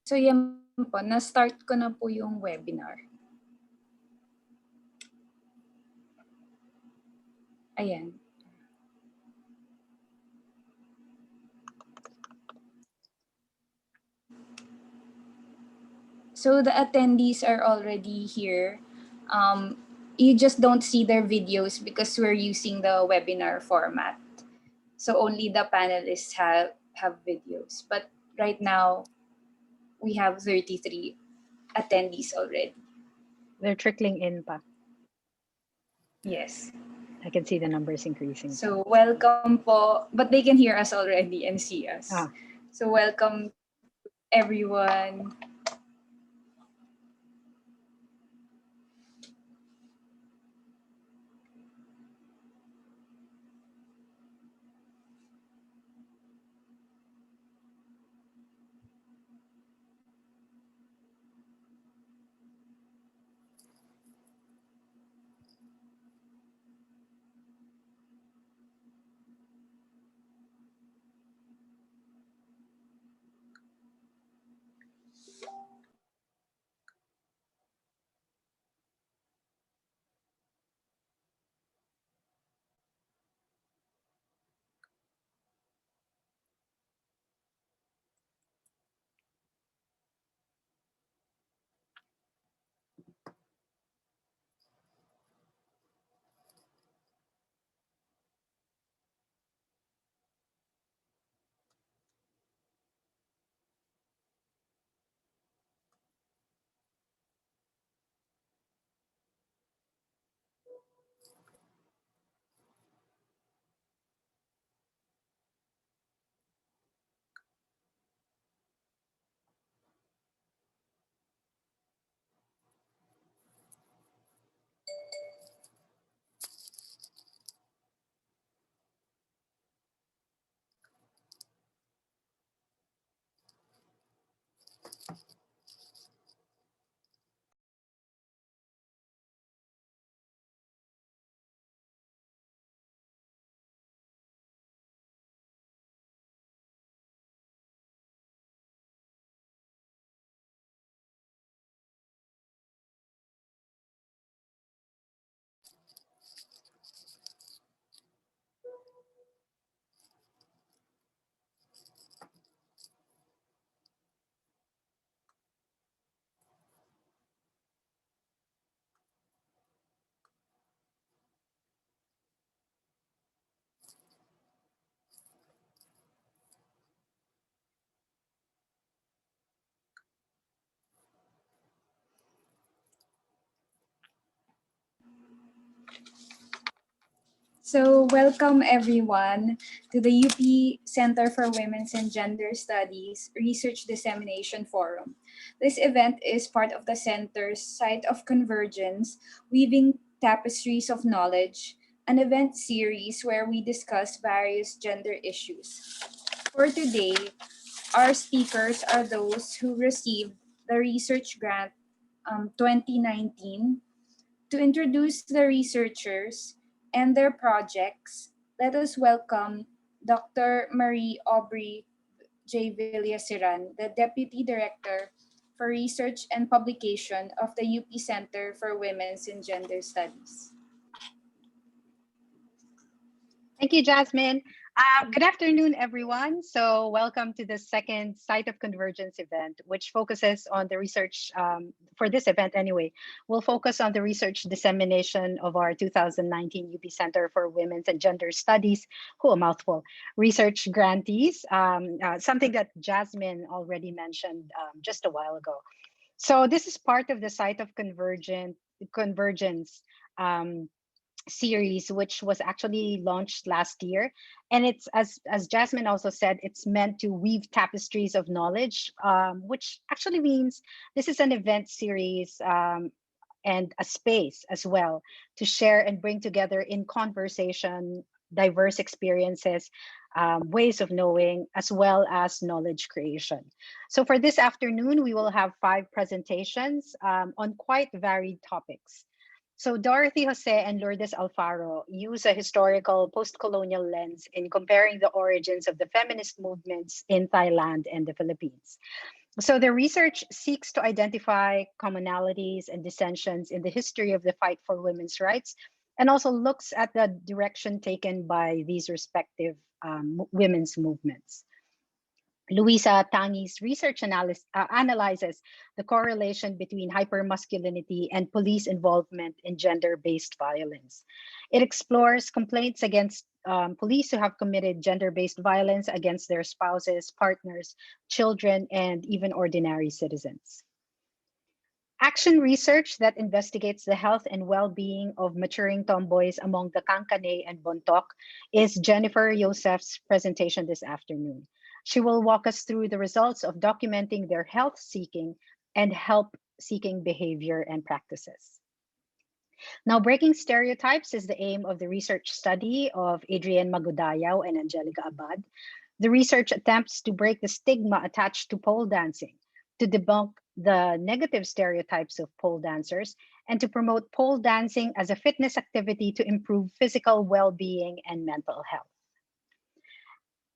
So yan po, na-start ko na po yung webinar. Ayan. So the attendees are already here. You just don't see their videos because we're using the webinar format. So only the panelists have videos. But right now, we have 33 attendees already. They're trickling in pa. Yes. I can see the numbers increasing. So welcome po, but they can hear us already and see us. So welcome everyone. So welcome everyone to the UP Center for Women's and Gender Studies Research Dissemination Forum. This event is part of the Center's Site of Convergence, Weaving Tapestries of Knowledge, an event series where we discuss various gender issues. For today, our speakers are those who received the Research Grant 2019. To introduce the researchers and their projects, let us welcome Dr. Marie Aubrey J. Villasiran, the Deputy Director for Research and Publication of the UP Center for Women's and Gender Studies. Thank you, Jasmine. Good afternoon, everyone. So welcome to the second Site of Convergence event, which focuses on the research, for this event anyway, we'll focus on the research dissemination of our 2019 UP Center for Women's and Gender Studies, a mouthful, research grantees, something that Jasmine already mentioned just a while ago. So this is part of the Site of Convergence series, which was actually launched last year, and it's as Jasmine also said, it's meant to weave tapestries of knowledge, which actually means this is an event series and a space as well to share and bring together in conversation diverse experiences, ways of knowing, as well as knowledge creation. So for this afternoon, we will have 5 presentations on quite varied topics. So Dorothy Jose and Lourdes Alfaro use a historical post-colonial lens in comparing the origins of the feminist movements in Thailand and the Philippines. So the research seeks to identify commonalities and dissensions in the history of the fight for women's rights, and also looks at the direction taken by these respective women's movements. Luisa Tangi's research analyzes the correlation between hypermasculinity and police involvement in gender based violence. It explores complaints against police who have committed gender based violence against their spouses, partners, children, and even ordinary citizens. Action research that investigates the health and well being of maturing tomboys among the Kankane and Bontok is Jennifer Yosef's presentation this afternoon. She will walk us through the results of documenting their health seeking and help seeking behavior and practices. Now, breaking stereotypes is the aim of the research study of Adrienne Maguddayao and Angelica Abad. The research attempts to break the stigma attached to pole dancing, to debunk the negative stereotypes of pole dancers, and to promote pole dancing as a fitness activity to improve physical well-being and mental health.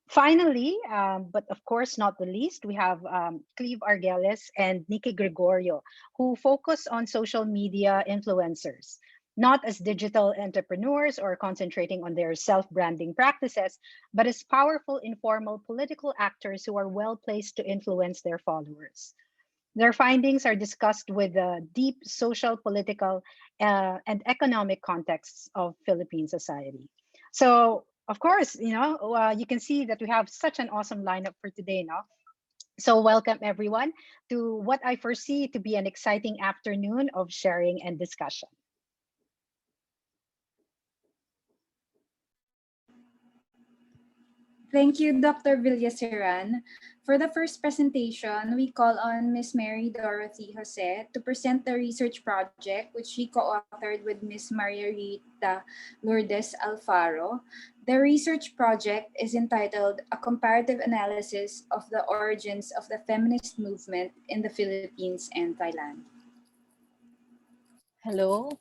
Finally, but of course not the least, we have Cleve Argeles and Nikki Gregorio, who focus on social media influencers, not as digital entrepreneurs or concentrating on their self-branding practices, but as powerful informal political actors who are well placed to influence their followers. Their findings are discussed with the deep social, political, and economic contexts of Philippine society. So, of course, you can see that we have such an awesome lineup for today, no? So, welcome everyone to what I foresee to be an exciting afternoon of sharing and discussion. Thank you, Dr. Villaseran. For the first presentation, we call on Ms. Mary Dorothy Jose to present the research project which she co-authored with Ms. Maria Rita Lourdes Alfaro. The research project is entitled A Comparative Analysis of the Origins of the Feminist Movement in the Philippines and Thailand. Hello.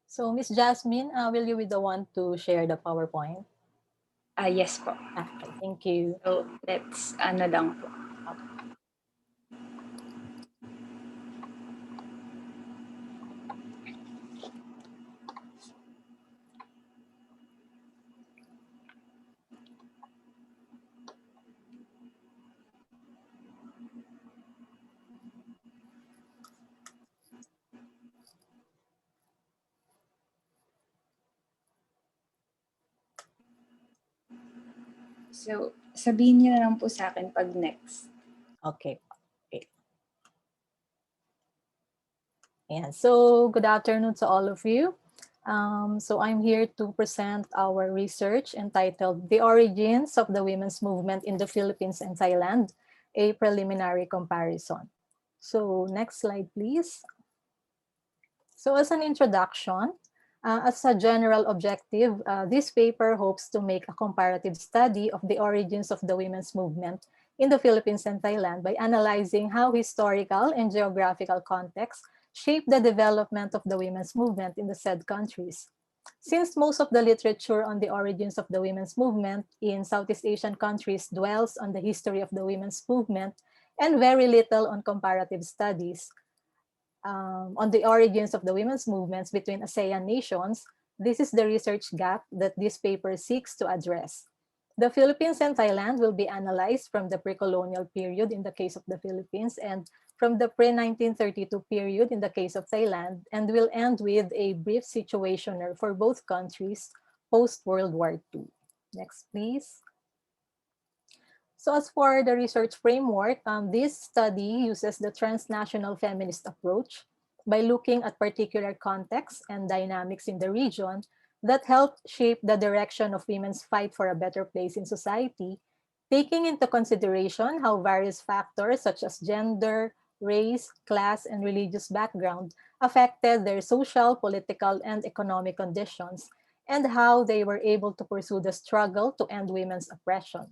So, Miss Jasmine, will you be the one to share the PowerPoint? Yes po. Okay, thank you. So, let's ano lang po. So, sabihin niyo na lang po sa akin pag next. Okay. Okay. Yeah. So, good afternoon to all of you. So I'm here to present our research entitled The Origins of the Women's Movement in the Philippines and Thailand, a Preliminary Comparison. So next slide, please. So as an introduction, as a general objective, this paper hopes to make a comparative study of the origins of the women's movement in the Philippines and Thailand by analyzing how historical and geographical contexts shape the development of the women's movement in the said countries. Since most of the literature on the origins of the women's movement in Southeast Asian countries dwells on the history of the women's movement and very little on comparative studies, on the origins of the women's movements between ASEAN nations, this is the research gap that this paper seeks to address. The Philippines and Thailand will be analyzed from the pre-colonial period in the case of the Philippines and from the pre-1932 period in the case of Thailand, and will end with a brief situationer for both countries post-World War II. Next, please. So as for the research framework, this study uses the transnational feminist approach by looking at particular contexts and dynamics in the region that help shape the direction of women's fight for a better place in society, taking into consideration how various factors such as gender, race, class, and religious background affected their social, political, and economic conditions, and how they were able to pursue the struggle to end women's oppression.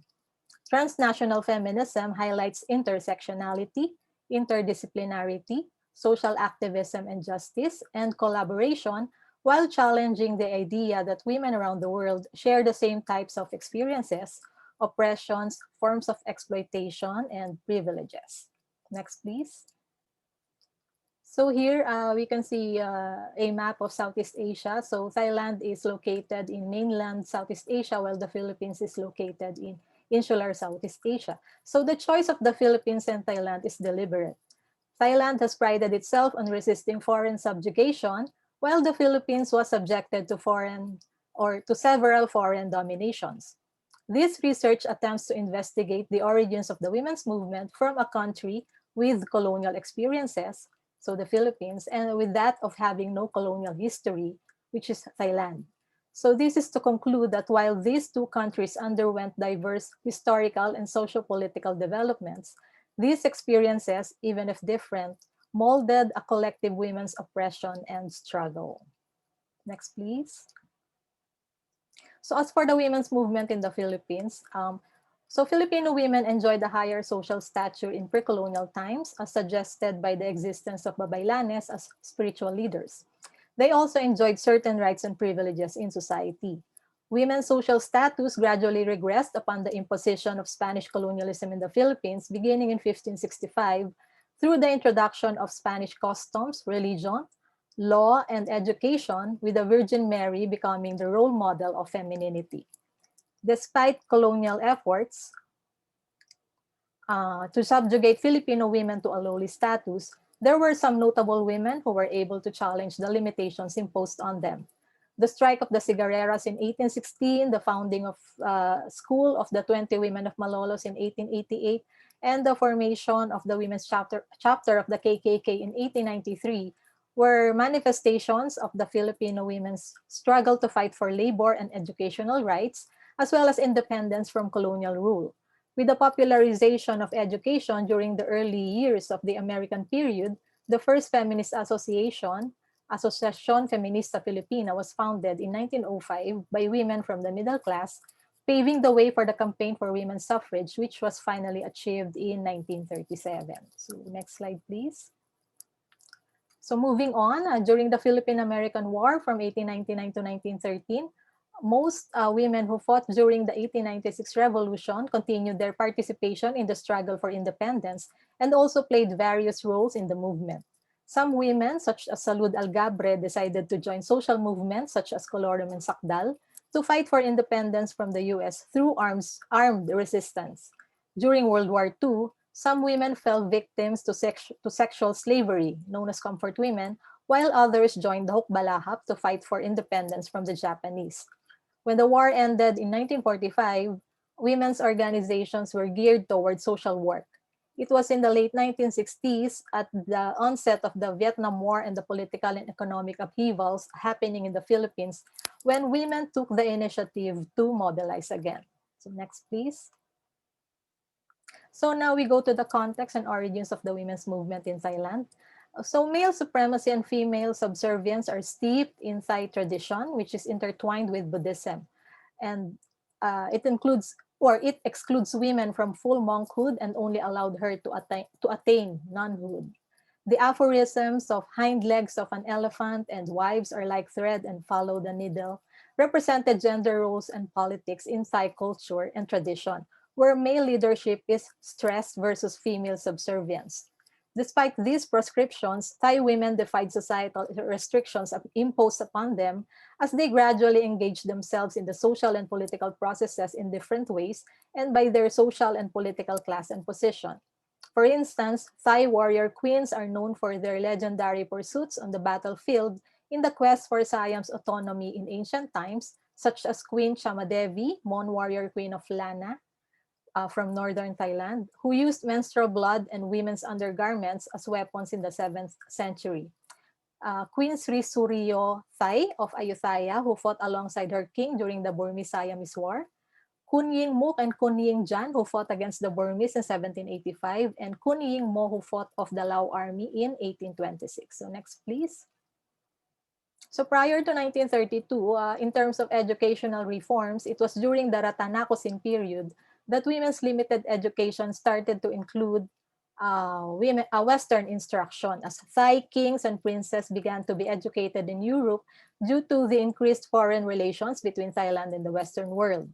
Transnational feminism highlights intersectionality, interdisciplinarity, social activism and justice, and collaboration, while challenging the idea that women around the world share the same types of experiences oppressions, forms of exploitation, and privileges. Next, please. So here we can see a map of Southeast Asia. So Thailand is located in mainland Southeast Asia, while the Philippines is located in insular Southeast Asia. So the choice of the Philippines and Thailand is deliberate. Thailand has prided itself on resisting foreign subjugation, while the Philippines was subjected to several foreign dominations. This research attempts to investigate the origins of the women's movement from a country with colonial experiences, so the Philippines, and with that of having no colonial history, which is Thailand. So this is to conclude that while these two countries underwent diverse historical and socio-political developments, these experiences, even if different, molded a collective women's oppression and struggle. Next, please. So as for the women's movement in the Philippines, so Filipino women enjoyed a higher social stature in pre-colonial times, as suggested by the existence of babaylanes as spiritual leaders. They also enjoyed certain rights and privileges in society. Women's social status gradually regressed upon the imposition of Spanish colonialism in the Philippines beginning in 1565 through the introduction of Spanish customs, religion, law, and education, with the Virgin Mary becoming the role model of femininity. Despite colonial efforts to subjugate Filipino women to a lowly status, there were some notable women who were able to challenge the limitations imposed on them. The strike of the cigarreras in 1816, the founding of School of the 20 Women of Malolos in 1888, and the formation of the women's chapter of the KKK in 1893 were manifestations of the Filipino women's struggle to fight for labor and educational rights, as well as independence from colonial rule. With the popularization of education during the early years of the American period, the first feminist association, Asociación Feminista Filipina, was founded in 1905 by women from the middle class, paving the way for the campaign for women's suffrage, which was finally achieved in 1937. So next slide, please. So moving on, during the Philippine-American War from 1899 to 1913, most women who fought during the 1896 revolution continued their participation in the struggle for independence and also played various roles in the movement. Some women, such as Salud Algabre, decided to join social movements such as Colorum and Sakdal to fight for independence from the US through armed resistance. During World War II, some women fell victims to sexual slavery, known as comfort women, while others joined the Hukbalahap to fight for independence from the Japanese. When the war ended in 1945, women's organizations were geared towards social work. It was in the late 1960s, at the onset of the Vietnam War and the political and economic upheavals happening in the Philippines, when women took the initiative to mobilize again. So next, please. So now we go to the context and origins of the women's movement in Thailand. So male supremacy and female subservience are steeped in Thai tradition, which is intertwined with Buddhism. And it excludes women from full monkhood and only allowed her to attain nunhood. The aphorisms of hind legs of an elephant and wives are like thread and follow the needle represented gender roles and politics in Thai culture and tradition, where male leadership is stressed versus female subservience. Despite these prescriptions, Thai women defied societal restrictions imposed upon them as they gradually engaged themselves in the social and political processes in different ways and by their social and political class and position. For instance, Thai warrior queens are known for their legendary pursuits on the battlefield in the quest for Siam's autonomy in ancient times, such as Queen Chamadevi, Mon warrior queen of Lana, from northern Thailand, who used menstrual blood and women's undergarments as weapons in the 7th century. Queen Sri Suryo Thai of Ayutthaya, who fought alongside her king during the Burmese-Siamese War. Kunying Muk and Kunying Jan, who fought against the Burmese in 1785, and Kunying Mo, who fought of the Lao Army in 1826. So next, please. So prior to 1932, in terms of educational reforms, it was during the Ratanakosin period that women's limited education started to include Western instruction, as Thai kings and princes began to be educated in Europe due to the increased foreign relations between Thailand and the Western world.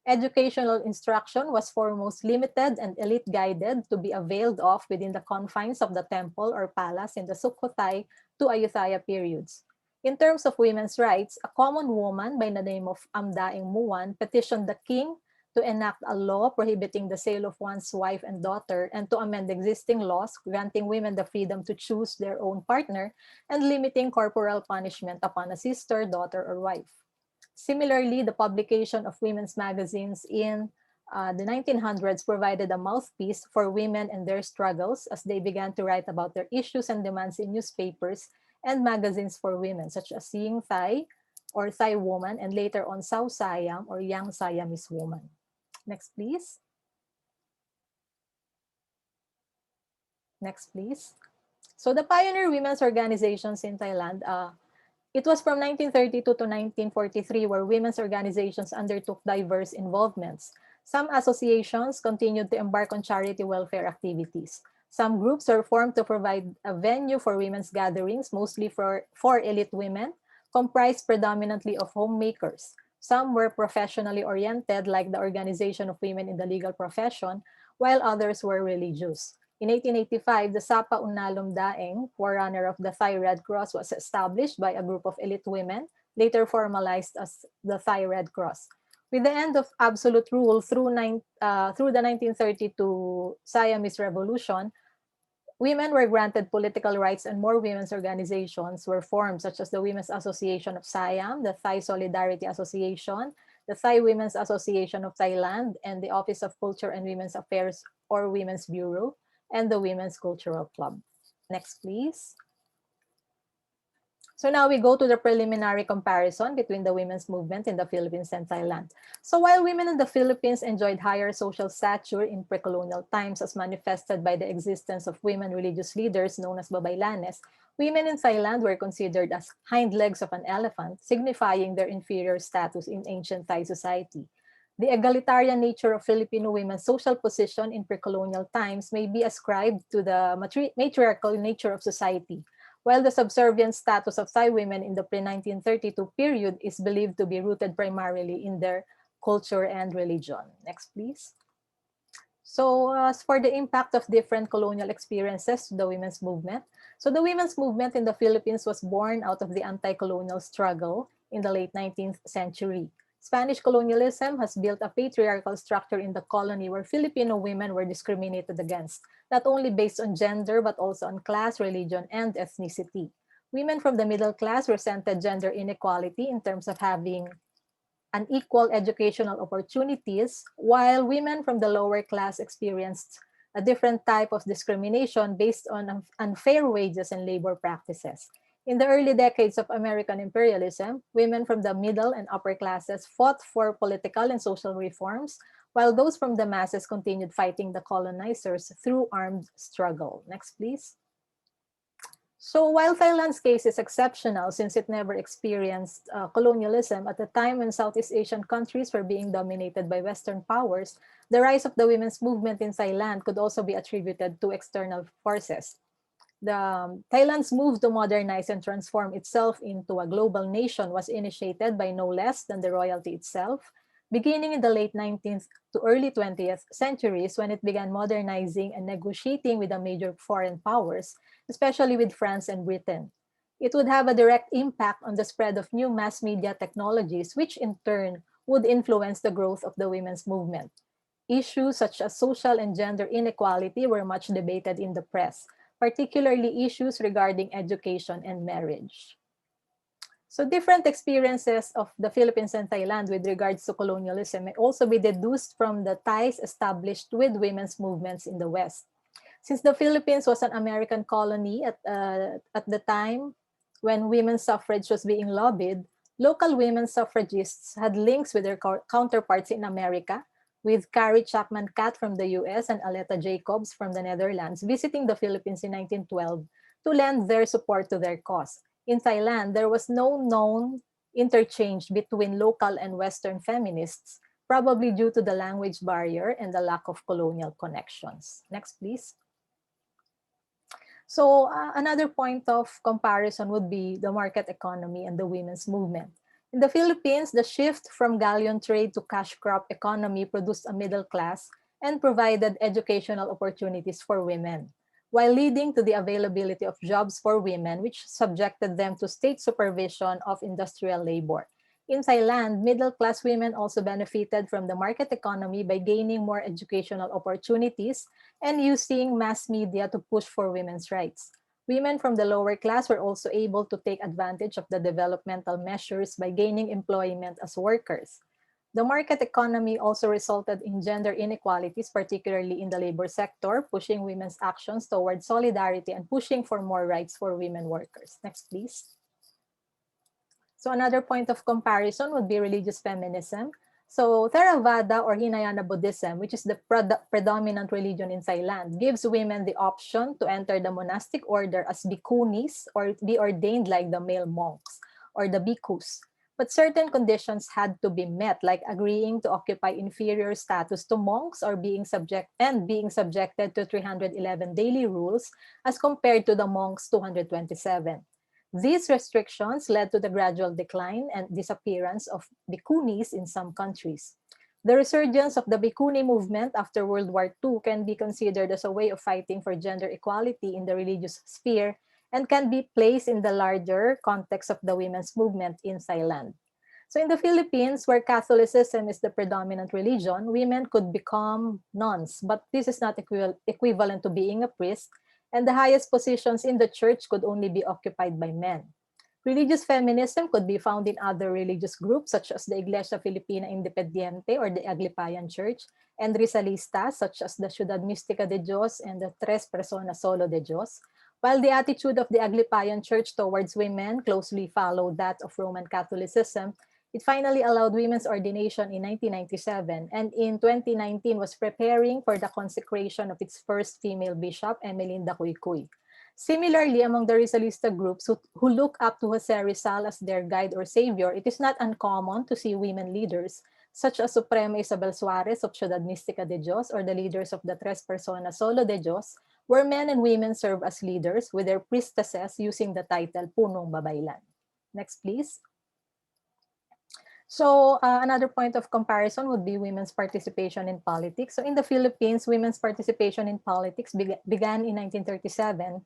Educational instruction was foremost limited and elite guided to be availed of within the confines of the temple or palace in the Sukhothai to Ayutthaya periods. In terms of women's rights, a common woman by the name of Amdaing Muan petitioned the king to enact a law prohibiting the sale of one's wife and daughter and to amend existing laws granting women the freedom to choose their own partner and limiting corporal punishment upon a sister, daughter, or wife. Similarly, the publication of women's magazines in the 1900s provided a mouthpiece for women and their struggles as they began to write about their issues and demands in newspapers and magazines for women, such as Seeing Thai or Thai Woman, and later on Sao Sayam or Young Siamese Woman. Next, please. Next, please. So the pioneer women's organizations in Thailand, it was from 1932 to 1943 where women's organizations undertook diverse involvements. Some associations continued to embark on charity welfare activities. Some groups were formed to provide a venue for women's gatherings, mostly for elite women, comprised predominantly of homemakers. Some were professionally oriented, like the Organization of Women in the Legal Profession, while others were religious. In 1885, the Sapa Unalom Daeng, forerunner of the Thai Red Cross, was established by a group of elite women, later formalized as the Thai Red Cross. With the end of absolute rule through the 1932 Siamese Revolution, women were granted political rights and more women's organizations were formed, such as the Women's Association of Siam, the Thai Solidarity Association, the Thai Women's Association of Thailand, and the Office of Culture and Women's Affairs or Women's Bureau, and the Women's Cultural Club. Next, please. So now we go to the preliminary comparison between the women's movement in the Philippines and Thailand. So while women in the Philippines enjoyed higher social stature in pre-colonial times as manifested by the existence of women religious leaders known as babaylanes, women in Thailand were considered as hind legs of an elephant, signifying their inferior status in ancient Thai society. The egalitarian nature of Filipino women's social position in pre-colonial times may be ascribed to the matriarchal nature of society, while the subservient status of Thai women in the pre-1932 period is believed to be rooted primarily in their culture and religion. Next, please. So as for the impact of different colonial experiences to the women's movement, so the women's movement in the Philippines was born out of the anti-colonial struggle in the late 19th century. Spanish colonialism has built a patriarchal structure in the colony where Filipino women were discriminated against, not only based on gender, but also on class, religion, and ethnicity. Women from the middle class resented gender inequality in terms of having unequal educational opportunities, while women from the lower class experienced a different type of discrimination based on unfair wages and labor practices. In the early decades of American imperialism, women from the middle and upper classes fought for political and social reforms, while those from the masses continued fighting the colonizers through armed struggle. Next, please. So while Thailand's case is exceptional since it never experienced colonialism at the time when Southeast Asian countries were being dominated by Western powers, the rise of the women's movement in Thailand could also be attributed to external forces. Thailand's move to modernize and transform itself into a global nation was initiated by no less than the royalty itself, beginning in the late 19th to early 20th centuries when it began modernizing and negotiating with the major foreign powers, especially with France and Britain. It would have a direct impact on the spread of new mass media technologies, which in turn would influence the growth of the women's movement. Issues such as social and gender inequality were much debated in the press, particularly issues regarding education and marriage. So different experiences of the Philippines and Thailand with regards to colonialism may also be deduced from the ties established with women's movements in the West. Since the Philippines was an American colony at the time when women's suffrage was being lobbied, local women suffragists had links with their counterparts in America, with Carrie Chapman Catt from the US and Aletta Jacobs from the Netherlands visiting the Philippines in 1912 to lend their support to their cause. In Thailand, there was no known interchange between local and Western feminists, probably due to the language barrier and the lack of colonial connections. Next, please. So another point of comparison would be the market economy and the women's movement. In the Philippines, the shift from galleon trade to cash crop economy produced a middle class and provided educational opportunities for women, while leading to the availability of jobs for women, which subjected them to state supervision of industrial labor. In Thailand, middle-class women also benefited from the market economy by gaining more educational opportunities and using mass media to push for women's rights. Women from the lower class were also able to take advantage of the developmental measures by gaining employment as workers. The market economy also resulted in gender inequalities, particularly in the labor sector, pushing women's actions towards solidarity and pushing for more rights for women workers. Next, please. So another point of comparison would be religious feminism. So Theravada or Hinayana Buddhism, which is the predominant religion in Thailand, gives women the option to enter the monastic order as bhikkhunis or be ordained like the male monks or the bhikkhus. But certain conditions had to be met, like agreeing to occupy inferior status to monks or being subjected to 311 daily rules as compared to the monks' 227. These restrictions led to the gradual decline and disappearance of bhikkhunis in some countries. The resurgence of the bhikkhuni movement after World War II can be considered as a way of fighting for gender equality in the religious sphere and can be placed in the larger context of the women's movement in Thailand. So in the Philippines, where Catholicism is the predominant religion, women could become nuns, but this is not equivalent to being a priest, and the highest positions in the church could only be occupied by men. Religious feminism could be found in other religious groups such as the Iglesia Filipina Independiente or the Aglipayan Church, and Rizalistas such as the Ciudad Mística de Dios and the Tres Personas Solo de Dios, while the attitude of the Aglipayan Church towards women closely followed that of Roman Catholicism. It finally allowed women's ordination in 1997, and in 2019 was preparing for the consecration of its first female bishop, Emelinda Cuycuy. Similarly, among the Rizalista groups who look up to Jose Rizal as their guide or savior, it is not uncommon to see women leaders, such as Suprema Isabel Suarez of Ciudad Mística de Dios or the leaders of the Tres Personas Solo de Dios, where men and women serve as leaders with their priestesses using the title Punong Babaylan. Next, please. So another point of comparison would be women's participation in politics. So in the Philippines, women's participation in politics began in 1937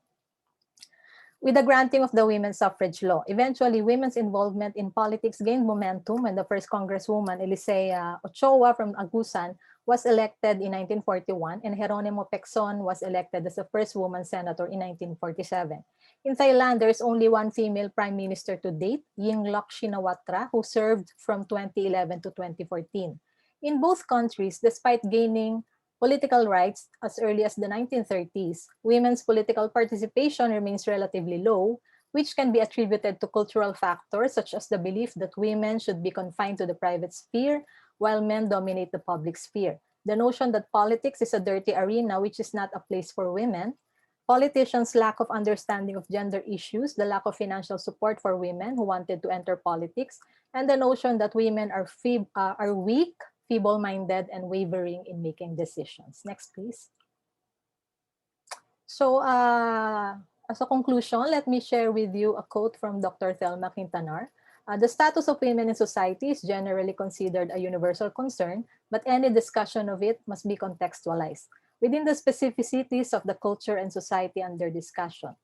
with the granting of the women's suffrage law. Eventually, women's involvement in politics gained momentum when the first Congresswoman, Elisea Ochoa from Agusan, was elected in 1941, and Geronimo Pecson was elected as the first woman senator in 1947. In Thailand, there is only one female prime minister to date, Yingluck Shinawatra, who served from 2011 to 2014. In both countries, despite gaining political rights as early as the 1930s, women's political participation remains relatively low, which can be attributed to cultural factors such as the belief that women should be confined to the private sphere while men dominate the public sphere. The notion that politics is a dirty arena which is not a place for women, politicians' lack of understanding of gender issues, the lack of financial support for women who wanted to enter politics, and the notion that women are weak, feeble-minded, and wavering in making decisions. Next, please. So, as a conclusion, let me share with you a quote from Dr. Thelma Quintanar. The status of women in society is generally considered a universal concern, but any discussion of it must be contextualized within the specificities of the culture and society under discussion.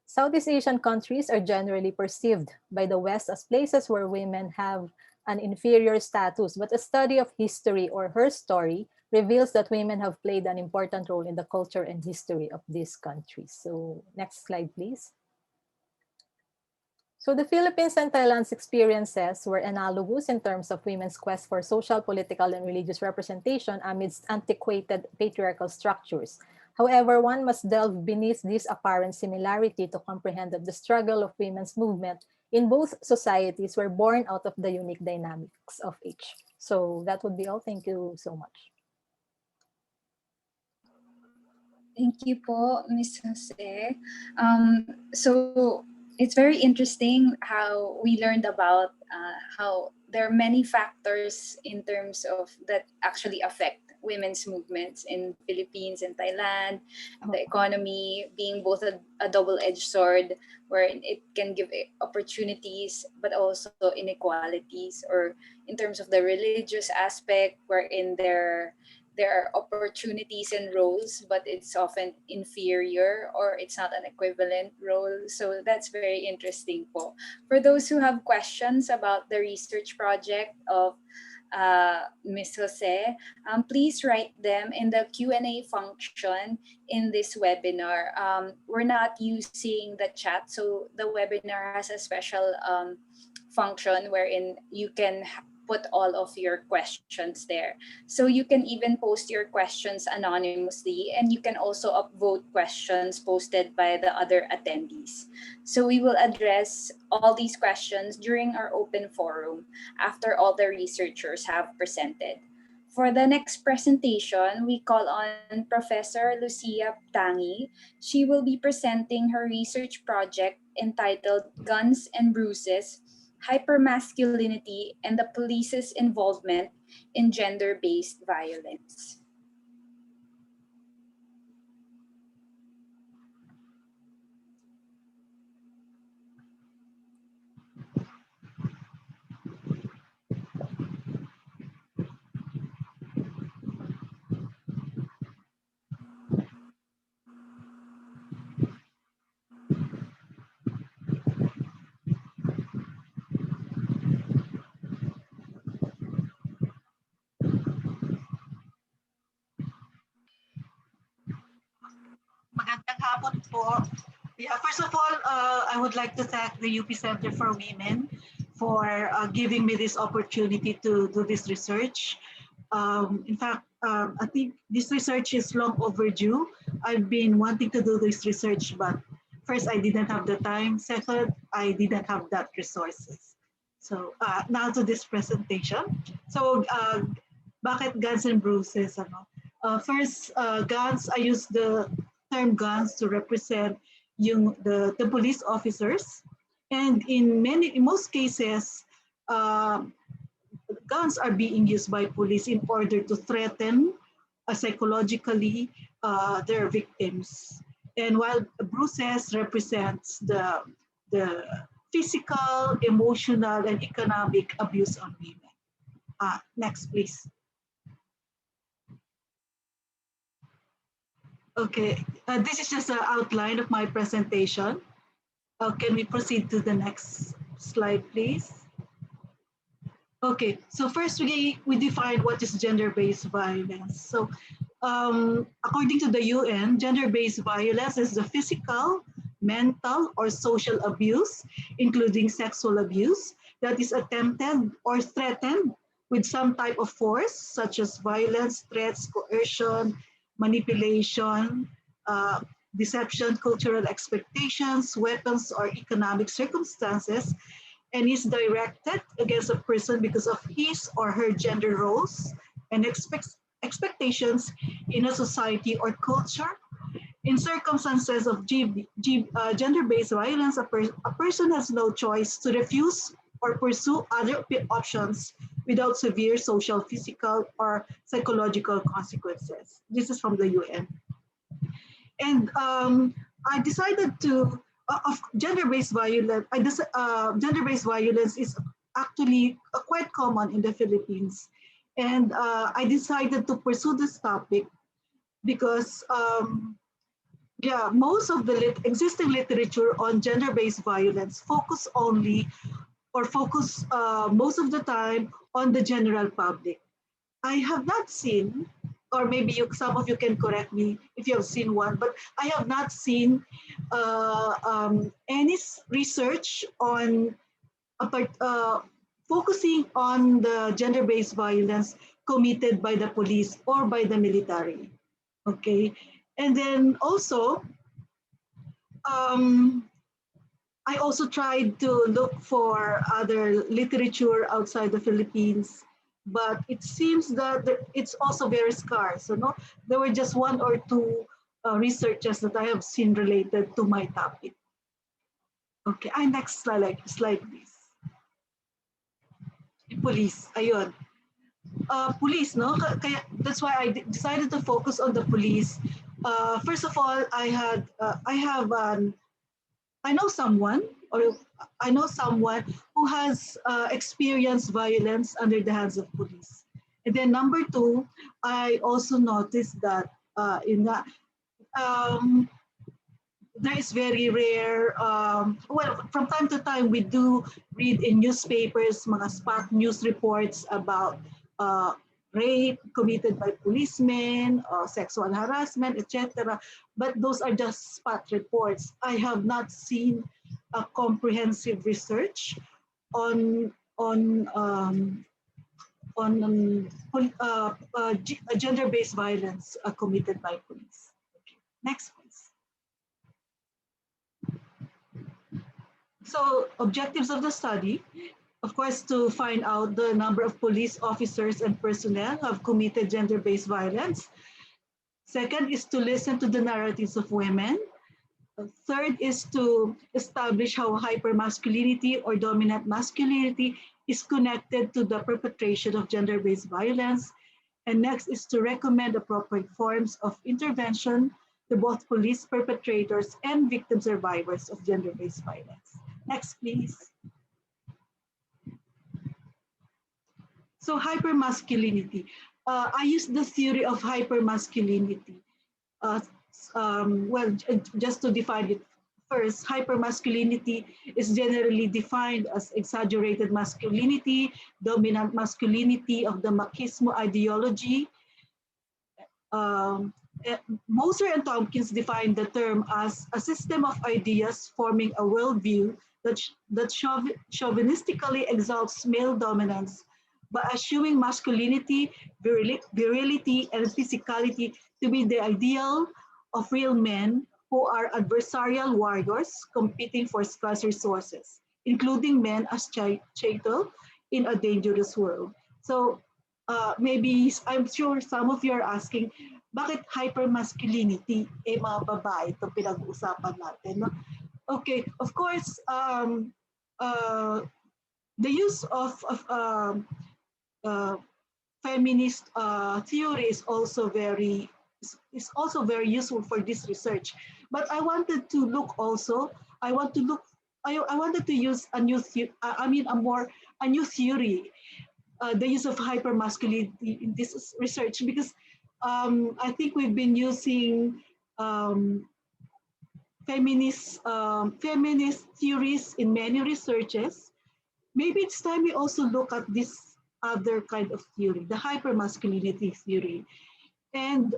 Southeast Asian countries are generally perceived by the West as places where women have an inferior status, but a study of history or her story reveals that women have played an important role in the culture and history of these countries. So next slide, please. So the Philippines and Thailand's experiences were analogous in terms of women's quest for social, political, and religious representation amidst antiquated patriarchal structures. However, one must delve beneath this apparent similarity to comprehend that the struggle of women's movement in both societies were born out of the unique dynamics of each. So that would be all. Thank you so much. Thank you po, Ms. Jose. So it's very interesting how we learned about how there are many factors in terms of that actually affect women's movements in Philippines and Thailand, the economy being both a double-edged sword, where it can give opportunities but also inequalities, or in terms of the religious aspect, wherein there are opportunities and roles, but it's often inferior or it's not an equivalent role. So that's very interesting po. For those who have questions about the research project of Ms. Jose, please write them in the Q&A function in this webinar. We're not using the chat, so the webinar has a special function wherein you can put all of your questions there. So you can even post your questions anonymously, and you can also upvote questions posted by the other attendees. So we will address all these questions during our open forum after all the researchers have presented. For the next presentation, we call on Professor Lucia Tangi. She will be presenting her research project entitled Guns and Bruises, Hypermasculinity and the Police's Involvement in Gender-Based Violence. Magandang hapon po. Yeah, first of all, I would like to thank the UP Center for Women for giving me this opportunity to do this research. In fact, I think this research is long overdue. I've been wanting to do this research, but first, I didn't have the time. Second, I didn't have that resources. So now to this presentation. So bakit guns and bruises? Ano? First, guns, I use the term guns to represent the police officers. And in most cases, guns are being used by police in order to threaten psychologically their victims. And while bruises represents the physical, emotional, and economic abuse on women. Next, please. Okay, this is just an outline of my presentation. Can we proceed to the next slide, please? Okay, so first we define what is gender-based violence. So according to the UN, gender-based violence is the physical, mental, or social abuse, including sexual abuse, that is attempted or threatened with some type of force, such as violence, threats, coercion, manipulation, deception, cultural expectations, weapons, or economic circumstances, and is directed against a person because of his or her gender roles and expectations in a society or culture. In circumstances of gender-based violence, a person has no choice to refuse or pursue other options without severe social, physical, or psychological consequences. This is from the UN. And I decided to, of gender-based violence, gender-based violence is actually quite common in the Philippines. And I decided to pursue this topic because yeah, most of the existing literature on gender-based violence focus most of the time on the general public. I have not seen, or maybe some of you can correct me if you have seen one, but I have not seen any research on focusing on the gender-based violence committed by the police or by the military. Okay, and then also, I also tried to look for other literature outside the Philippines, but it seems that it's also very scarce. So no, there were just one or two researchers that I have seen related to my topic. Okay, next slide, please. Police, ayun. Police, no? Kaya that's why I decided to focus on the police. First of all, I know someone, or I know someone who has experienced violence under the hands of police. And then number two, I also noticed that in that there is very rare, well, from time to time, we do read in newspapers, mga spot news reports about uh, rape committed by policemen, sexual harassment, etc. But those are just spot reports. I have not seen a comprehensive research on on um, gender-based violence committed by police. Okay. Next, please. So objectives of the study, of course, to find out the number of police officers and personnel who have committed gender-based violence. Second is to listen to the narratives of women. Third is to establish how hypermasculinity or dominant masculinity is connected to the perpetration of gender-based violence. And next is to recommend appropriate forms of intervention to both police perpetrators and victim survivors of gender-based violence. Next, please. So hypermasculinity. I use the theory of hypermasculinity. Uh, well, just to define it first, hypermasculinity is generally defined as exaggerated masculinity, dominant masculinity of the machismo ideology. Moser and Tompkins define the term as a system of ideas forming a worldview that chauvinistically exalts male dominance by eschewing masculinity, virility, and physicality to be the ideal of real men who are adversarial warriors competing for scarce resources, including men as chattel in a dangerous world. So maybe I'm sure some of you are asking, bakit hypermasculinity? Mga babae, ito pinag-uusapan natin. No? Okay, of course, the use of feminist theory is also very useful for this research. But I wanted to look also. I wanted to use a new theory, the use of hypermasculinity in this research, because I think we've been using feminist theories in many researches. Maybe it's time we also look at this other kind of theory, the hypermasculinity theory. And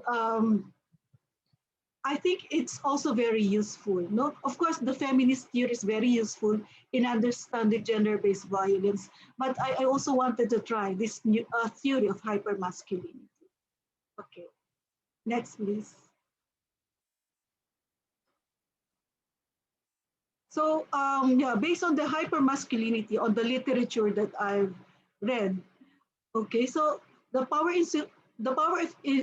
I think it's also very useful. No? Of course, the feminist theory is very useful in understanding gender-based violence, but I also wanted to try this new theory of hypermasculinity. Okay, next, please. So yeah, based on the hypermasculinity, on the literature that I've read, okay, so the power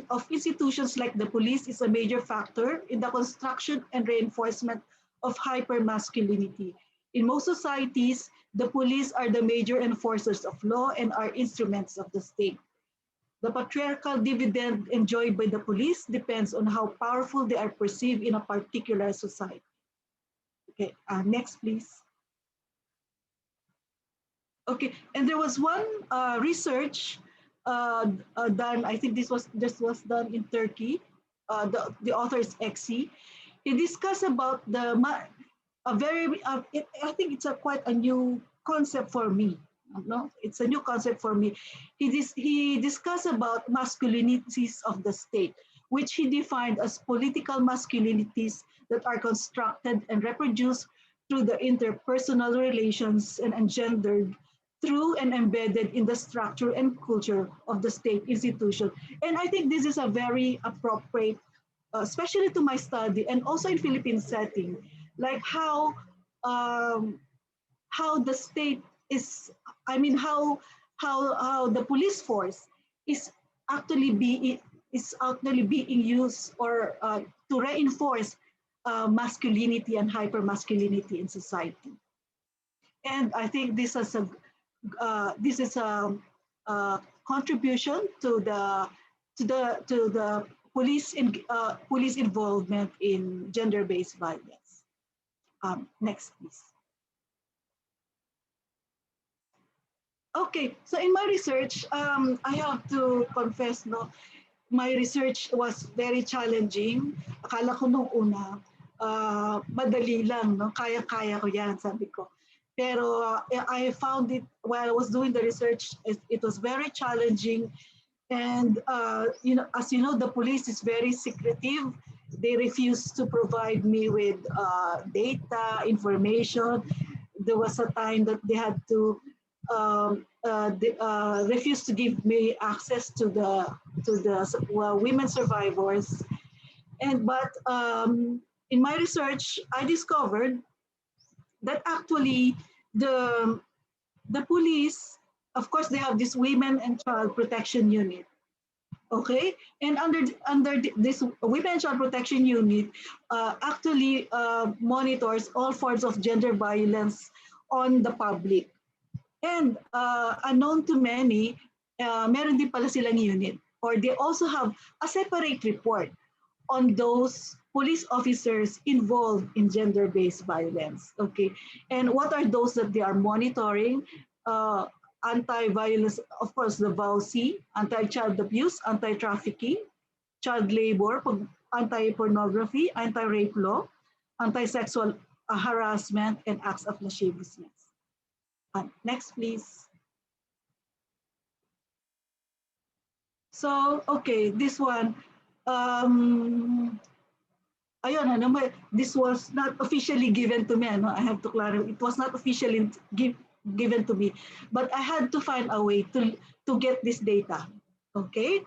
of institutions like the police is a major factor in the construction and reinforcement of hypermasculinity. In most societies, the police are the major enforcers of law and are instruments of the state. The patriarchal dividend enjoyed by the police depends on how powerful they are perceived in a particular society. Okay, next, please. Okay, and there was one research done. I think this was done in Turkey. The author is Exi. He discussed about I think it's quite a new concept for me. No, it's a new concept for me. He discussed about masculinities of the state, which he defined as political masculinities that are constructed and reproduced through the interpersonal relations and engendered through and embedded in the structure and culture of the state institution. And I think this is a very appropriate, especially to my study and also in Philippine setting, like how the state is, how the police force is actually being used or to reinforce masculinity and hypermasculinity in society. And I think this is this is a contribution to the police involvement in gender-based violence. Next, please. Okay, so in my research, I have to confess, no, my research was very challenging. Akala ko nung una, madali lang, no? Kaya-kaya ko yan, sabi ko. Pero I found it while I was doing the research, it was very challenging. And as you know, the police is very secretive. They refuse to provide me with data, information. There was a time that they had to refuse to give me access to the women survivors. But in my research, I discovered that actually the police, of course, they have this Women and Child Protection Unit. Okay, and under this Women and Child Protection Unit, actually monitors all forms of gender violence on the public. And unknown to many, meron din pala silang unit, or they also have a separate report on those police officers involved in gender-based violence. Okay, and what are those that they are monitoring? Anti-violence, of course, the VAUC, anti-child abuse, anti-trafficking, child labor, anti-pornography, anti-rape law, anti-sexual harassment, and acts of lasciviousness. Next, please. So, okay, this one. Ayun, this was not officially given to me. I have to clarify. It was not officially given to me, but I had to find a way to get this data. Okay,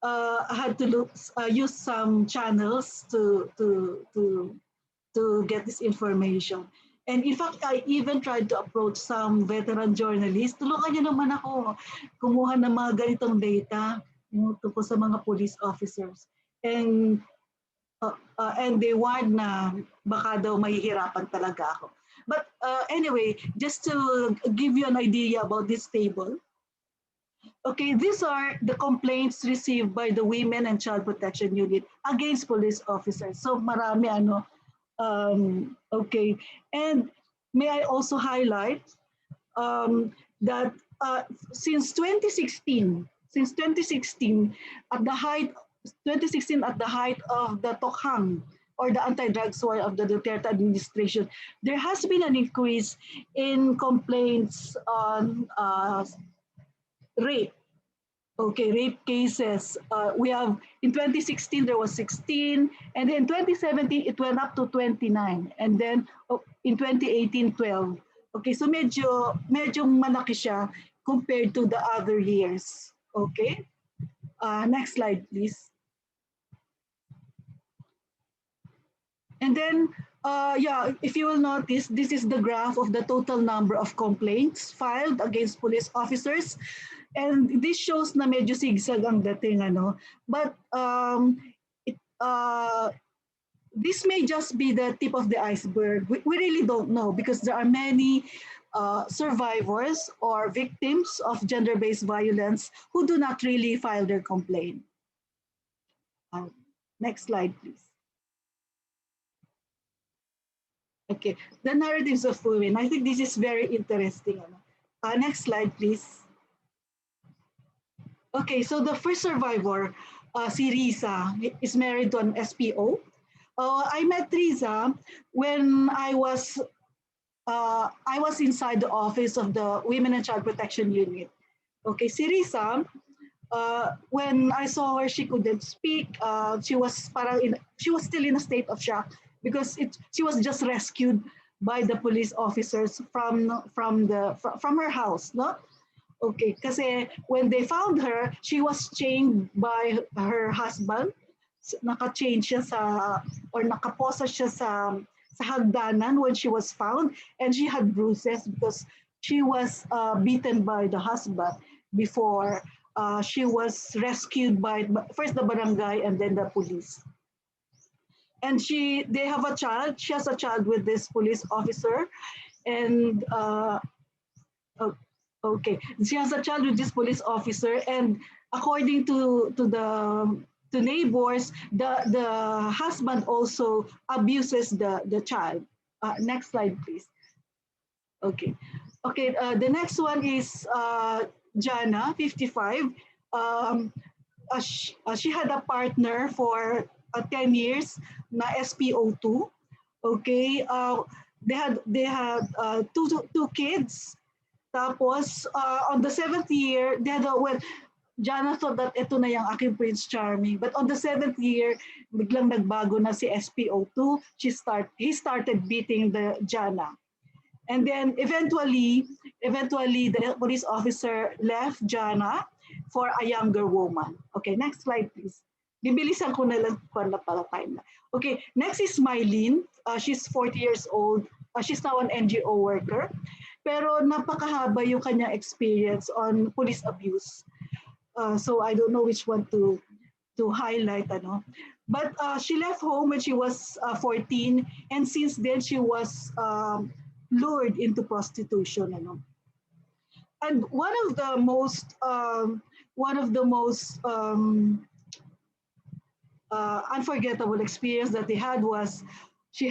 I had to use some channels to get this information. And in fact, I even tried to approach some veteran journalists. Tulungan niyo naman ako kumuha ng mga ganitong data tungkol sa mga police officers. And they warned na baka daw mahihirapan talaga ako. But anyway, just to give you an idea about this table. Okay, these are the complaints received by the Women and Child Protection Unit against police officers. So marami okay, and may I also highlight that since 2016, at the height of the Tokhang, or the anti-drugs war of the Duterte administration, there has been an increase in complaints on rape. Okay, rape cases. We have, in 2016, there was 16, and then in 2017, it went up to 29, and then in 2018, 12. Okay, so medyo malaki siya compared to the other years. Okay, next slide, please. And then, yeah, if you will notice, this is the graph of the total number of complaints filed against police officers. And this shows na medyo sigsag ang dating, but this may just be the tip of the iceberg. We really don't know, because there are many survivors or victims of gender-based violence who do not really file their complaint. Next slide, please. Okay, the narratives of women. I think this is very interesting. Next slide, please. Okay, so the first survivor, si Rita, is married to an SPO. I met Rita when I was inside the office of the Women and Child Protection Unit. Okay, si Rita, when I saw her, she couldn't speak. She was still in a state of shock, because she was just rescued by the police officers from her house, no? Okay, kasi when they found her, she was chained by her husband. Naka-chain siya nakaposa siya sa hagdanan when she was found, and she had bruises because she was beaten by the husband before she was rescued by first the barangay and then the police. And they have a child. She has a child with this police officer, and Okay, she has a child with this police officer, and according to neighbors, the husband also abuses the child. Next slide, please. Okay, okay. The next one is Jana, 55. Um, she had a partner for 10 years na SPO2. Okay, they had two kids. Tapos on the seventh year, they had well, Jana thought that ito na yung aking Prince Charming. But on the seventh year, biglang nagbago na si SPO2. He started beating the Jana. And then eventually the police officer left Jana for a younger woman. Okay, next slide please. Bibilisan ko na lang para time na. Okay, next is Mylene. She's 40 years old. She's now an NGO worker. Pero napakahaba yung kanyang experience on police abuse. So I don't know which one to highlight. Ano. But she left home when she was 14, and since then she was lured into prostitution. Ano. And one of the most unforgettable experience that she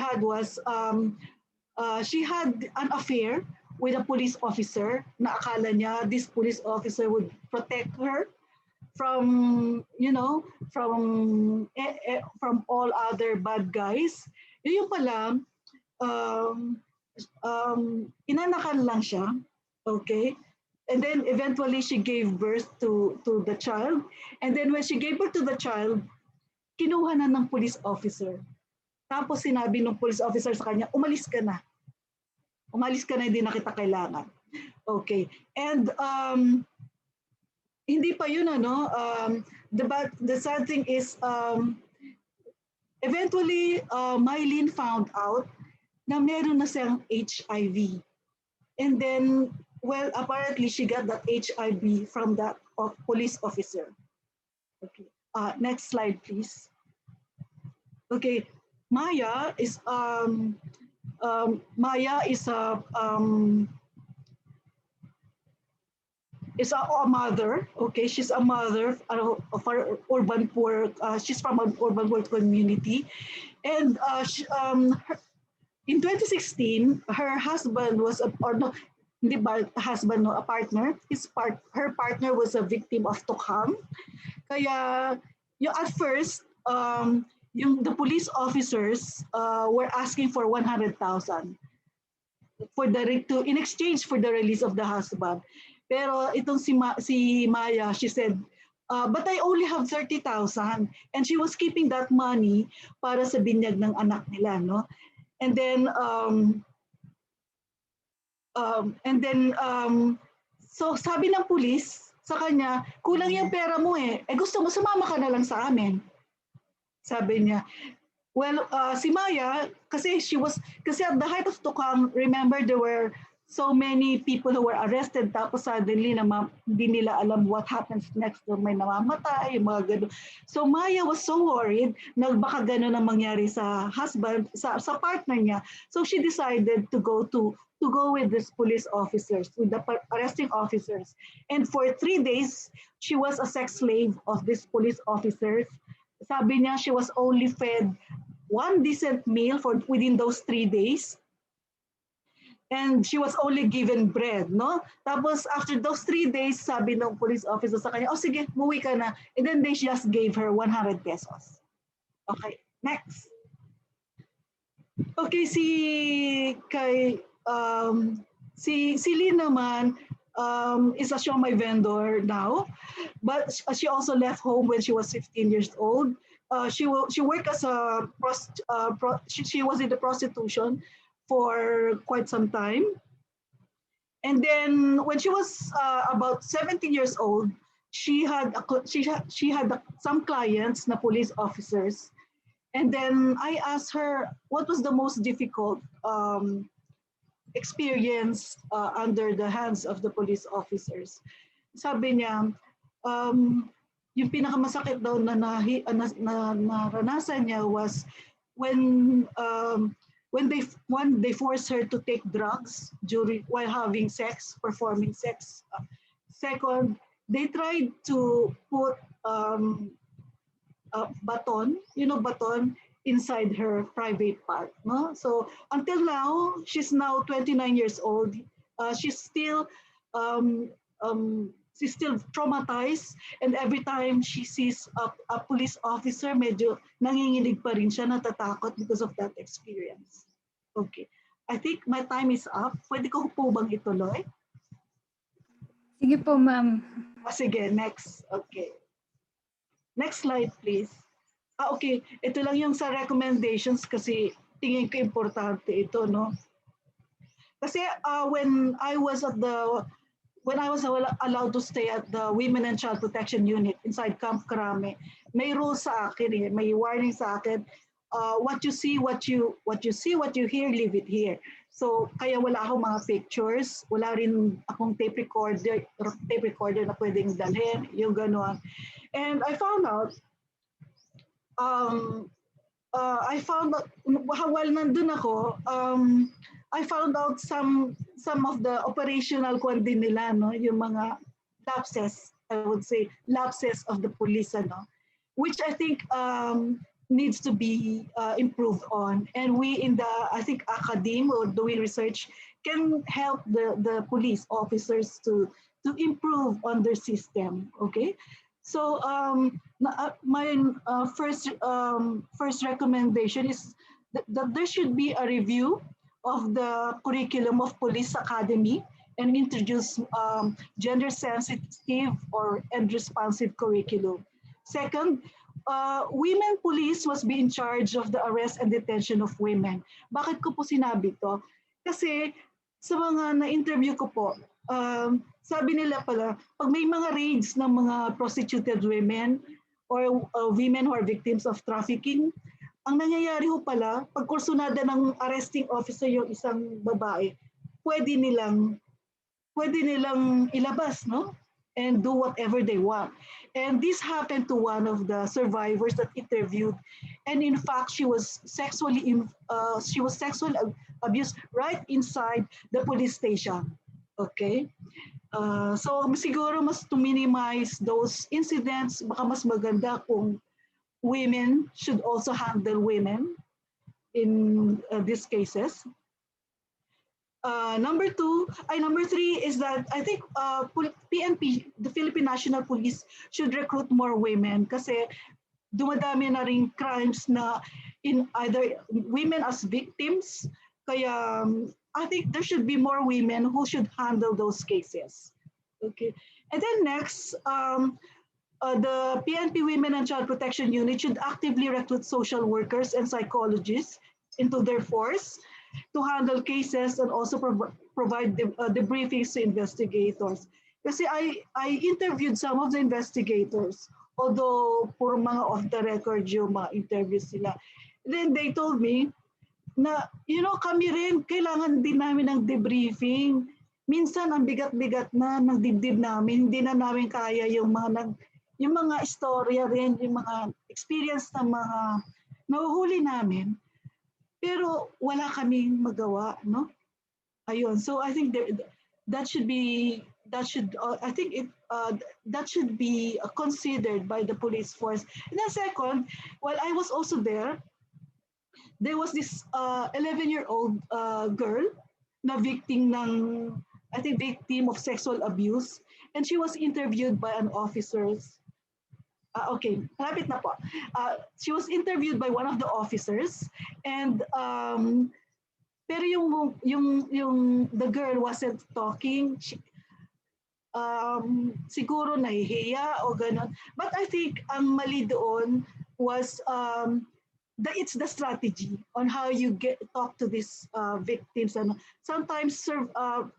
had an affair with a police officer na akala niya this police officer would protect her from from all other bad guys. Yung pala inanakan lang siya, okay? And then eventually she gave birth to the child. And then when she gave birth to the child, kinuha na ng police officer. Tapos sinabi ng police officer sa kanya, umalis ka na. Umalis ka na, hindi na kita kailangan. Okay. And hindi pa yun, ano, the sad thing is, eventually, Mylene found out na meron na siyang HIV. And then, well, apparently she got that HIV from that police officer. Okay. Next slide, please. Okay. Maya is a mother. Okay, she's a mother of our urban poor. She's from an urban poor community, and in 2016, her husband was a partner. Her partner was a victim of tukhang. Kaya at first, the police officers were asking for 100,000 in exchange for the release of the husband. Pero itong si Maya, she said, but I only have 30,000, and she was keeping that money para sa binyag ng anak nila, no? And then so sabi ng police sa kanya, kulang yung pera mo eh. Gusto mo sumama ka na lang sa amin. Sabi niya. Well, si Maya, kasi at the height of tukhang, remember there were so many people who were arrested, tapos suddenly hindi nila alam what happens next, may namamatay, mga gano'n. So Maya was so worried na baka gano'n ang mangyari sa husband, sa partner niya. So she decided to go with these police officers, with the arresting officers. And for 3 days, she was a sex slave of these police officers. Sabi niya, she was only fed one decent meal within those 3 days. And she was only given bread, no? Tapos after those 3 days, sabi ng police officer sa kanya, oh sige, muwi ka na. And then they just gave her 100 pesos. Okay, next. Okay, si Lynn naman is a Siomai vendor now, but she also left home when she was 15 years old. She worked as she was in the prostitution for quite some time. And then when she was about 17 years old, she had some clients na police officers. And then I asked her what was the most difficult experience under the hands of the police officers. Sabi niya, yung pinakamasakit daw na naranasan niya was when when they force her to take drugs while having sex, performing sex. Second, they tried to put baton, baton inside her private part. No? So until now, she's now 29 years old. She's still um, she's still traumatized, and every time she sees a police officer, medyo nanginginig pa rin siya, natatakot because of that experience. Okay. I think my time is up. Pwede ko po bang ituloy? Sige po, ma'am. Sige, next. Okay. Next slide, please. Okay. Ito lang yung sa recommendations kasi tingin ko importante ito, no? Kasi when I was allowed to stay at the Women and Child Protection Unit inside Camp Krame, may rules sa akin, may warning sa akin. What you see, what you hear, leave it here. So kaya wala akong mga pictures, wala rin akong tape recorder na pwedeng dalhin, yung gano'n. And I found out while nandun ako, I found out some of the operational kundi nila, no, yung mga lapses, I would say lapses of the police, ano, which I think needs to be improved on. And we in the, I think, academe or doing research can help the police officers to improve on their system. Okay, so my first recommendation is that there should be a review of the curriculum of police academy and introduce gender sensitive and responsive curriculum. Second, women police must be in charge of the arrest and detention of women. Bakit ko po sinabi to? Kasi sa mga na-interview ko po, sabi nila pala, pag may mga raids ng mga prostituted women or women who are victims of trafficking, ang nangyayari ho pala, pag kursunada ng arresting officer yung isang babae, pwede nilang ilabas, no? And do whatever they want. And this happened to one of the survivors that interviewed. And in fact, she was sexually abused right inside the police station. Okay? So siguro mas to minimize those incidents, baka mas maganda kung women should also handle women in these cases. Number three is that I think PNP, the Philippine National Police, should recruit more women kasi dumadami na rin crimes na in either women as victims. Kaya I think there should be more women who should handle those cases. Okay, and then next, the PNP Women and Child Protection Unit should actively recruit social workers and psychologists into their force to handle cases and also provide debriefings to investigators. Kasi I interviewed some of the investigators, although puro mga off the record yung mga interviews sila. Then they told me na, kami rin, kailangan din namin ng debriefing. Minsan ang bigat-bigat na ng dibdib namin, hindi na namin kaya yung mga istorya rin, yung mga experience na mga nahuhuli namin. Pero wala kaming magawa, no? Ayun. So I think that should be considered by the police force. And then second, while I was also there was this 11-year-old girl na victim of sexual abuse, and she was interviewed by an officers. Okay, malapit na po. She was interviewed by one of the officers, and pero yung the girl wasn't talking. Siguro nahihiya o gano'n. But I think ang mali doon was it's the strategy on how you talk to these victims. And sometimes,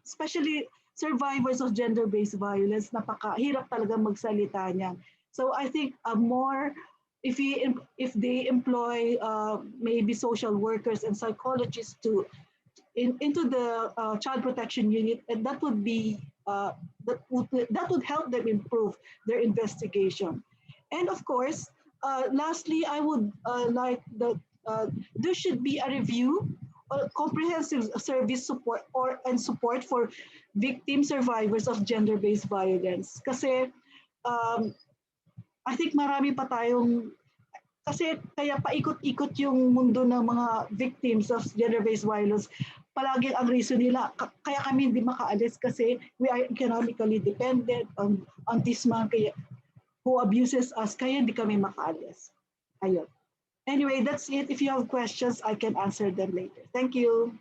especially survivors of gender-based violence, napakahirap talaga magsalita niyan. So I think more if they employ maybe social workers and psychologists into the child protection unit, and that would help them improve their investigation. And of course, lastly, I would like that there should be a review comprehensive service support and support for victim survivors of gender-based violence. Kasi um, I think marami pa tayong kasi kaya paikot-ikot yung mundo ng mga victims of gender-based violence. Palagi ang reason nila, kaya kami hindi makaalis kasi we are economically dependent on this man kaya, who abuses us, kaya hindi kami makaalis. Ayun. Anyway, that's it. If you have questions, I can answer them later. Thank you.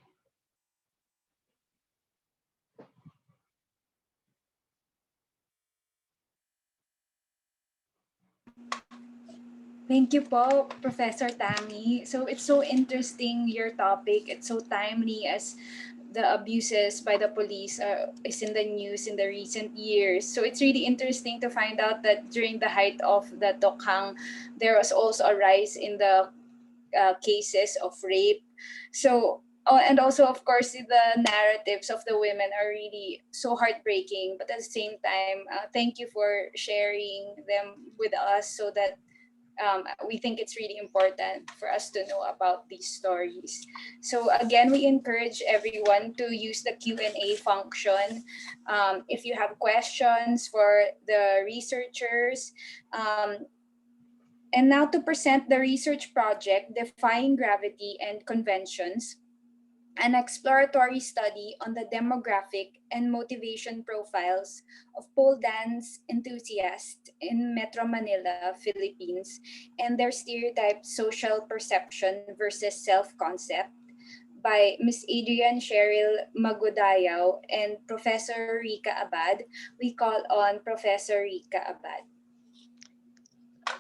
Thank you po, Professor Tangi. So it's so interesting, your topic. It's so timely as the abuses by the police is in the news in the recent years. So it's really interesting to find out that during the height of the Tokhang, there was also a rise in the cases of rape. So, and also, of course, the narratives of the women are really so heartbreaking. But at the same time, thank you for sharing them with us so that we think it's really important for us to know about these stories. So again, we encourage everyone to use the Q&A function. If you have questions for the researchers, and now to present the research project, Defying Gravity and Conventions, an exploratory study on the demographic and motivation profiles of pole dance enthusiasts in Metro Manila, Philippines, and their stereotyped social perception versus self-concept by Miss Adrienne Sheryl Maguddayao and Professor Rika Abad. We call on Professor Rika Abad.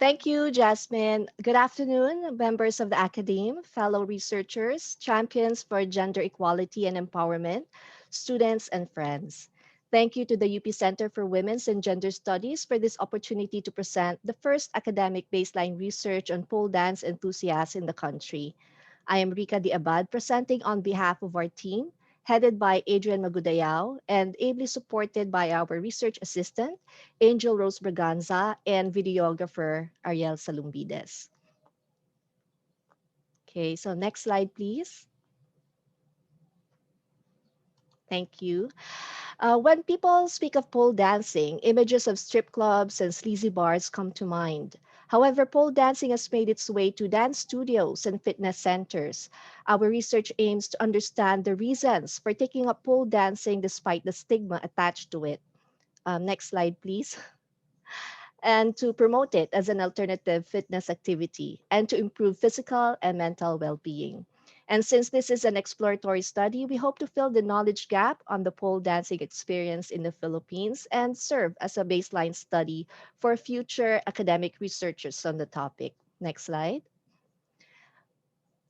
Thank you, Jasmine. Good afternoon, members of the Academe, fellow researchers, champions for gender equality and empowerment, students, and friends. Thank you to the UP Center for Women's and Gender Studies for this opportunity to present the first academic baseline research on pole dance enthusiasts in the country. I am Rika Di Abad, presenting on behalf of our team, headed by Adrienne Maguddayao and ably supported by our research assistant, Angel Rose Braganza, and videographer Ariel Salumbides. Okay, so next slide, please. Thank you. When people speak of pole dancing, images of strip clubs and sleazy bars come to mind. However, pole dancing has made its way to dance studios and fitness centers. Our research aims to understand the reasons for taking up pole dancing despite the stigma attached to it. Next slide, please. And to promote it as an alternative fitness activity and to improve physical and mental well-being. And since this is an exploratory study, we hope to fill the knowledge gap on the pole dancing experience in the Philippines and serve as a baseline study for future academic researchers on the topic. Next slide.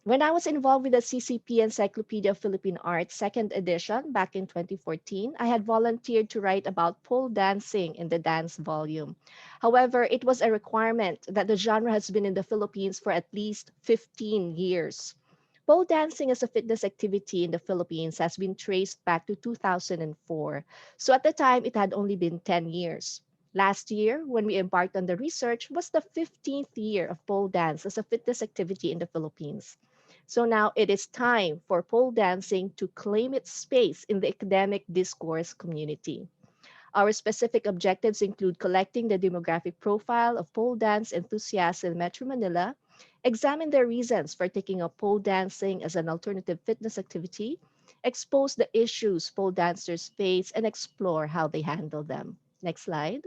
When I was involved with the CCP Encyclopedia of Philippine Art second edition back in 2014, I had volunteered to write about pole dancing in the dance volume. However, it was a requirement that the genre has been in the Philippines for at least 15 years. Pole dancing as a fitness activity in the Philippines has been traced back to 2004. So at the time, it had only been 10 years. Last year, when we embarked on the research, was the 15th year of pole dance as a fitness activity in the Philippines. So now it is time for pole dancing to claim its space in the academic discourse community. Our specific objectives include collecting the demographic profile of pole dance enthusiasts in Metro Manila, examine their reasons for taking up pole dancing as an alternative fitness activity, expose the issues pole dancers face, and explore how they handle them. Next slide.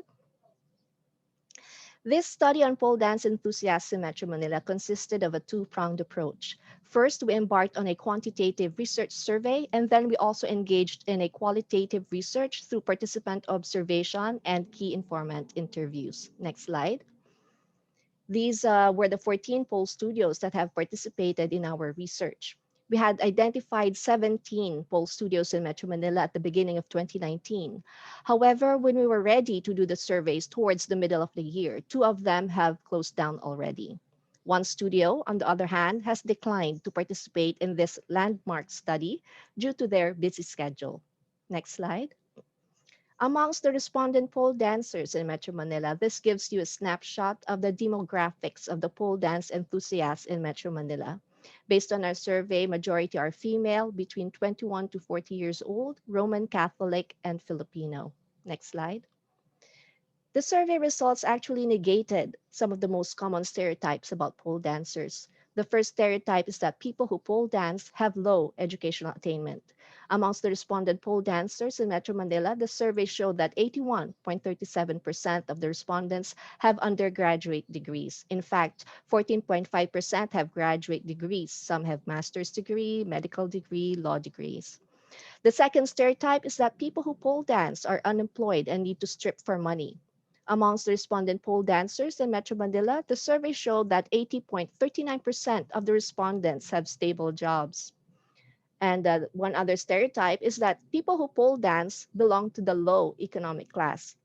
This study on pole dance enthusiasts in Metro Manila consisted of a two-pronged approach. First, we embarked on a quantitative research survey, and then we also engaged in a qualitative research through participant observation and key informant interviews. Next slide. These were the 14 pole studios that have participated in our research. We had identified 17 pole studios in Metro Manila at the beginning of 2019. However, when we were ready to do the surveys towards the middle of the year, 2 of them have closed down already. One studio, on the other hand, has declined to participate in this landmark study due to their busy schedule. Next slide. Amongst the respondent pole dancers in Metro Manila, this gives you a snapshot of the demographics of the pole dance enthusiasts in Metro Manila. Based on our survey, majority are female between 21 to 40 years old, Roman Catholic, and Filipino. Next slide. The survey results actually negated some of the most common stereotypes about pole dancers. The first stereotype is that people who pole dance have low educational attainment. Amongst the respondent pole dancers in Metro Manila, the survey showed that 81.37% of the respondents have undergraduate degrees. In fact, 14.5% have graduate degrees. Some have master's degree, medical degree, law degrees. The second stereotype is that people who pole dance are unemployed and need to strip for money. Amongst the respondent pole dancers in Metro Manila, the survey showed that 80.39% of the respondents have stable jobs. And one other stereotype is that people who pole dance belong to the low economic class.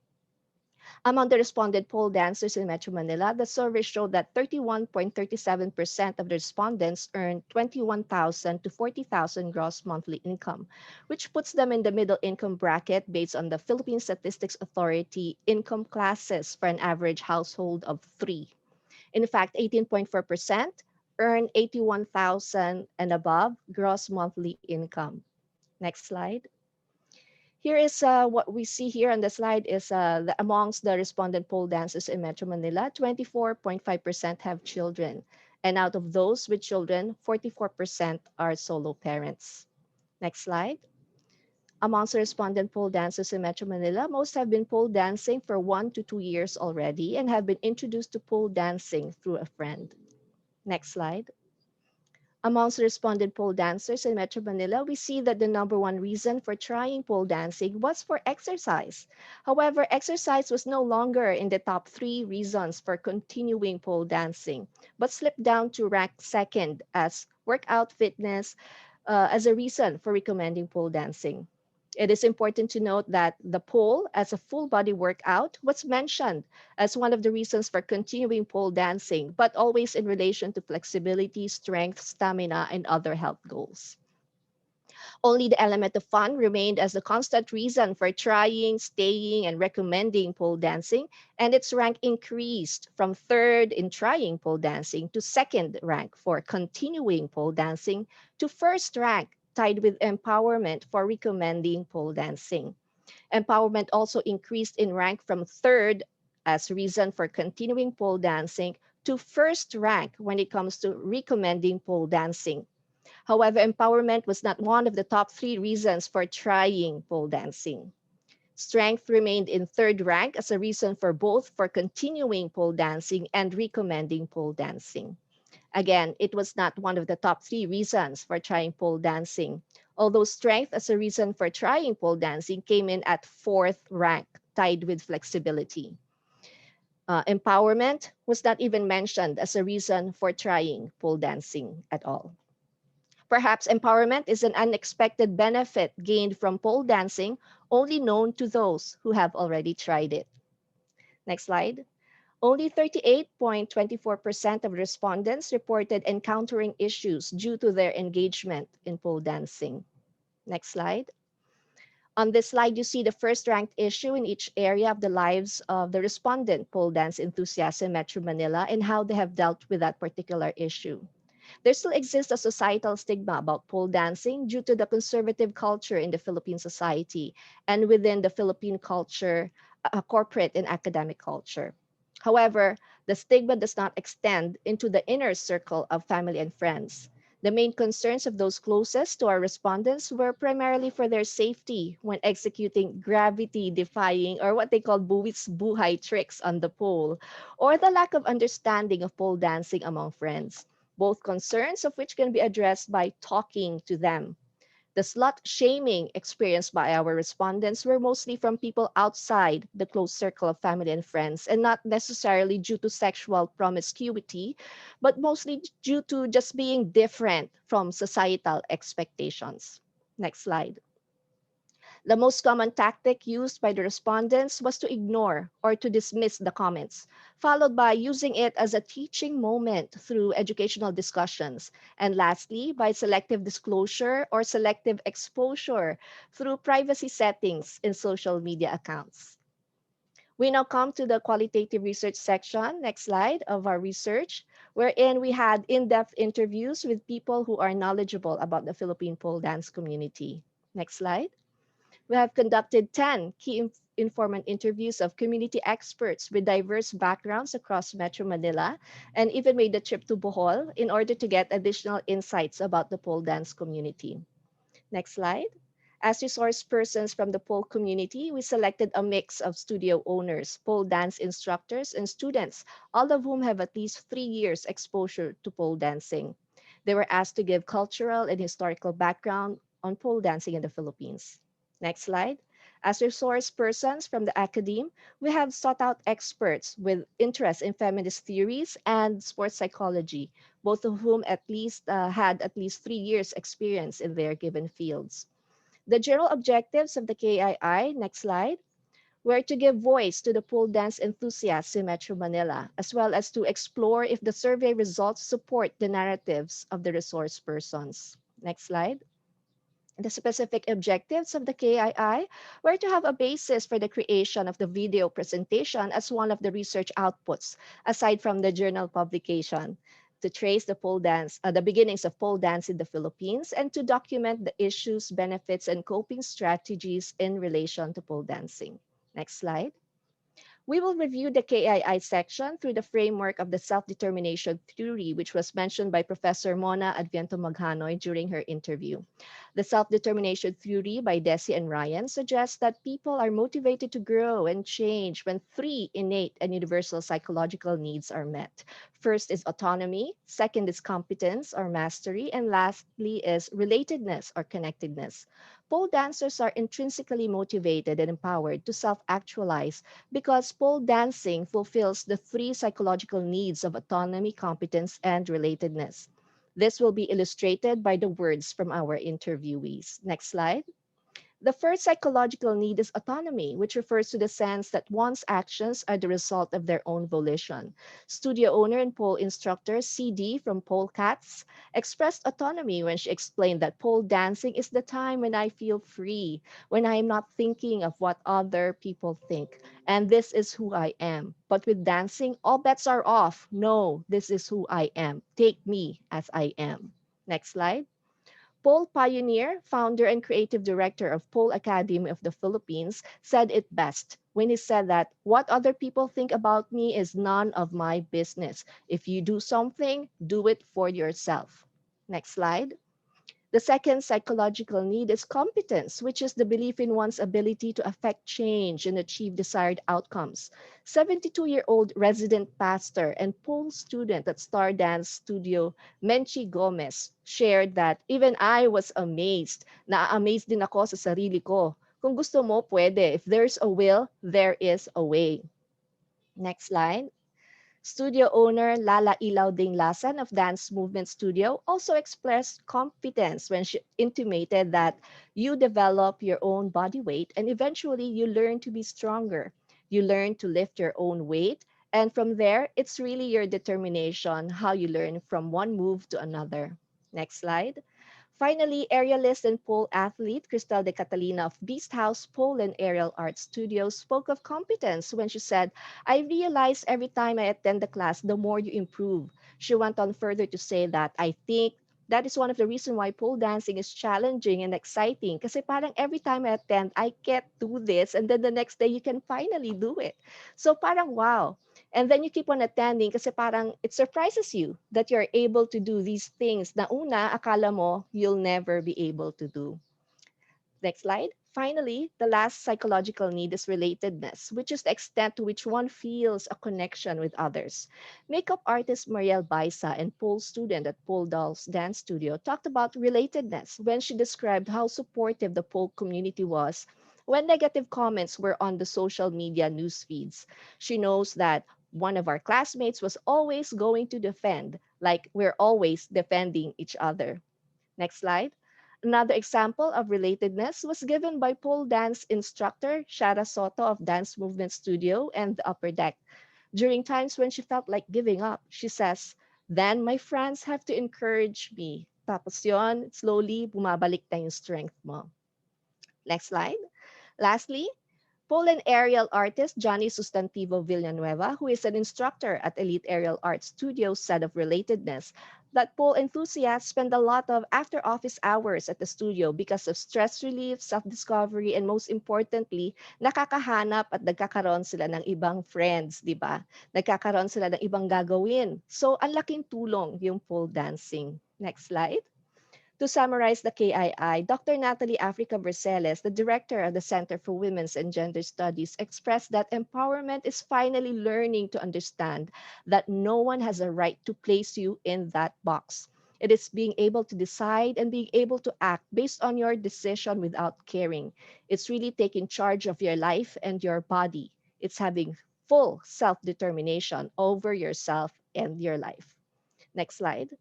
Among the respondent pole dancers in Metro Manila, the survey showed that 31.37% of the respondents earned 21,000 to 40,000 gross monthly income, which puts them in the middle income bracket based on the Philippine Statistics Authority income classes for an average household of 3. In fact, 18.4% earn 81,000 and above gross monthly income. Next slide. Here is what we see here on the slide is amongst the respondent pole dancers in Metro Manila, 24.5% have children. And out of those with children, 44% are solo parents. Next slide. Amongst the respondent pole dancers in Metro Manila, most have been pole dancing for 1 to 2 years already and have been introduced to pole dancing through a friend. Next slide. Amongst the respondent pole dancers in Metro Manila, we see that the number one reason for trying pole dancing was for exercise. However, exercise was no longer in the top 3 reasons for continuing pole dancing, but slipped down to rank second as workout fitness as a reason for recommending pole dancing. It is important to note that the pole as a full body workout was mentioned as one of the reasons for continuing pole dancing, but always in relation to flexibility, strength, stamina, and other health goals. Only the element of fun remained as the constant reason for trying, staying, and recommending pole dancing, and its rank increased from third in trying pole dancing to second rank for continuing pole dancing to first rank, tied with empowerment for recommending pole dancing. Empowerment also increased in rank from third as reason for continuing pole dancing to first rank when it comes to recommending pole dancing. However, empowerment was not one of the top 3 reasons for trying pole dancing. Strength remained in third rank as a reason for both for continuing pole dancing and recommending pole dancing. Again, it was not one of the top 3 reasons for trying pole dancing, although strength as a reason for trying pole dancing came in at 4th rank, tied with flexibility. Empowerment was not even mentioned as a reason for trying pole dancing at all. Perhaps empowerment is an unexpected benefit gained from pole dancing only known to those who have already tried it. Next slide. Only 38.24% of respondents reported encountering issues due to their engagement in pole dancing. Next slide. On this slide, you see the first ranked issue in each area of the lives of the respondent pole dance enthusiasts in Metro Manila and how they have dealt with that particular issue. There still exists a societal stigma about pole dancing due to the conservative culture in the Philippine society and within the Philippine culture, corporate and academic culture. However, the stigma does not extend into the inner circle of family and friends. The main concerns of those closest to our respondents were primarily for their safety when executing gravity-defying or what they call buwis buhay tricks on the pole, or the lack of understanding of pole dancing among friends, both concerns of which can be addressed by talking to them. The slut shaming experienced by our respondents were mostly from people outside the close circle of family and friends, and not necessarily due to sexual promiscuity, but mostly due to just being different from societal expectations. Next slide. The most common tactic used by the respondents was to ignore or to dismiss the comments, followed by using it as a teaching moment through educational discussions, and lastly, by selective disclosure or selective exposure through privacy settings in social media accounts. We now come to the qualitative research section, next slide, of our research, wherein we had in-depth interviews with people who are knowledgeable about the Philippine pole dance community. Next slide. We have conducted 10 key informant interviews of community experts with diverse backgrounds across Metro Manila, and even made the trip to Bohol in order to get additional insights about the pole dance community. Next slide. As resource persons from the pole community, we selected a mix of studio owners, pole dance instructors, and students, all of whom have at least 3 years exposure to pole dancing. They were asked to give cultural and historical background on pole dancing in the Philippines. Next slide. As resource persons from the academe, we have sought out experts with interest in feminist theories and sports psychology, both of whom had at least 3 years experience in their given fields. The general objectives of the KII, next slide, were to give voice to the pole dance enthusiasts in Metro Manila, as well as to explore if the survey results support the narratives of the resource persons. Next slide. The specific objectives of the KII were to have a basis for the creation of the video presentation as one of the research outputs, aside from the journal publication, to trace the beginnings of pole dance in the Philippines, and to document the issues, benefits, and coping strategies in relation to pole dancing. Next slide. We will review the KII section through the framework of the self-determination theory, which was mentioned by Professor Mona Adviento Maghanoy during her interview. The self-determination theory by Desi and Ryan suggests that people are motivated to grow and change when three innate and universal psychological needs are met. First is autonomy, second is competence or mastery, and lastly is relatedness or connectedness. Pole dancers are intrinsically motivated and empowered to self-actualize because pole dancing fulfills the three psychological needs of autonomy, competence, and relatedness. This will be illustrated by the words from our interviewees. Next slide. The first psychological need is autonomy, which refers to the sense that one's actions are the result of their own volition. Studio owner and pole instructor CD from Pole Cats expressed autonomy when she explained that pole dancing is the time when I feel free, when I am not thinking of what other people think. And this is who I am. But with dancing, all bets are off. No, this is who I am. Take me as I am. Next slide. Pole pioneer, founder, and creative director of Pole Academy of the Philippines, said it best when he said that what other people think about me is none of my business. If you do something, do it for yourself. Next slide. The second psychological need is competence, which is the belief in one's ability to affect change and achieve desired outcomes. 72-year-old resident pastor and pole student at Star Dance Studio, Menchi Gomez, shared that even I was amazed. Na-amazed din ako sa sarili ko. Kung gusto mo, pwede. If there's a will, there is a way. Next slide. Studio owner Lala Ilaw Dinglasan of Dance Movement Studio also expressed competence when she intimated that you develop your own body weight and eventually you learn to be stronger. You learn to lift your own weight, and from there, it's really your determination how you learn from one move to another. Next slide. Finally, aerialist and pole athlete Cristal de Catalina of Beast House Pole and Aerial Art Studio spoke of competence when she said, I realize every time I attend the class, the more you improve. She went on further to say that I think that is one of the reasons why pole dancing is challenging and exciting. Kasi parang every time I attend, I get do this, and then the next day you can finally do it. So parang wow. And then you keep on attending kasi parang it surprises you that you're able to do these things na una, akala mo you'll never be able to do. Next slide. Finally, the last psychological need is relatedness, which is the extent to which one feels a connection with others. Makeup artist Marielle Baisa and pole student at Pole Dolls Dance Studio talked about relatedness when she described how supportive the pole community was when negative comments were on the social media news feeds. She knows that one of our classmates was always going to defend, like we're always defending each other. Next slide. Another example of relatedness was given by pole dance instructor Shara Soto of Dance Movement Studio and the Upper Deck. During times when she felt like giving up, she says, then my friends have to encourage me. Tapos yun, slowly bumabalik na yung strength mo. Next slide. Lastly, Pole and aerial artist Johnny Sustantivo Villanueva, who is an instructor at Elite Aerial Art Studios, said of relatedness that pole enthusiasts spend a lot of after office hours at the studio because of stress relief, self-discovery, and most importantly, nakakahanap at nagkakaroon sila ng ibang friends, di ba? Nagkakaroon sila ng ibang gagawin. So, ang laking tulong yung pole dancing. Next slide. To summarize the KII, Dr. Natalie Africa Verceles, the director of the Center for Women's and Gender Studies, expressed that empowerment is finally learning to understand that no one has a right to place you in that box. It is being able to decide and being able to act based on your decision without caring. It's really taking charge of your life and your body. It's having full self-determination over yourself and your life. Next slide.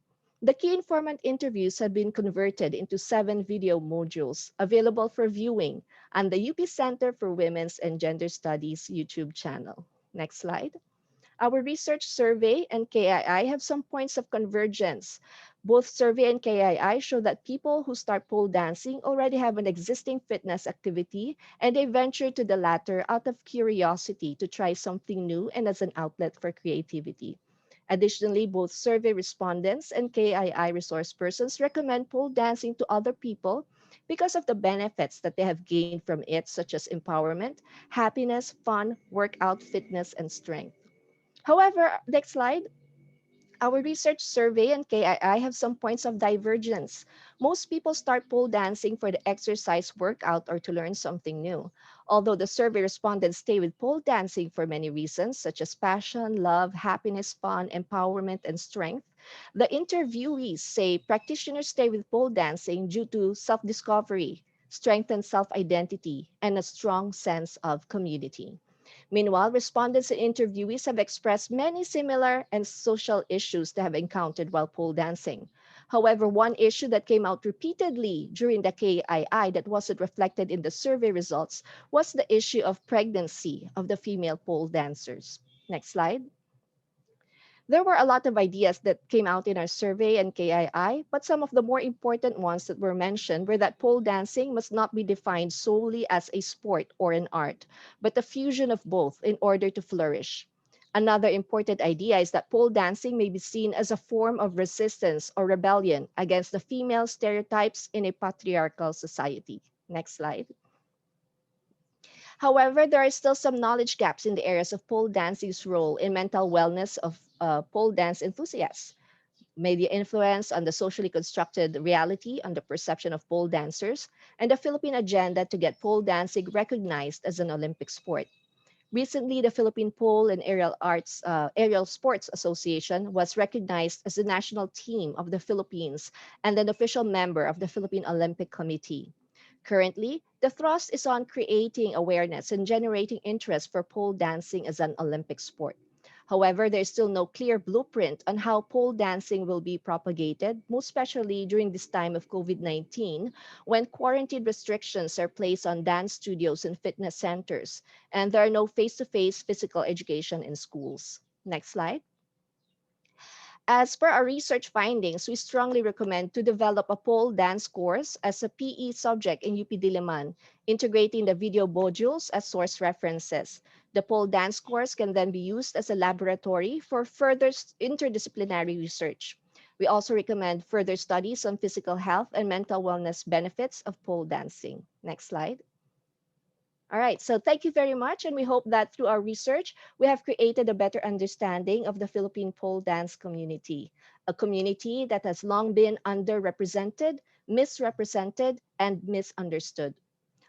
The key informant interviews have been converted into 7 video modules available for viewing on the UP Center for Women's and Gender Studies YouTube channel. Next slide. Our research survey and KII have some points of convergence. Both survey and KII show that people who start pole dancing already have an existing fitness activity, and they venture to the latter out of curiosity to try something new and as an outlet for creativity. Additionally, both survey respondents and KII resource persons recommend pole dancing to other people because of the benefits that they have gained from it, such as empowerment, happiness, fun, workout, fitness, and strength. However, next slide. Our research survey and KII have some points of divergence. Most people start pole dancing for the exercise, workout, or to learn something new. Although the survey respondents stay with pole dancing for many reasons, such as passion, love, happiness, fun, empowerment, and strength, the interviewees say practitioners stay with pole dancing due to self-discovery, strengthened self-identity, and a strong sense of community. Meanwhile, respondents and interviewees have expressed many similar and social issues they have encountered while pole dancing. However, one issue that came out repeatedly during the KII that wasn't reflected in the survey results was the issue of pregnancy of the female pole dancers. Next slide. There were a lot of ideas that came out in our survey and KII, but some of the more important ones that were mentioned were that pole dancing must not be defined solely as a sport or an art, but a fusion of both in order to flourish. Another important idea is that pole dancing may be seen as a form of resistance or rebellion against the female stereotypes in a patriarchal society. Next slide. However, there are still some knowledge gaps in the areas of pole dancing's role in mental wellness of pole dance enthusiasts. Media influence on the socially constructed reality on the perception of pole dancers, and the Philippine agenda to get pole dancing recognized as an Olympic sport. Recently, the Philippine Pole and Aerial Sports Association was recognized as the national team of the Philippines and an official member of the Philippine Olympic Committee. Currently, the thrust is on creating awareness and generating interest for pole dancing as an Olympic sport. However, there is still no clear blueprint on how pole dancing will be propagated, most especially during this time of COVID-19, when quarantine restrictions are placed on dance studios and fitness centers, and there are no face-to-face physical education in schools. Next slide. As per our research findings, we strongly recommend to develop a pole dance course as a PE subject in UP Diliman, integrating the video modules as source references. The pole dance course can then be used as a laboratory for further interdisciplinary research. We also recommend further studies on physical health and mental wellness benefits of pole dancing. Next slide. All right, so thank you very much. And we hope that through our research, we have created a better understanding of the Philippine pole dance community, a community that has long been underrepresented, misrepresented, and misunderstood.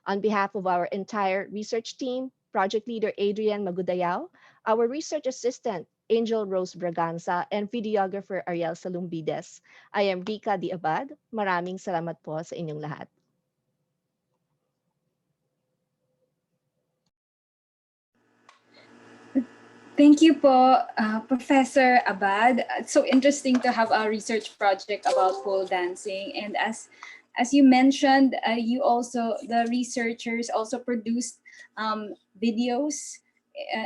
On behalf of our entire research team, project leader Adrienne Maguddayao, our research assistant, Angel Rose Braganza, and videographer Ariel Salumbides, I am Rita Di Abad. Maraming salamat po sa inyong lahat. Thank you po, Professor Abad. It's so interesting to have a research project about pole dancing. And as you mentioned, the researchers also produced videos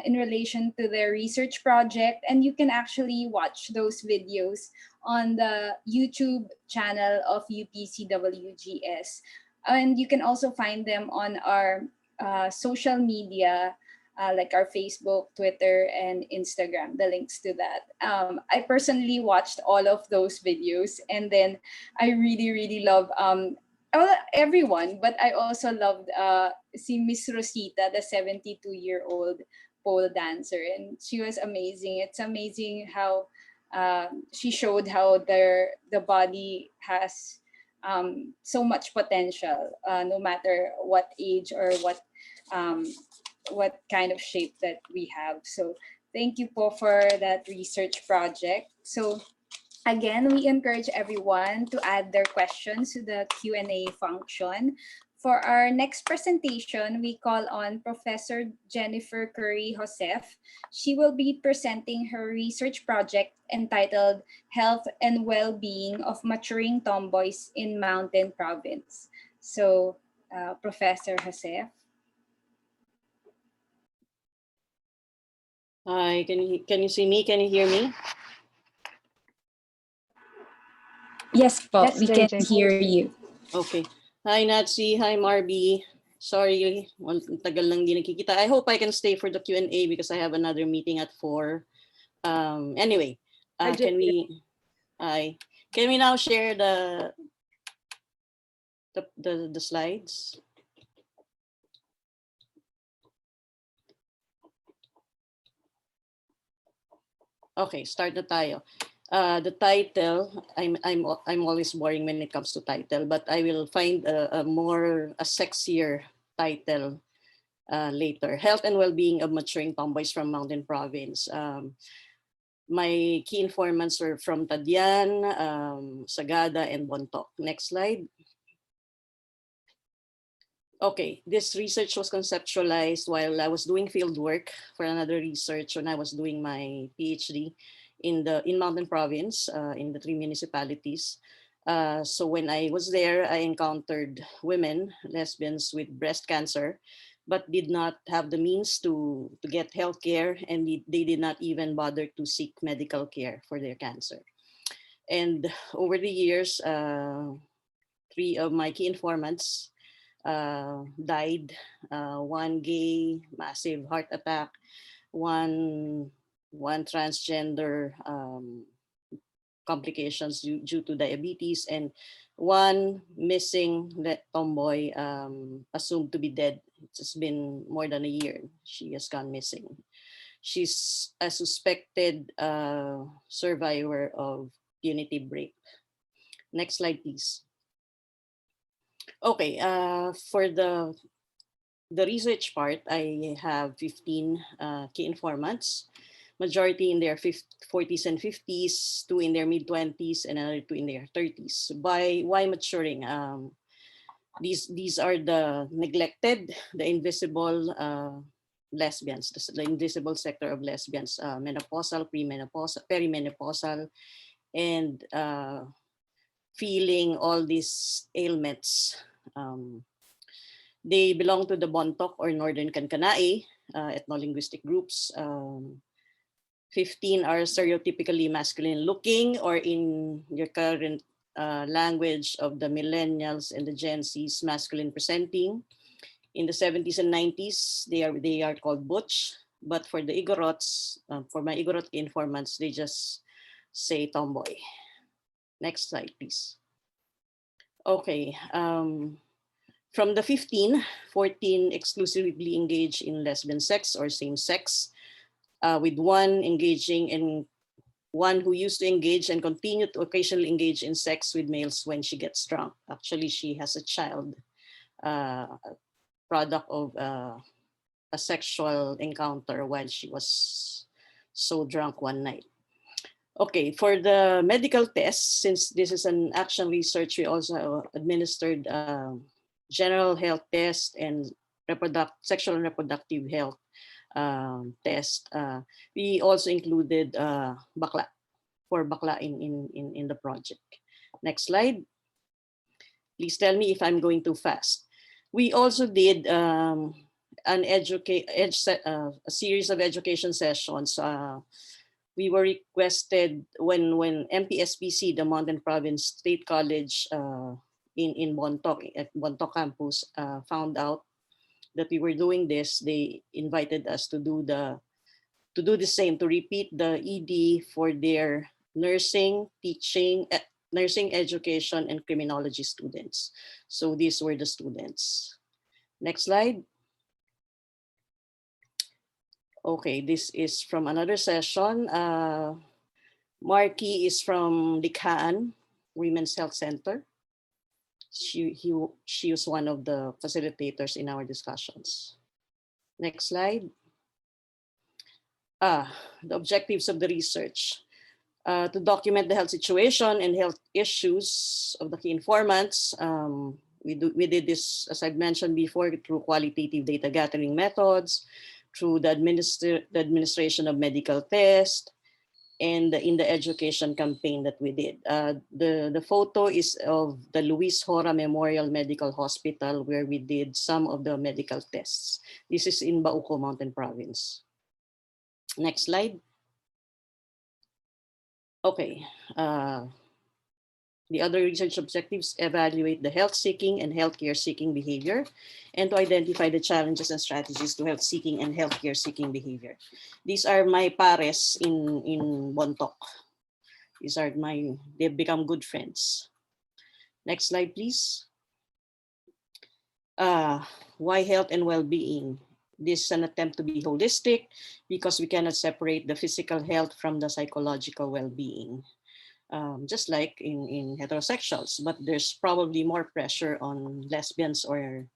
in relation to their research project. And you can actually watch those videos on the YouTube channel of UPCWGS. And you can also find them on our social media, like our Facebook, Twitter, and Instagram, the links to that. I personally watched all of those videos, and then I really, really love well, everyone, but I also loved see Miss Rosita, the 72-year-old pole dancer, and she was amazing. It's amazing how she showed how the body has so much potential, no matter what age or um, what kind of shape that we have. So thank you po for that research project. So again, we encourage everyone to add their questions to the Q&A function. For our next presentation, we call on Professor Jennifer Curry Joseph. She will be presenting her research project entitled Health and Well-Being of Maturing Tomboys in Mountain Province. So, Professor Joseph. Hi, can you see me? Can you hear me? Yes po, Yes, we can JJ. hear you. Okay. Hi, Natsi. Hi, Marby. Sorry, tagal lang di nakikita. I hope I can stay for the Q&A because I have another meeting at 4. Anyway, can we now share the slides? Okay, start na tayo. The title, I'm always boring when it comes to title, but I will find a sexier title later. Health and Well-Being of Maturing Tomboys from Mountain Province. My key informants were from Tadian, Sagada, and Bontoc. Next slide. Okay, this research was conceptualized while I was doing field work for another research when I was doing my PhD in Mountain Province, in the 3 municipalities. So when I was there, I encountered women, lesbians with breast cancer, but did not have the means to get health care, and they did not even bother to seek medical care for their cancer. And over the years, 3 of my key informants died. One gay, massive heart attack, one transgender complications due to diabetes, and one missing tomboy assumed to be dead. It's been more than a year. She has gone missing. She's a suspected survivor of punitive rape. Next slide, please. Okay, for the research part, I have 15 key informants, majority in their 40s and 50s, 2 in their mid-20s, and another 2 in their 30s. Why maturing? These are the neglected, the invisible lesbians, the invisible sector of lesbians, menopausal, premenopausal, perimenopausal, and feeling all these ailments. They belong to the Bontoc or Northern Kankanaey ethno-linguistic groups. 15 are stereotypically masculine looking, or in your current language of the millennials and the Gen Zs, masculine presenting. In the 70s and 90s, they are called butch, but for the Igorots, for my Igorot informants, they just say tomboy. Next slide, please. Okay. From the 15, 14 exclusively engage in lesbian sex or same sex, with one engaging in one who used to engage and continue to occasionally engage in sex with males when she gets drunk. Actually, she has a child, product of a sexual encounter while she was so drunk one night. Okay, for the medical tests, since this is an action research, we also administered general health test and sexual and reproductive health test. We also included bakla in the project. Next slide. Please tell me if I'm going too fast. We also did a series of education sessions. We were requested when MPSPC, the Mountain Province State College in Bontoc, at Bontoc campus, found out that we were doing this, they invited us to do the same, to repeat the ED for their nursing, teaching, nursing education, and criminology students. So these were the students. Next slide. Okay, this is from another session. Marky is from Likhaan Women's Health Center. She was one of the facilitators in our discussions. Next slide. The objectives of the research. To document the health situation and health issues of the key informants. We did this, as I've mentioned before, through qualitative data gathering methods, through the administration of medical tests, and in the education campaign that we did. The photo is of the Luis Hora Memorial Medical Hospital, where we did some of the medical tests. This is in Bauco Mountain Province. Next slide. Okay. The other research objectives evaluate the health-seeking and healthcare-seeking behavior, and to identify the challenges and strategies to health-seeking and healthcare-seeking behavior. These are my pares in Bontoc. They've become good friends. Next slide, please. Why health and well-being? This is an attempt to be holistic because we cannot separate the physical health from the psychological well-being. Just like in heterosexuals, but there's probably more pressure on lesbians or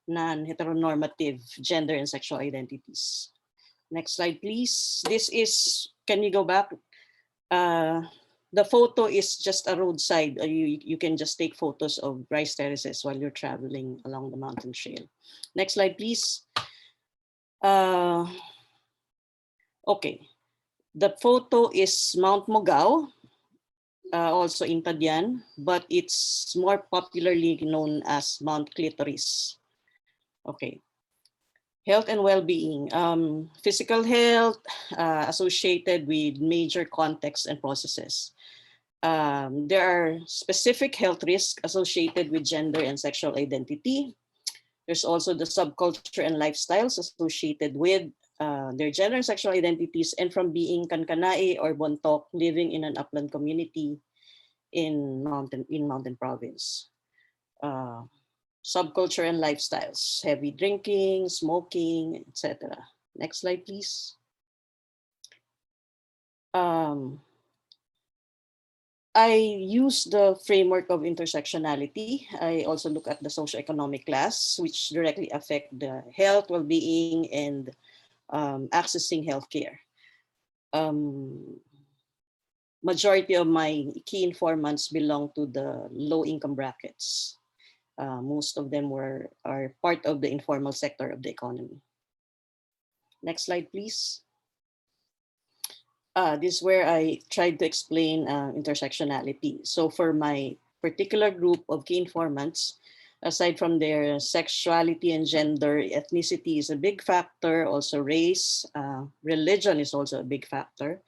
non-heteronormative gender and sexual identities. Next slide, please. This is, can you go back? The photo is just a roadside. You can just take photos of rice terraces while you're traveling along the mountain trail. Next slide, please. Okay, the photo is Mount Mogao. Also in Tadian, but it's more popularly known as Mount Clitoris. Okay. Health and well-being. Physical health associated with major contexts and processes. There are specific health risks associated with gender and sexual identity. There's also the subculture and lifestyles associated with their gender and sexual identities, and from being Kankanae or Bontoc, living in an upland community in mountain province. Subculture and lifestyles, heavy drinking, smoking, etc. Next slide, please. I use the framework of intersectionality. I also look at the socioeconomic class, which directly affect the health, well-being, and accessing healthcare. Majority of my key informants belong to the low-income brackets. Most of them are part of the informal sector of the economy. Next slide, please. This is where I tried to explain intersectionality. So for my particular group of key informants, aside from their sexuality and gender, ethnicity is a big factor, also race, religion is also a big factor,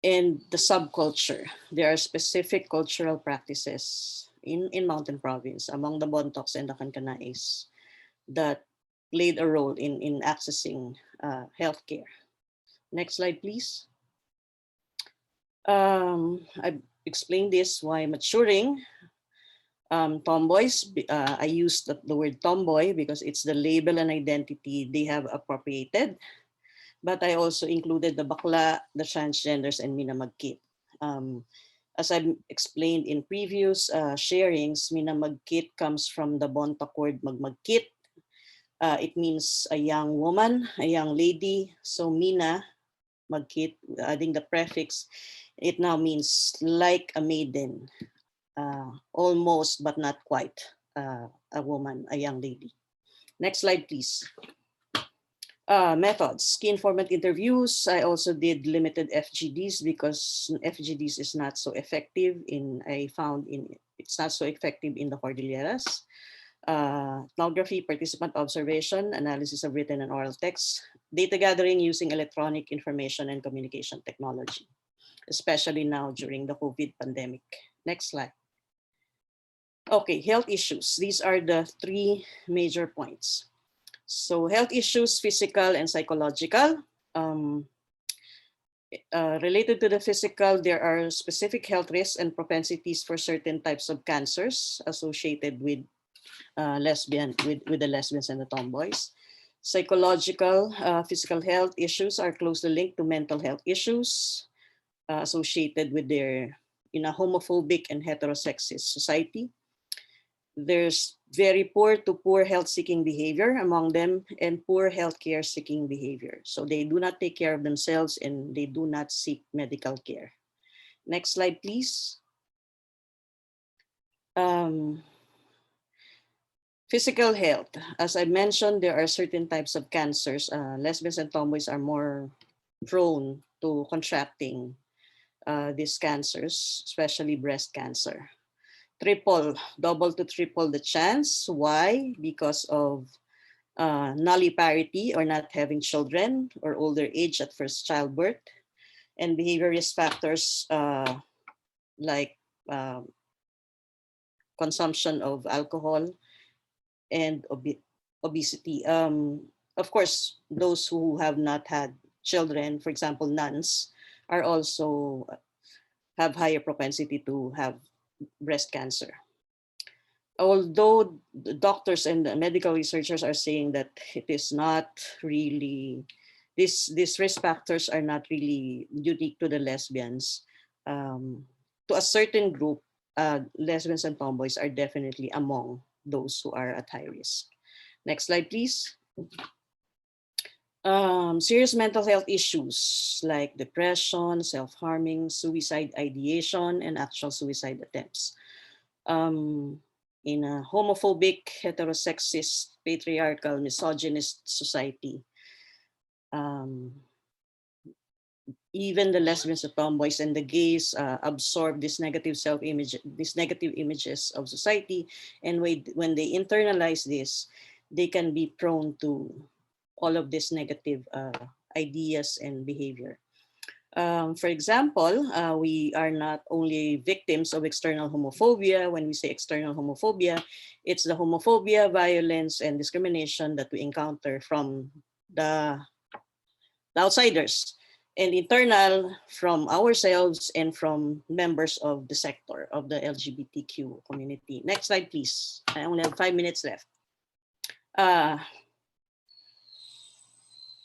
and the subculture. There are specific cultural practices in Mountain Province among the Bontocs and the Kankanaes that played a role in accessing healthcare. Next slide, please. I explained this why maturing. Tomboys, I use the word tomboy because it's the label and identity they have appropriated. But I also included the bakla, the transgenders, and minamagkit. As I've explained in previous sharings, minamagkit comes from the Bontoc word magmagkit. It means a young woman, a young lady. So mina, magkit, adding the prefix, it now means like a maiden, almost but not quite a woman, a young lady. Next slide, please. Methods, key informant interviews. I also did limited FGDs because FGDs is not so effective it's not so effective in the Cordilleras. Ethnography, participant observation, analysis of written and oral text, data gathering using electronic information and communication technology, especially now during the COVID pandemic. Next slide. Okay, health issues. These are the three major points. So health issues, physical and psychological. Related to the physical, there are specific health risks and propensities for certain types of cancers associated with with the lesbians and the tomboys. Psychological, physical health issues are closely linked to mental health issues associated with their in a homophobic and heterosexist society. There's very poor to poor health seeking behavior among them and poor healthcare seeking behavior. So they do not take care of themselves and they do not seek medical care. Next slide, please. Physical health. As I mentioned, there are certain types of cancers. Lesbians and tomboys are more prone to contracting these cancers, especially breast cancer. Double to triple the chance. Why? Because of nulliparity or not having children or older age at first childbirth, and behavior risk factors like consumption of alcohol and obesity. Of course, those who have not had children, for example, nuns, are also have higher propensity to have breast cancer. Although the doctors and the medical researchers are saying that it is not really, these risk factors are not really unique to the lesbians. To a certain group, lesbians and tomboys are definitely among those who are at high risk. Next slide, please. Serious mental health issues like depression, self-harming, suicide ideation, and actual suicide attempts. In a homophobic, heterosexist, patriarchal, misogynist society, even the lesbians, the tomboys, and the gays absorb this negative self-image, these negative images of society, and when they internalize this, they can be prone to all of these negative ideas and behavior. For example, we are not only victims of external homophobia. When we say external homophobia, it's the homophobia, violence, and discrimination that we encounter from the outsiders, and internal from ourselves and from members of the sector of the LGBTQ community. Next slide, please. I only have 5 minutes left.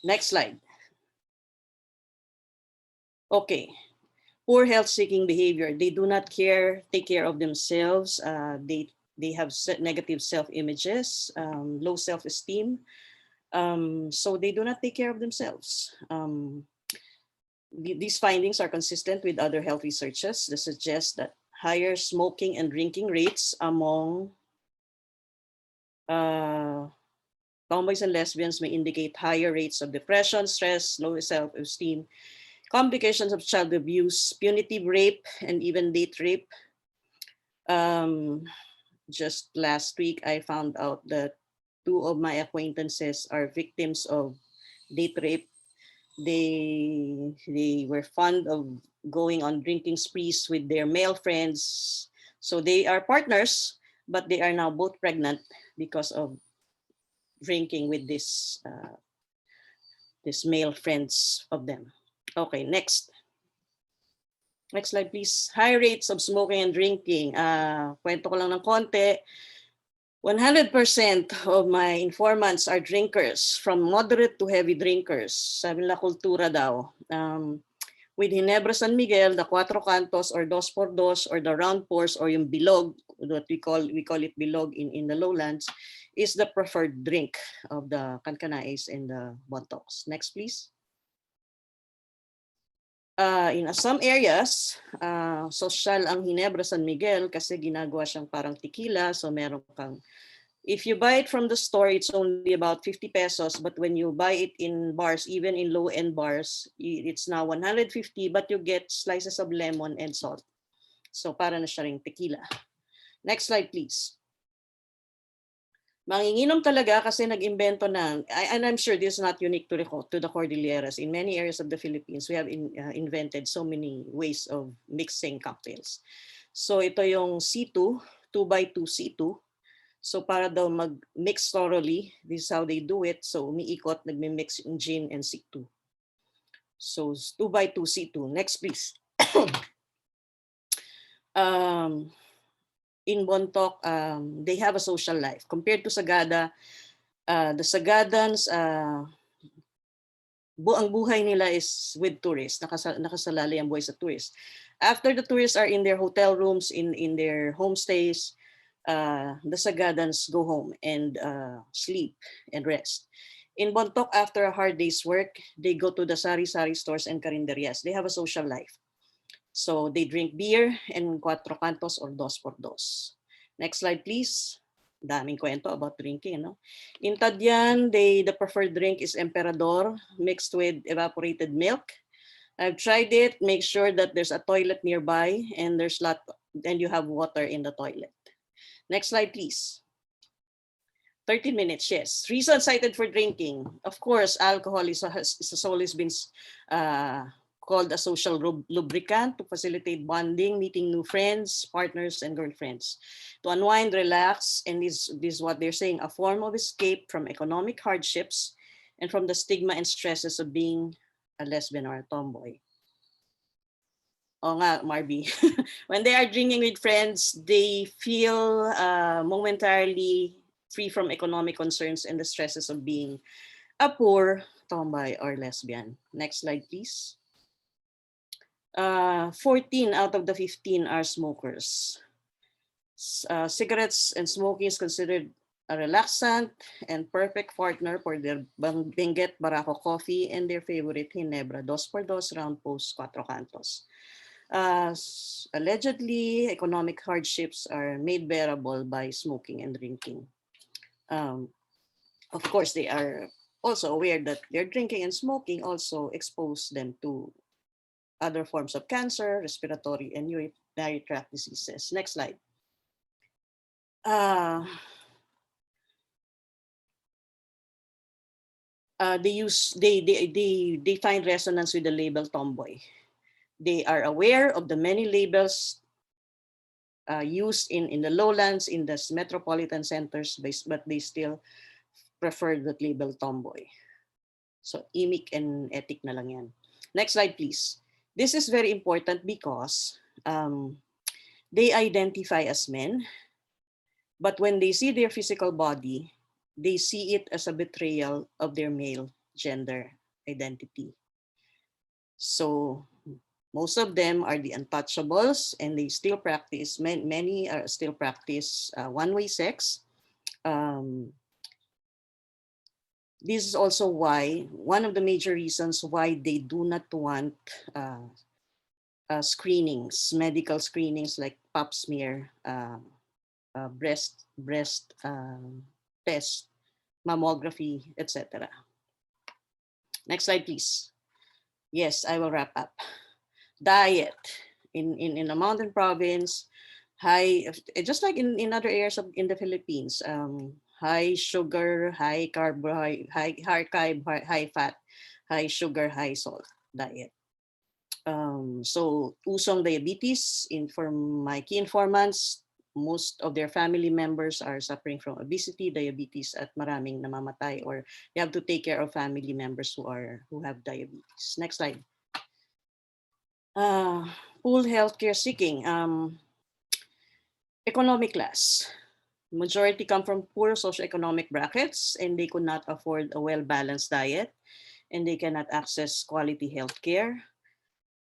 Next slide. Okay, poor health-seeking behavior. They do not take care of themselves. They have negative self-images, low self-esteem. So they do not take care of themselves. These findings are consistent with other health researches that suggest that higher smoking and drinking rates among tomboys and lesbians may indicate higher rates of depression, stress, low self-esteem, complications of child abuse, punitive rape, and even date rape. Just last week, I found out that 2 of my acquaintances are victims of date rape. They were fond of going on drinking sprees with their male friends. So they are partners, but they are now both pregnant because of drinking with this male friends of them. Okay, next. Next slide, please. High rates of smoking and drinking. Kwento ko lang ng konti. 100% of my informants are drinkers, from moderate to heavy drinkers. Sabi nila kultura daw. With Ginebra San Miguel, the Cuatro Cantos or Dos por Dos or the round pours or yung bilog, what we call it bilog in the lowlands, is the preferred drink of the Kankanais and the Bontocs. Next, please. In some areas, social ang Ginebra San Miguel kasi ginagawa siyang parang tequila. So meron kang, if you buy it from the store, it's only about 50 pesos. But when you buy it in bars, even in low-end bars, it's now 150, but you get slices of lemon and salt. So para na siya ring tequila. Next slide, please. Manginginom talaga kasi nag-imbento na, and I'm sure this is not unique to the Cordilleras. In many areas of the Philippines, we have invented so many ways of mixing cocktails. So ito yung C2, 2x2 C2. So para daw mag-mix thoroughly, this is how they do it. So umiikot, nagmi-mix yung gin and C2. So 2x2 C2. Next, please. In Bontoc, they have a social life. Compared to Sagada, the Sagadans, ang buhay nila is with tourists. Nakasalalay ang buhay sa tourists. After the tourists are in their hotel rooms, in their homestays, the Sagadans go home and sleep and rest. In Bontoc, after a hard day's work, they go to the sari-sari stores and carinderias. They have a social life. So they drink beer and cuatro cantos or dos por dos. Next slide, please. Daming kwento about drinking. No? In Tadyan, the preferred drink is Emperador mixed with evaporated milk. I've tried it. Make sure that there's a toilet nearby and you have water in the toilet. Next slide, please. 13 minutes, yes. Reason cited for drinking. Of course, alcohol has always been called a social lubricant to facilitate bonding, meeting new friends, partners, and girlfriends. To unwind, relax, and this is what they're saying, a form of escape from economic hardships and from the stigma and stresses of being a lesbian or a tomboy. Oh nga, Marby. When they are drinking with friends, they feel momentarily free from economic concerns and the stresses of being a poor tomboy or lesbian. Next slide, please. 14 out of the 15 are smokers. Cigarettes and smoking is considered a relaxant and perfect partner for their Benguet Barako coffee and their favorite Ginebra, dos por dos, round post, cuatro cantos. Allegedly, economic hardships are made bearable by smoking and drinking. Of course, they are also aware that their drinking and smoking also expose them to other forms of cancer, respiratory, and urinary tract diseases. Next slide. They find resonance with the label tomboy. They are aware of the many labels used in the lowlands, in the metropolitan centers, but they still prefer the label tomboy. So imik and etik na lang yan. Next slide, please. This is very important because they identify as men, but when they see their physical body, they see it as a betrayal of their male gender identity. So most of them are the untouchables, and they still practice, many are still practice one-way sex. This is also why, one of the major reasons why they do not want screenings, medical screenings like pap smear, breast test, mammography, etc. Next slide, please. Yes, I will wrap up. Diet in a mountain province, high, just like in other areas in the Philippines, high sugar, high carbohydrate, high fat, high sugar, high salt diet. So usong diabetes, for my key informants, most of their family members are suffering from obesity, diabetes, at maraming namamatay, or they have to take care of family members who have diabetes. Next slide. Poor healthcare seeking. Economic class. Majority come from poor socioeconomic brackets, and they could not afford a well-balanced diet, and they cannot access quality healthcare.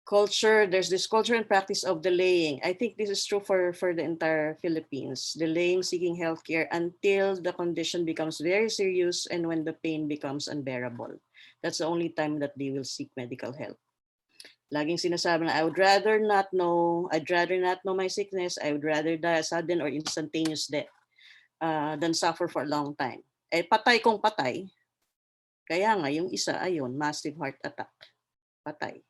Culture, there's this culture and practice of delaying. I think this is true for the entire Philippines. Delaying seeking healthcare until the condition becomes very serious and when the pain becomes unbearable. That's the only time that they will seek medical help. Laging sinasabi na, I'd rather not know my sickness. I would rather die a sudden or instantaneous death than suffer for a long time. Eh, patay kung patay. Kaya nga, yung isa, ayun, massive heart attack. Patay.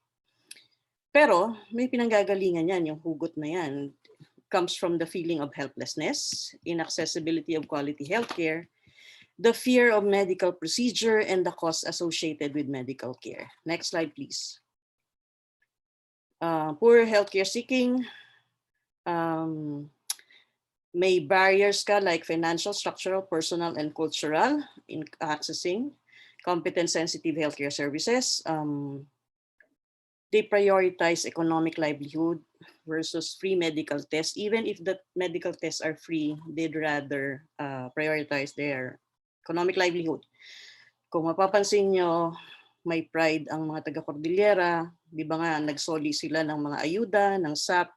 Pero may pinanggagalingan yan, yung hugot na yan. Comes from the feeling of helplessness, inaccessibility of quality healthcare, the fear of medical procedure, and the cost associated with medical care. Next slide, please. Poor healthcare seeking. may barriers ka like financial, structural, personal, and cultural in accessing competence-sensitive healthcare services. They prioritize economic livelihood versus free medical tests. Even if the medical tests are free, they'd rather prioritize their economic livelihood. Kung mapapansin nyo, may pride ang mga taga-Cordillera. Di ba nga, nagsoli sila ng mga ayuda, ng SAP,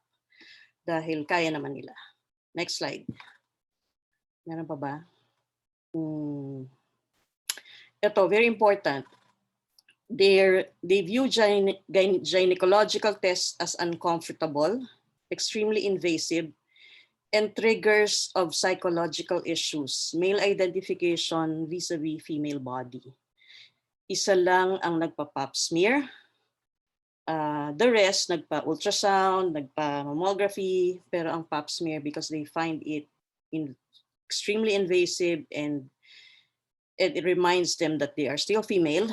dahil kaya naman nila. Next slide. Meron pa ba? Ito, very important. They view gynecological tests as uncomfortable, extremely invasive, and triggers of psychological issues, male identification vis-a-vis female body. Isa lang ang nagpa-pap smear. The rest, nagpa-ultrasound, nagpa-mammography, pero ang pap smear, because they find it extremely invasive and it reminds them that they are still female.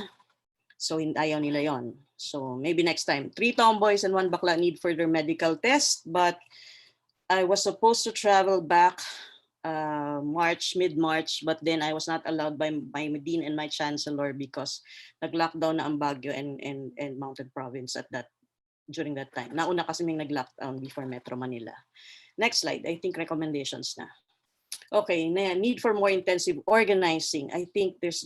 So ayaw nila yon. So maybe next time. 3 tomboys and 1 bakla need further medical test, but I was supposed to travel back mid-March, but then I was not allowed by my dean and my chancellor because nag-lockdown na ang Baguio and Mountain Province during that time. Nauna kasi may nag-lockdown before Metro Manila. Next slide. I think recommendations na. Okay, need for more intensive organizing. I think there's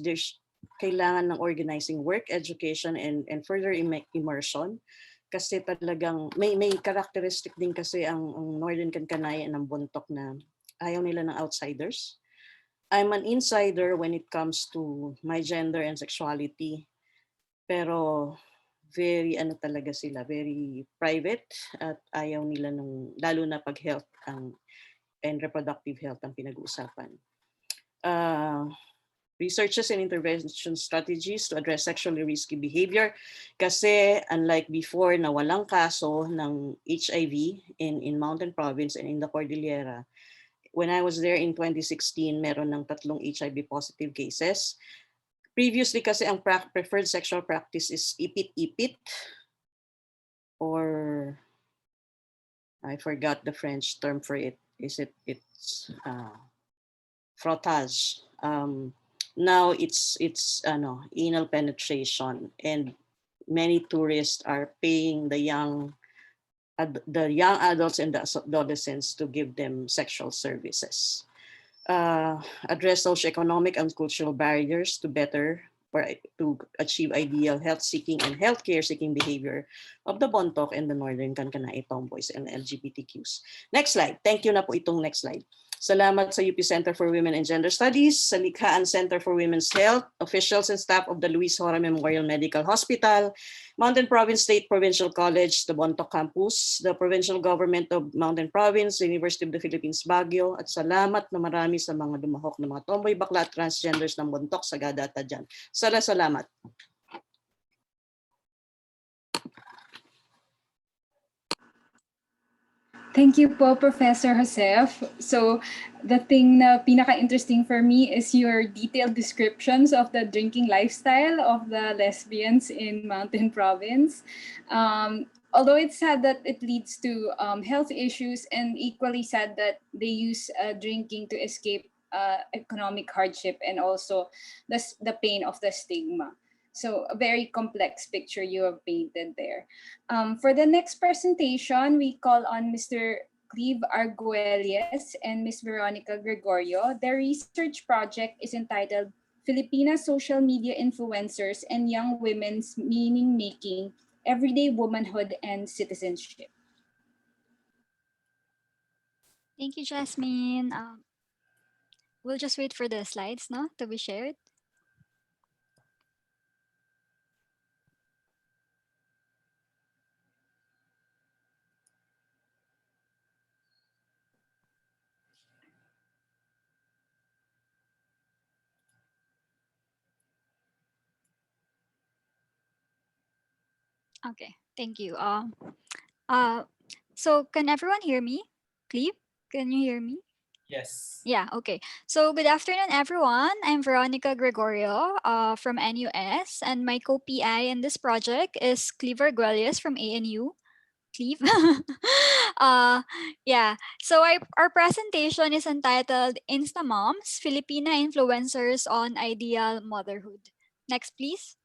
kailangan ng organizing work, education, and further immersion. Kasi talagang may characteristic din kasi ang Northern Kankanayan ng Bontoc na ayaw nila ng outsiders. I'm an insider when it comes to my gender and sexuality. Pero very talaga sila, very private at ayaw nila lalo na pag health and reproductive health ang pinag-uusapan. Researches and intervention strategies to address sexually risky behavior. Kasi unlike before na walang kaso ng HIV in Mountain Province and in the Cordillera, when I was there in 2016, meron ng 3 HIV positive cases. Previously kasi ang preferred sexual practice is ipit-ipit, or I forgot the French term for it. It's frottage. Now it's anal penetration, and many tourists are paying the young adults and the adolescents to give them sexual services. Address socioeconomic and cultural barriers to achieve ideal health-seeking and healthcare-seeking behavior of the Bontoc and the Northern Kankanai tomboys and LGBTQs. Next slide. Thank you na po itong next slide. Salamat sa UP Center for Women and Gender Studies, sa Likhaan Center for Women's Health, officials and staff of the Luis Hora Memorial Medical Hospital, Mountain Province State Provincial College, the Bontoc Campus, the Provincial Government of Mountain Province, the University of the Philippines, Baguio, at salamat na marami sa mga lumahok na mga tomboy, bakla at transgenders ng Bontoc, Sagada at Tadyan. Salamat. Thank you po, Professor Josef. So, the thing na pinaka-interesting for me is your detailed descriptions of the drinking lifestyle of the lesbians in Mountain Province. Although it's sad that it leads to health issues, and equally sad that they use drinking to escape economic hardship and also the pain of the stigma. So a very complex picture you have painted there. For the next presentation, we call on Mr. Cleve Arguelles and Ms. Veronica Gregorio. Their research project is entitled Filipina Social Media Influencers and Young Women's Meaning-Making, Everyday Womanhood and Citizenship. Thank you, Jasmine. We'll just wait for the slides to be shared. Okay, thank you. So can everyone hear me? Cleve, can you hear me? Yes. Yeah, okay. So good afternoon, everyone. I'm Veronica Gregorio from NUS, and my co-PI in this project is Cleve Arguelles from ANU. Cleve. Yeah. So our presentation is entitled Instamoms, Filipina Influencers on Ideal Motherhood. Next, please.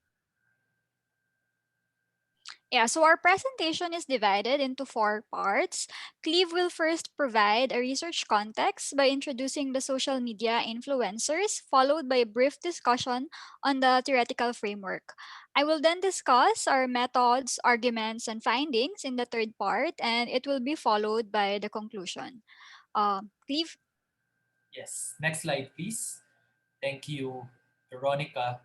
Yeah, so our presentation is divided into four parts. Cleve will first provide a research context by introducing the social media influencers, followed by a brief discussion on the theoretical framework. I will then discuss our methods, arguments, and findings in the third part, and it will be followed by the conclusion. Cleve? Yes. Next slide, please. Thank you, Veronica.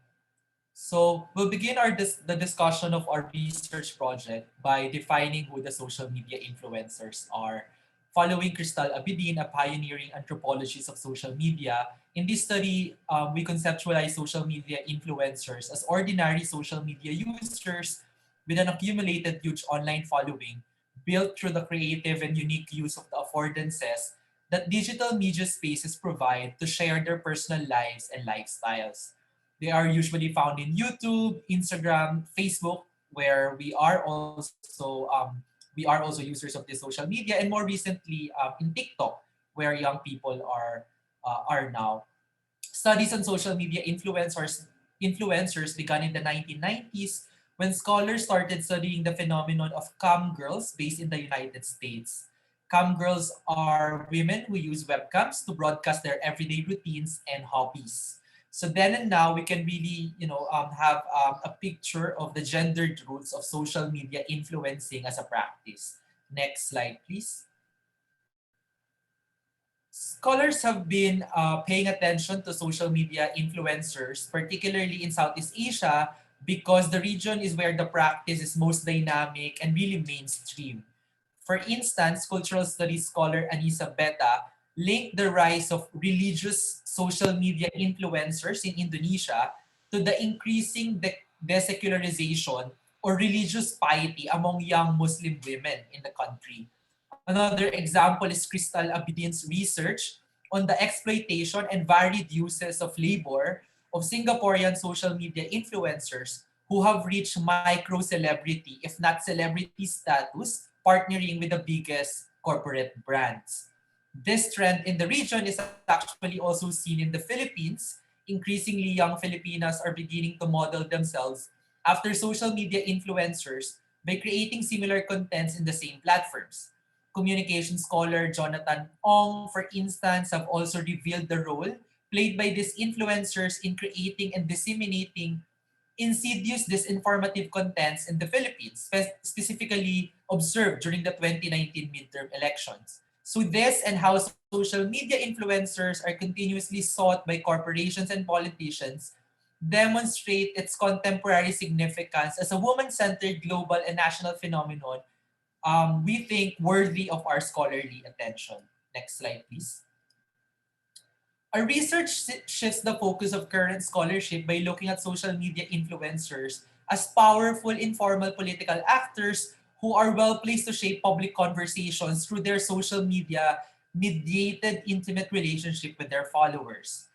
So we'll begin the discussion of our research project by defining who the social media influencers are. Following Crystal Abidin, a pioneering anthropologist of social media, in this study, we conceptualize social media influencers as ordinary social media users with an accumulated huge online following built through the creative and unique use of the affordances that digital media spaces provide to share their personal lives and lifestyles. They are usually found in YouTube, Instagram, Facebook, where we are also users of this social media, and more recently in TikTok, where young people are now. Studies on social media influencers began in the 1990s when scholars started studying the phenomenon of cam girls based in the United States. Cam girls are women who use webcams to broadcast their everyday routines and hobbies. So then and now we can really, have a picture of the gendered roots of social media influencing as a practice. Next slide, please. Scholars have been paying attention to social media influencers, particularly in Southeast Asia, because the region is where the practice is most dynamic and really mainstream. For instance, cultural studies scholar Anissa Beta linked the rise of religious social media influencers in Indonesia to the increasing desecularization or religious piety among young Muslim women in the country. Another example is Crystal Abidin's research on the exploitation and varied uses of labor of Singaporean social media influencers who have reached micro-celebrity, if not celebrity status, partnering with the biggest corporate brands. This trend in the region is actually also seen in the Philippines. Increasingly young Filipinas are beginning to model themselves after social media influencers by creating similar contents in the same platforms. Communication scholar Jonathan Ong, for instance, have also revealed the role played by these influencers in creating and disseminating insidious disinformative contents in the Philippines, specifically observed during the 2019 midterm elections. So this and how social media influencers are continuously sought by corporations and politicians demonstrate its contemporary significance as a woman-centered global and national phenomenon we think worthy of our scholarly attention. Next slide, please. Our research shifts the focus of current scholarship by looking at social media influencers as powerful informal political actors who are well placed to shape public conversations through their social media mediated intimate relationship with their followers.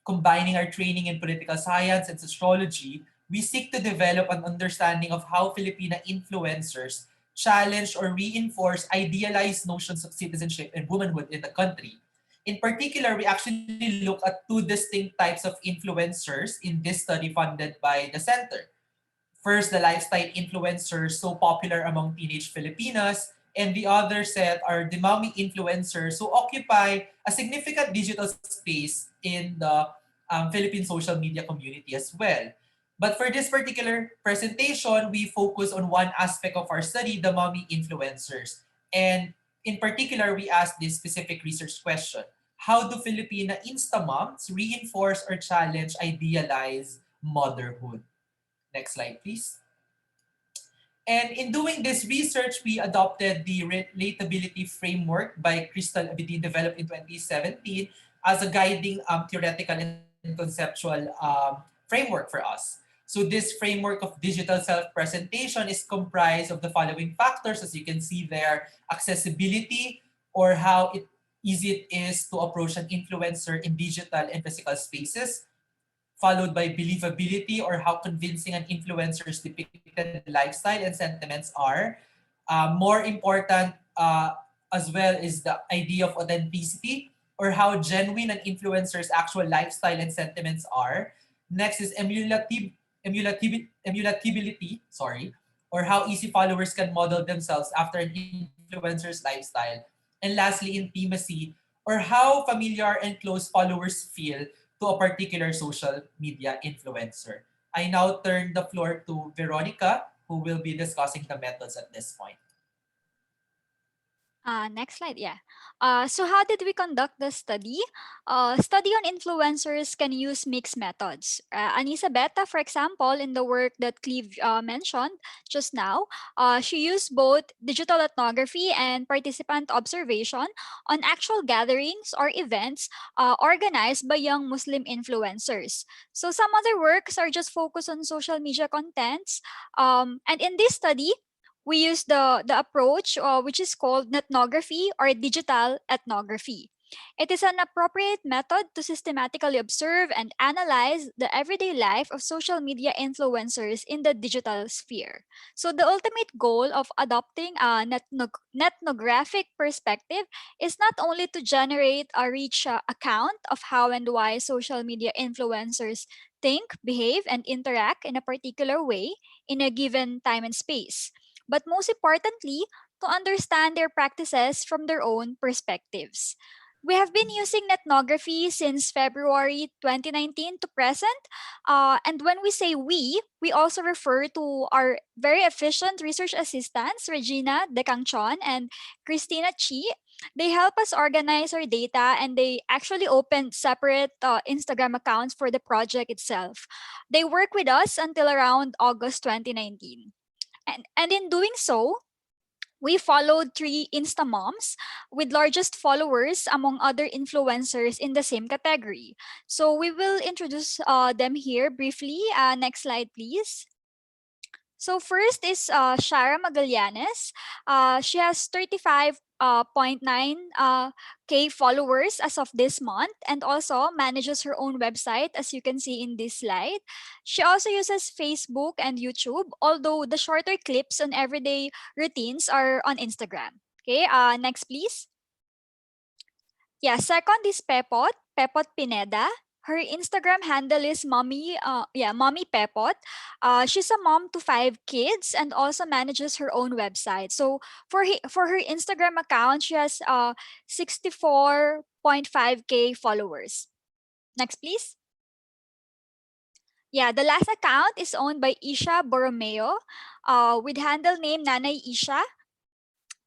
Combining our training in political science and sociology, we seek to develop an understanding of how Filipina influencers challenge or reinforce idealized notions of citizenship and womanhood in the country. In particular, we actually look at two distinct types of influencers in this study funded by the center. First, the lifestyle influencers so popular among teenage Filipinas, and the other set are the mommy influencers who occupy a significant digital space in the Philippine social media community as well. But for this particular presentation, we focus on one aspect of our study, the mommy influencers. And in particular, we asked this specific research question. How do Filipina instamoms reinforce or challenge idealized motherhood? Next slide, please. And in doing this research, we adopted the relatability framework by Crystal Abidin, developed in 2017 as a guiding theoretical and conceptual framework for us. So this framework of digital self-presentation is comprised of the following factors, as you can see there: accessibility, or how easy it is to approach an influencer in digital and physical spaces; followed by believability, or how convincing an influencer's depicted lifestyle and sentiments are; More important as well is the idea of authenticity, or how genuine an influencer's actual lifestyle and sentiments are. Next is emulatability, sorry, or how easy followers can model themselves after an influencer's lifestyle. And lastly, intimacy, or how familiar and close followers feel to a particular social media influencer. I now turn the floor to Veronica, who will be discussing the methods at this point. Next slide, yeah. So how did we conduct the study? Study on influencers can use mixed methods. Anissa Beta, for example, in the work that Cleve mentioned just now, she used both digital ethnography and participant observation on actual gatherings or events organized by young Muslim influencers. So some other works are just focused on social media contents. And in this study, we use the approach which is called ethnography or digital ethnography. It is an appropriate method to systematically observe and analyze the everyday life of social media influencers in the digital sphere. So the ultimate goal of adopting a ethnographic perspective is not only to generate a rich account of how and why social media influencers think, behave, and interact in a particular way in a given time and space, but most importantly, to understand their practices from their own perspectives. We have been using ethnography since February 2019 to present. And when we say we also refer to our very efficient research assistants, Regina Decangchon and Christina Chi. They help us organize our data, and they actually opened separate Instagram accounts for the project itself. They work with us until around August 2019. And in doing so, we followed three Insta moms with largest followers among other influencers in the same category. So we will introduce them here briefly. Next slide, please. So first is Shara Magallanes. She has 35.9 K followers as of this month, and also manages her own website, as you can see in this slide. She also uses Facebook and YouTube, although the shorter clips on everyday routines are on Instagram. Okay, next please. Yeah, second is Pepot Pineda. Her Instagram handle is mommy Pepot. She's a mom to 5 kids and also manages her own website. So for her Instagram account, she has 64.5K followers. Next, please. Yeah, the last account is owned by Isha Borromeo, with handle name Nanay Isha.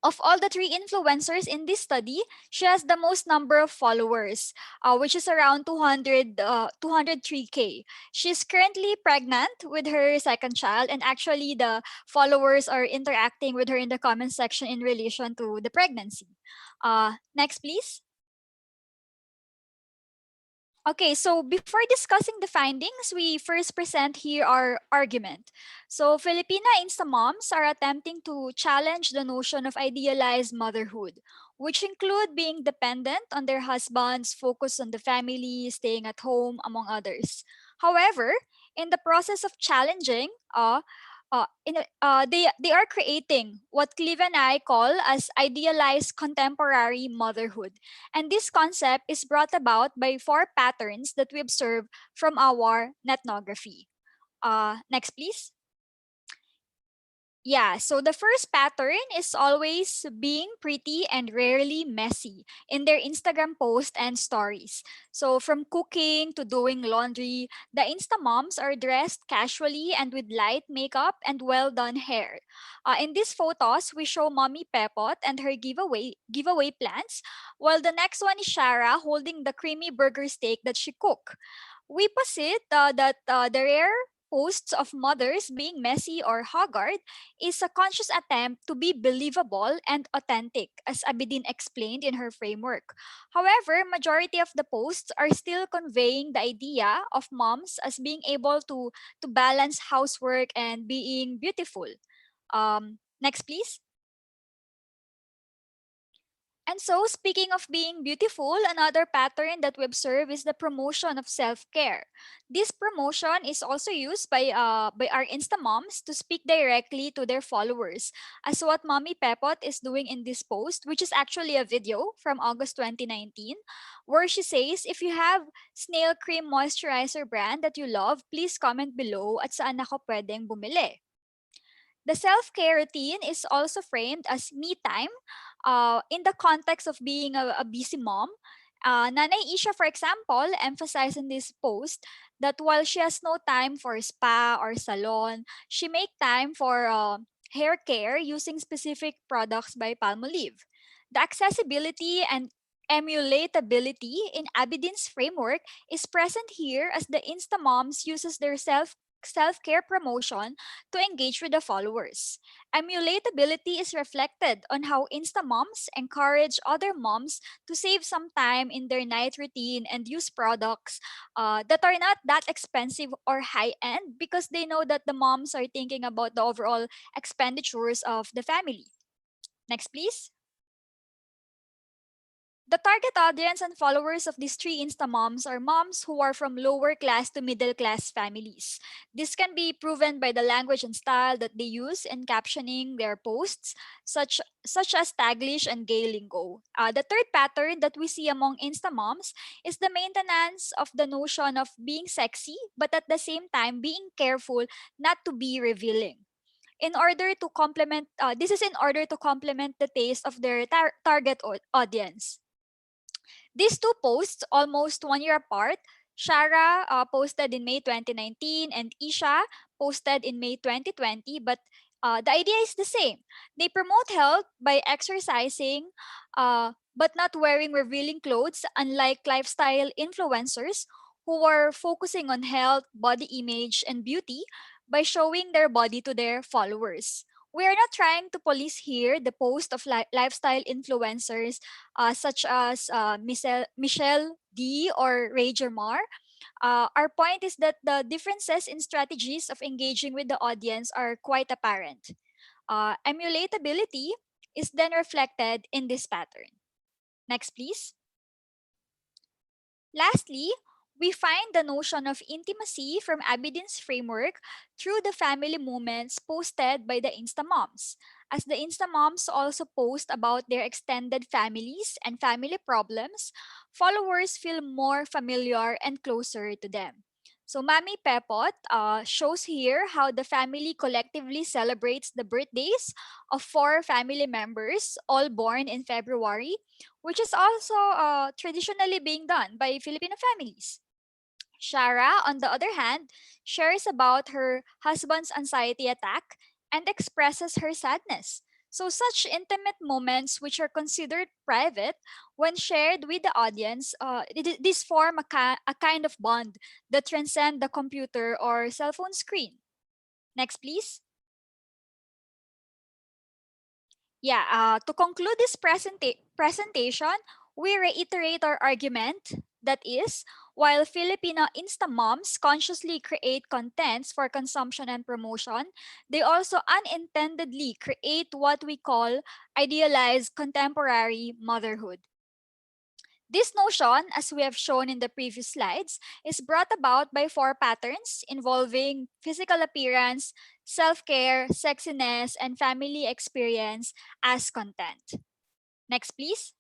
Of all the three influencers in this study, she has the most number of followers, which is around 203K. She's currently pregnant with her second child, and actually the followers are interacting with her in the comment section in relation to the pregnancy. Next, please. Okay, so before discussing the findings, we first present here our argument. So Filipina Instamoms are attempting to challenge the notion of idealized motherhood, which include being dependent on their husbands, focus on the family, staying at home, among others. However, in the process of challenging, they are creating what Clive and I call as idealized contemporary motherhood. And this concept is brought about by four patterns that we observe from our ethnography. Next, please. Yeah, so the first pattern is always being pretty and rarely messy in their Instagram posts and stories. So from cooking to doing laundry, the Insta moms are dressed casually and with light makeup and well done hair. In these photos, we show Mommy Pepot and her giveaway plans, while the next one is Shara holding the creamy burger steak that she cooked. We posit that the rare posts of mothers being messy or haggard is a conscious attempt to be believable and authentic, as Abidin explained in her framework. However, majority of the posts are still conveying the idea of moms as being able to balance housework and being beautiful. Next, please. And so, speaking of being beautiful, another pattern that we observe is the promotion of self-care. This promotion is also used by our Insta moms to speak directly to their followers, as what Mommy Pepot is doing in this post, which is actually a video from August 2019, where she says, if you have snail cream moisturizer brand that you love, please comment below at saan ako pwedeng bumili. The self-care routine is also framed as me time in the context of being a busy mom. Nanay Isha, for example, emphasized in this post that while she has no time for spa or salon, she make time for hair care using specific products by Palmolive. The accessibility and emulatability in Abidin's framework is present here as the Instamoms uses their self-care promotion to engage with the followers. Emulatability is reflected on how Insta moms encourage other moms to save some time in their night routine and use products that are not that expensive or high end because they know that the moms are thinking about the overall expenditures of the family. Next, please. The target audience and followers of these three Insta moms are moms who are from lower class to middle class families. This can be proven by the language and style that they use in captioning their posts, such as Taglish and gay lingo. The third pattern that we see among Insta moms is the maintenance of the notion of being sexy, but at the same time being careful not to be revealing. In order to complement, this is in order to complement the taste of their target audience. These two posts, almost 1 year apart, Shara posted in May 2019 and Isha posted in May 2020, but the idea is the same. They promote health by exercising, but not wearing revealing clothes, unlike lifestyle influencers who are focusing on health, body image, and beauty by showing their body to their followers. We are not trying to police here the post of lifestyle influencers such as Michelle D or Ray Jermar. Our point is that the differences in strategies of engaging with the audience are quite apparent. Emulatability is then reflected in this pattern. Next, please. Lastly, we find the notion of intimacy from Abidin's framework through the family moments posted by the Instamoms. As the Instamoms also post about their extended families and family problems, followers feel more familiar and closer to them. So Mami Pepot shows here how the family collectively celebrates the birthdays of 4 family members, all born in February, which is also traditionally being done by Filipino families. Shara, on the other hand, shares about her husband's anxiety attack and expresses her sadness. So, such intimate moments, which are considered private, when shared with the audience, these form a kind of bond that transcend the computer or cell phone screen. Next, please. Yeah, to conclude this presentation, we reiterate our argument that is, while Filipino Instamoms consciously create contents for consumption and promotion, they also unintendedly create what we call idealized contemporary motherhood. This notion, as we have shown in the previous slides, is brought about by 4 patterns involving physical appearance, self-care, sexiness, and family experience as content. Next, please.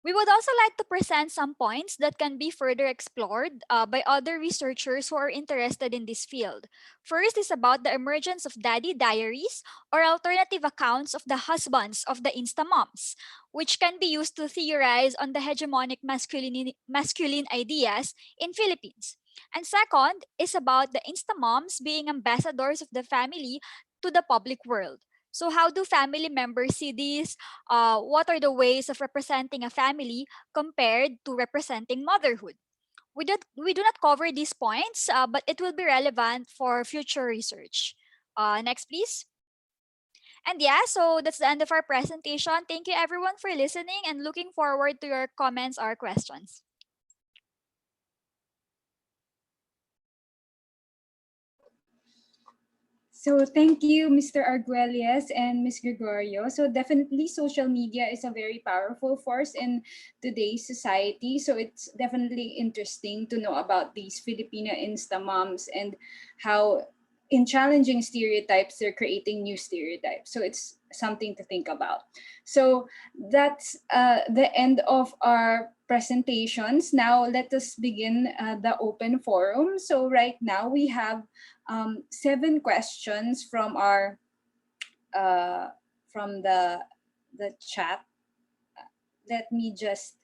We would also like to present some points that can be further explored by other researchers who are interested in this field. First is about the emergence of daddy diaries or alternative accounts of the husbands of the Instamoms, which can be used to theorize on the hegemonic masculine ideas in Philippines. And second is about the Instamoms being ambassadors of the family to the public world. So how do family members see these? What are the ways of representing a family compared to representing motherhood? We do not cover these points, but it will be relevant for future research. Next, please. And yeah, so that's the end of our presentation. Thank you everyone for listening and looking forward to your comments or questions. So thank you, Mr. Arguelles and Ms. Gregorio. So definitely social media is a very powerful force in today's society. So it's definitely interesting to know about these Filipino Insta moms and how in challenging stereotypes, they're creating new stereotypes. So it's something to think about. So that's the end of our presentations. Now let us begin the open forum. So right now we have 7 questions from our from the chat. Let me just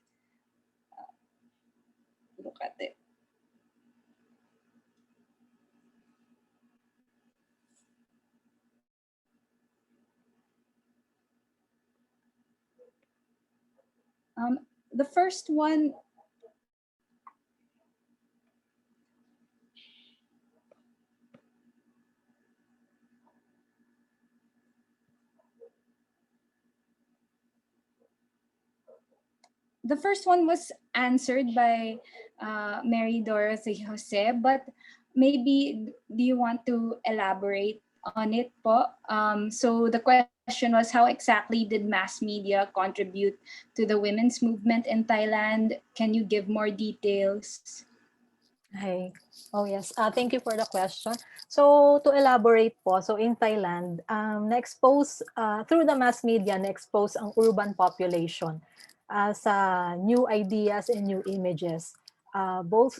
look at it. The first one, was answered by Mary Dorothy Jose, but maybe do you want to elaborate on it po? So the question was, how exactly did mass media contribute to the women's movement in Thailand? Can you give more details? Hi. Oh yes, thank you for the question. So to elaborate po, so in Thailand, na-expose through the mass media, na-expose ang urban population sa new ideas and new images, both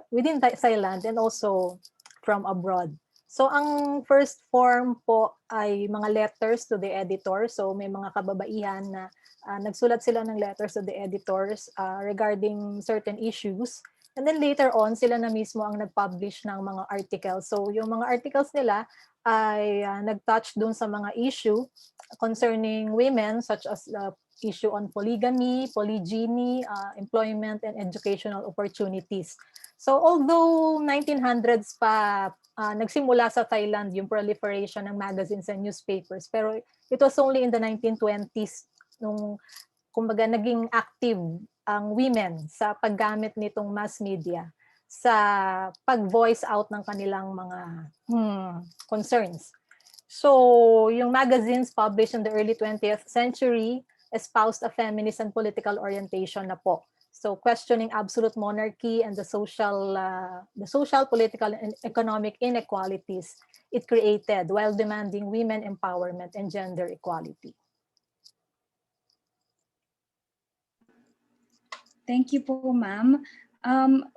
within Thailand and also from abroad. So ang first form po ay mga letters to the editor. So may mga kababaihan na nagsulat sila ng letters to the editors regarding certain issues. And then later on, sila na mismo ang nag-publish ng mga articles. So yung mga articles nila ay nag-touch dun sa mga issue concerning women, such as the issue on polygamy, polygyny, employment, and educational opportunities. So although 1900s pa nagsimula sa Thailand yung proliferation ng magazines and newspapers, pero it was only in the 1920s nung kumbaga naging active ang women sa paggamit nitong mass media sa pag-voice out ng kanilang mga concerns. So yung magazines published in the early 20th century espoused a feminist and political orientation na po. So questioning absolute monarchy and the social, political, and economic inequalities it created while demanding women empowerment and gender equality. Thank you po, ma'am.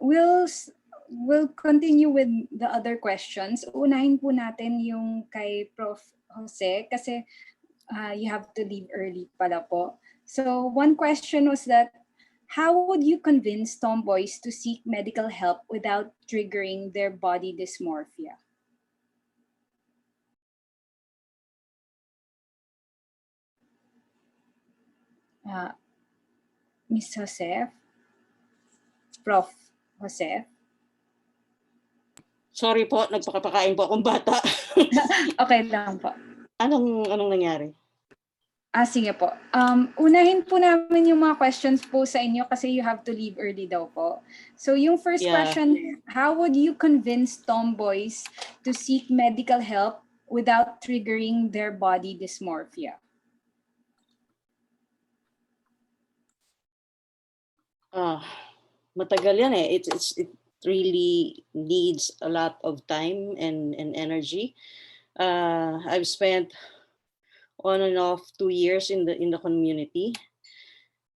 We'll continue with the other questions. Unahin po natin yung kay Prof. Jose kasi you have to leave early pala po. So one question was that, how would you convince tomboys to seek medical help without triggering their body dysmorphia? Ms. Joseph? Prof. Joseph? Sorry po, nagpakapakain po akong bata. Okay lang po. Anong nangyari? Sige po. Unahin po namin yung mga questions po sa inyo kasi you have to leave early daw po. So yung first question, how would you convince tomboys to seek medical help without triggering their body dysmorphia? Matagal yan eh. It really needs a lot of time and energy. I've spent on and off 2 years in the community.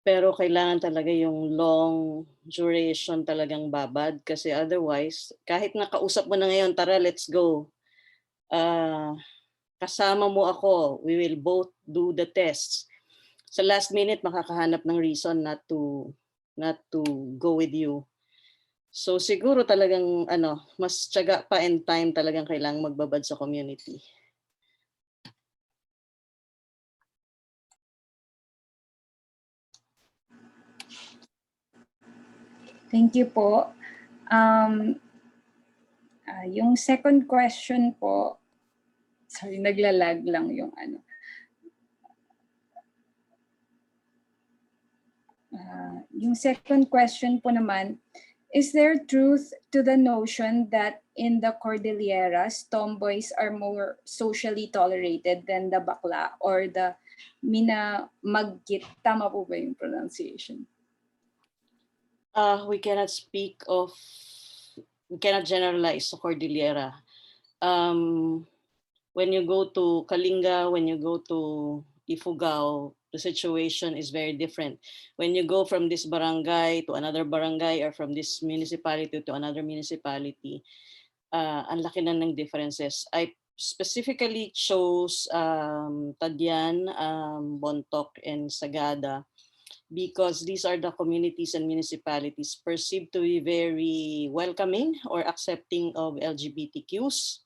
Pero kailangan talaga yung long duration talagang babad kasi otherwise, kahit nakausap mo na ngayon, tara, let's go. Kasama mo ako, we will both do the tests. Sa last minute, makakahanap ng reason not to go with you. So siguro talagang mas tiyaga pa and time talagang kailangang magbabad sa community. Thank you po. Yung second question po, sorry, naglalag lang yung yung second question po naman Is there truth to the notion that in the Cordilleras, tomboys are more socially tolerated than the bakla or the minamagkit? Tama po ba yung pronunciation? We cannot generalize the Cordillera. When you go to Kalinga, when you go to Ifugao, the situation is very different. When you go from this barangay to another barangay or from this municipality to another municipality, ang laki na ng differences. I specifically chose Tadyan, Bontoc, and Sagada because these are the communities and municipalities perceived to be very welcoming or accepting of LGBTQs,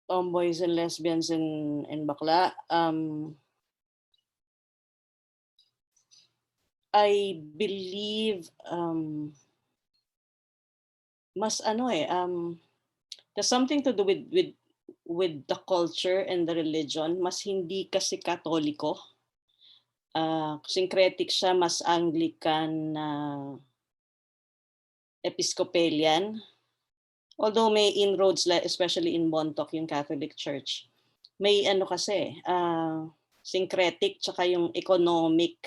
tomboys and lesbians and bakla. I believe mas there's something to do with the culture and the religion. Mas hindi kasi Katoliko. Syncretic siya, mas Anglican Episcopalian. Although may inroads, especially in Bontoc, yung Catholic Church. May kasi, syncretic, tsaka yung economic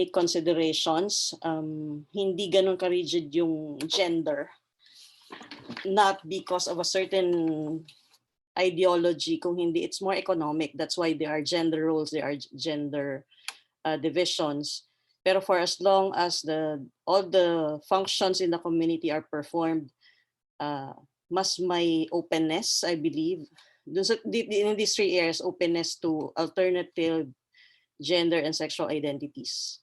considerations, hindi ganun ka-rigid yung gender. Not because of a certain ideology, kung hindi, it's more economic. That's why there are gender roles, there are gender divisions. Pero for as long as all the functions in the community are performed, mas may openness, I believe. In these 3 areas, openness to alternative gender and sexual identities.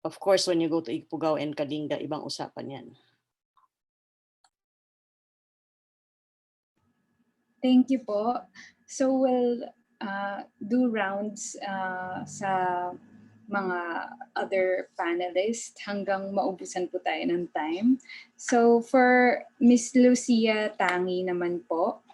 Of course, when you go to Ifugao and Kalinga, ibang usapan yan. Thank you po. So we'll do rounds sa mga other panelists hanggang maubusan po tayo ng time. So for Miss Lucia Tangi naman po,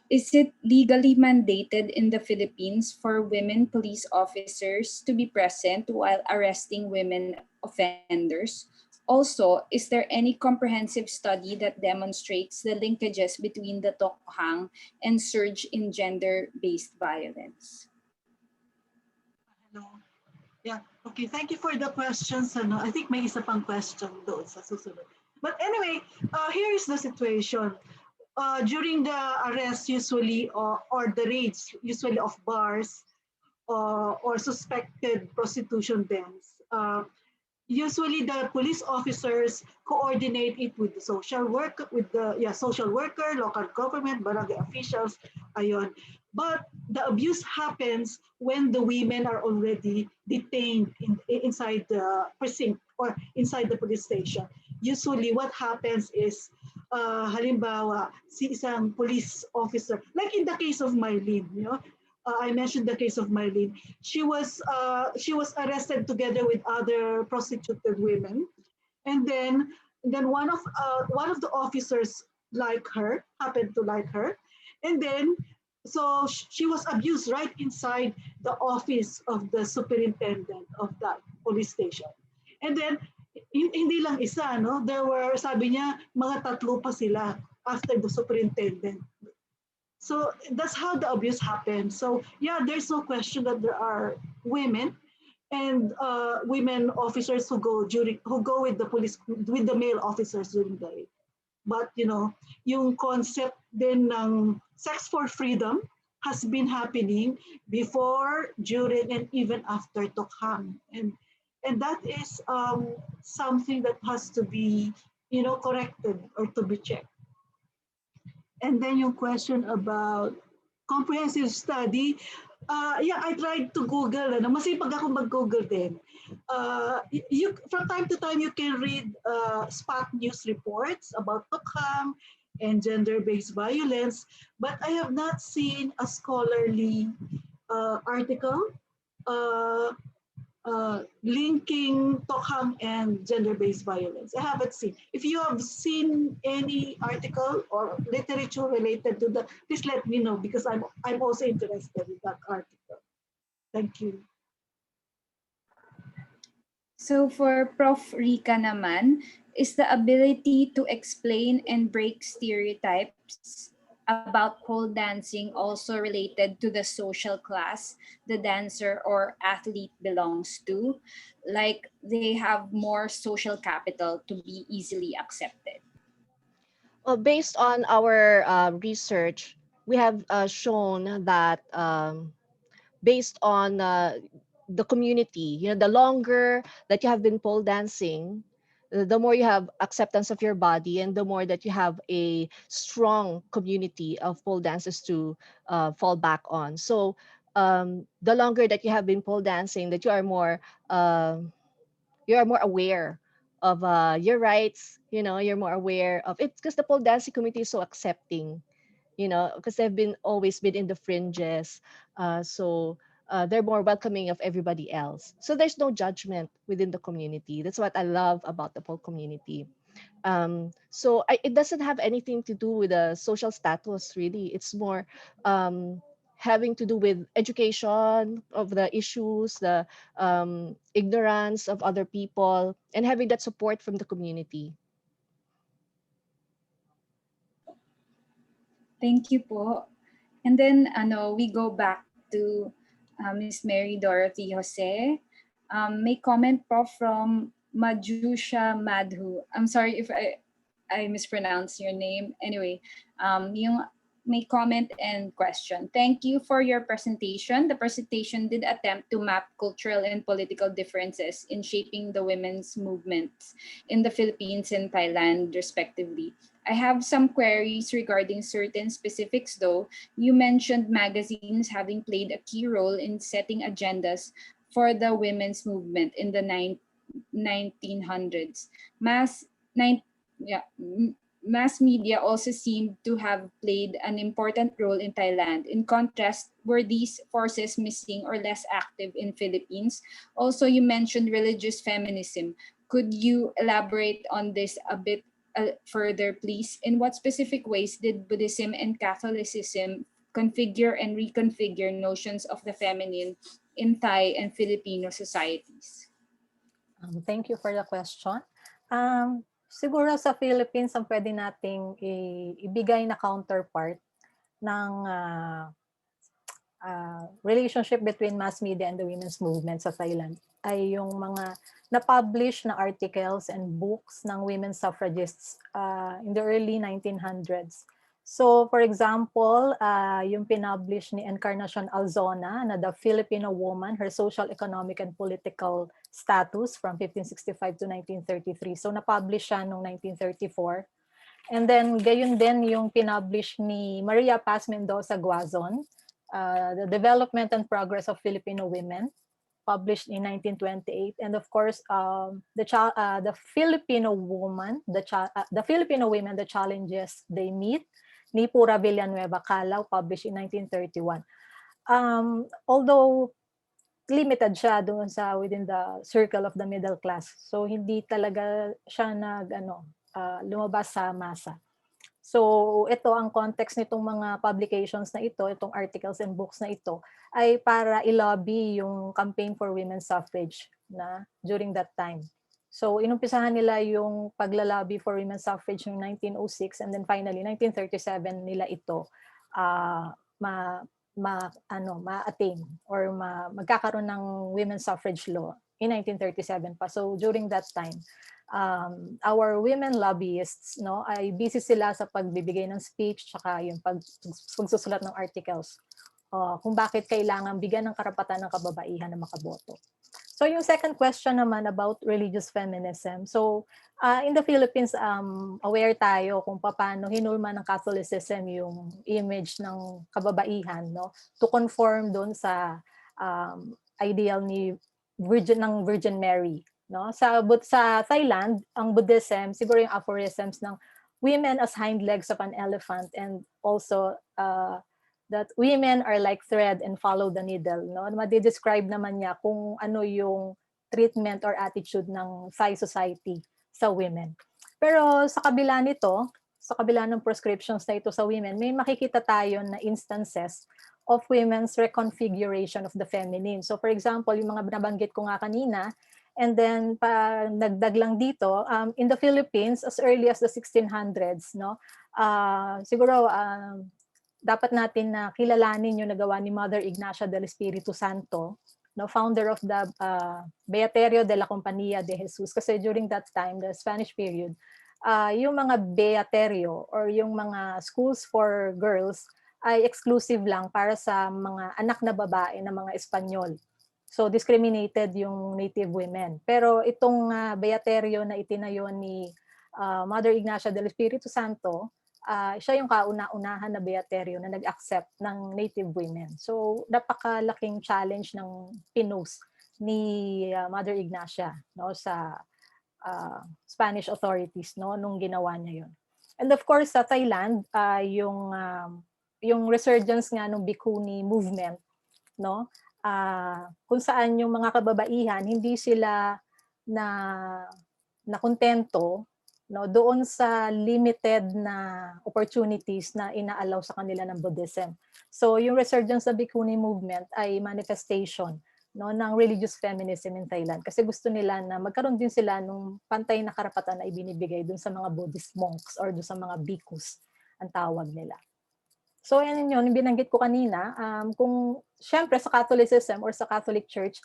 is it legally mandated in the Philippines for women police officers to be present while arresting women offenders? Also, is there any comprehensive study that demonstrates the linkages between the tokhang and surge in gender-based violence? Hello. Yeah, okay, thank you for the questions. I think may isa pang question doon sa susunod. But anyway, here is the situation. During the arrests usually or the raids usually of bars or suspected prostitution dens, usually the police officers coordinate it with the social worker, local government, barangay officials, ayon. But the abuse happens when the women are already detained inside the precinct or inside the police station. Usually what happens is, halimbawa, si isang police officer, like in the case of Mylene, I mentioned the case of Mylene. She was arrested together with other prostituted women, and then one of the officers happened to like her, and then so she was abused right inside the office of the superintendent of that police station, and then hindi lang isa, no? There were, sabi niya, mga 3 pa sila after the superintendent. So that's how the abuse happened. So yeah, there's no question that there are women and women officers who go with the police, with the male officers during the day. But yung concept din ng sex for freedom has been happening before, during, and even after tokhang. And that is something that has to be, corrected or to be checked. And then your question about comprehensive study, I tried to Google. Masipag ako mag-Google din. From time to time, you can read spot news reports about tokhang and gender-based violence, but I have not seen a scholarly article linking tokhang and gender-based violence. I haven't seen. If you have seen any article or literature related to that, please let me know because I'm also interested in that article. Thank you. So for Prof. Rika naman, is the ability to explain and break stereotypes about pole dancing also related to the social class the dancer or athlete belongs to? Like they have more social capital to be easily accepted. Well, based on our research, we have shown that based on the community, the longer that you have been pole dancing, the more you have acceptance of your body, and the more that you have a strong community of pole dancers to fall back on. So the longer that you have been pole dancing, that um you are more aware of your rights. You're more aware of it because the pole dancing community is so accepting, because they've been always been in the fringes. So they're more welcoming of everybody else. So there's no judgment within the community. That's what I love about the pole community. It doesn't have anything to do with the social status, really. It's more having to do with education of the issues, the ignorance of other people, and having that support from the community. Thank you po. And then we go back to Miss Mary Dorothy Jose. May comment po from Majusha Madhu. I'm sorry if I mispronounce your name. Anyway, yung may comment and question. Thank you for your presentation. The presentation did attempt to map cultural and political differences in shaping the women's movements in the Philippines and Thailand, respectively. I have some queries regarding certain specifics though. You mentioned magazines having played a key role in setting agendas for the women's movement in the 1900s. Nine, yeah, Mass media also seemed to have played an important role in Thailand. In contrast, were these forces missing or less active in Philippines? Also, you mentioned religious feminism. Could you elaborate on this a bit further, please? In what specific ways did Buddhism and Catholicism configure and reconfigure notions of the feminine in Thai and Filipino societies? Thank you for the question. Siguro sa Philippines, ang pwede nating ibigay na counterpart ng relationship between mass media and the women's movement sa Thailand ay yung mga na-publish na articles and books ng women suffragists in the early 1900s. So, for example, yung pinublish ni Encarnacion Alzona na The Filipino Woman, Her Social, Economic, and Political Status from 1565 to 1933. So, na-publish siya noong 1934. And then, gayon din yung pinublish ni Maria Paz Mendoza Guazon, The Development and Progress of Filipino Women, published in 1928. And of course, the Filipino Woman, the Filipino Women, The Challenges They Meet, ni Pura Villanueva Calao, published in 1931. Although limited siya doon sa within the circle of the middle class. So hindi talaga siya lumabas sa masa. So ito ang context nitong mga publications na ito, itong articles and books na ito ay para i-lobby yung campaign for women's suffrage na during that time. So inumpisahan nila yung paglalobby for women's suffrage noong 1906 and then finally 1937 nila ito ma-attain or magkakaroon ng women's suffrage law in 1937 pa. So during that time, our women lobbyists ay busy sila sa pagbibigay ng speech tsaka yung pagsusulat ng articles kung bakit kailangan bigyan ng karapatan ng kababaihan na makaboto. So yung second question naman about religious feminism. So in the Philippines, aware tayo kung paano hinulma ng Catholicism yung image ng kababaihan to conform doon sa ideal ni Virgin Mary. Sa Thailand, ang Buddhism, siguro yung aphorisms ng women as hind legs of an elephant and also that women are like thread and follow the needle. Madi-describe naman niya kung ano yung treatment or attitude ng Thai society sa women. Pero sa kabila nito, sa kabila ng prescriptions na ito sa women, may makikita tayo na instances of women's reconfiguration of the feminine. So for example, yung mga nabanggit ko nga kanina, And then nagdag lang dito, in the Philippines as early as the 1600s, no, siguro dapat natin na kilalanin yung nagawa ni Mother Ignacia del Espiritu Santo, no, founder of the Beaterio de la Compañía de Jesus. Kasi during that time, the Spanish period, yung mga beaterio or yung mga schools for girls ay exclusive lang para sa mga anak na babae ng mga Espanyol. So discriminated yung native women. Pero itong beaterio na itinayo ni Mother Ignacia del Espiritu Santo, siya yung kauna-unahan na beaterio na nag-accept ng native women. So napakalaking challenge ng pinus ni Mother Ignacia, no, sa Spanish authorities, no, nung ginawa niya yun. And of course sa Thailand, yung resurgence nga ng Bhikkhuni movement, no, kung saan yung mga kababaihan hindi sila na kontento, no, doon sa limited na opportunities na inaalaw sa kanila ng Buddhism. So yung resurgence sa Bhikkhuni movement ay manifestation, no, ng religious feminism in Thailand, kasi gusto nila na magkaroon din sila ng pantay na karapatan na ibinibigay doon sa mga Buddhist monks or doon sa mga bhikkhus ang tawag nila. So yan yun, binanggit ko kanina, kung syempre sa Catholicism or sa Catholic Church,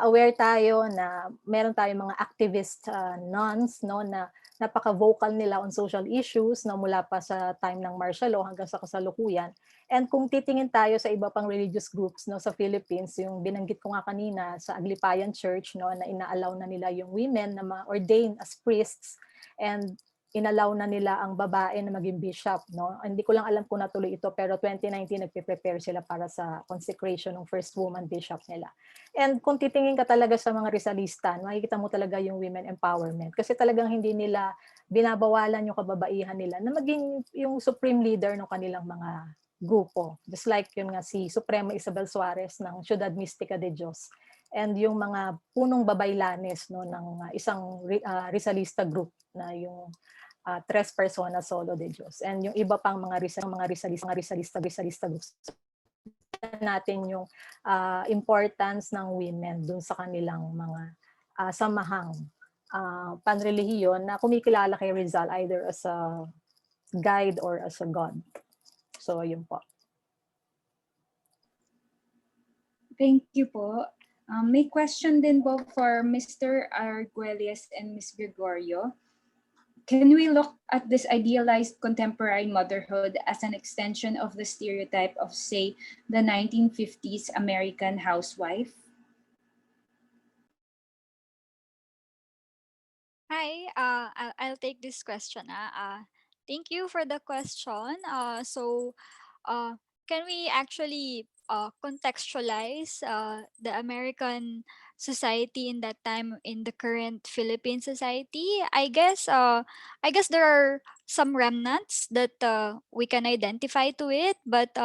aware tayo na meron tayong mga activist nuns, no, na napaka-vocal nila on social issues, no, mula pa sa time ng martial law hanggang sa kasalukuyan. And kung titingin tayo sa iba pang religious groups, no, sa Philippines, yung binanggit ko nga kanina sa Aglipayan Church, no, na inaalaw na nila yung women na ma-ordain as priests, and inalaw na nila ang babae na maging bishop, no? Hindi ko lang alam kung natuloy ito, pero 2019 nagpe-prepare sila para sa consecration ng first woman bishop nila. And kung titingin ka talaga sa mga Rizalista, makikita mo talaga yung women empowerment, kasi talagang hindi nila binabawalan yung kababaihan nila na maging yung supreme leader ng kanilang mga grupo. Just like yun nga si Suprema Isabel Suarez ng Ciudad Mística de Dios, and yung mga punong babaylanes, no, ng isang Rizalista group na yung Tres Personas Solo de Dios, and yung iba pang mga Rizalista groups natin yung importance ng women dun sa kanilang mga samahang panrelihiyon na kumikilala kay Rizal either as a guide or as a god. So yun po. Thank you po. May question din po for Mr. Arguelles and Ms. Gregorio. Can we look at this idealized contemporary motherhood as an extension of the stereotype of, say, the 1950s American housewife? Hi, I'll take this question. Thank you for the question. Can we actually contextualize the American society in that time in the current Philippine society? I guess there are some remnants that we can identify to it, but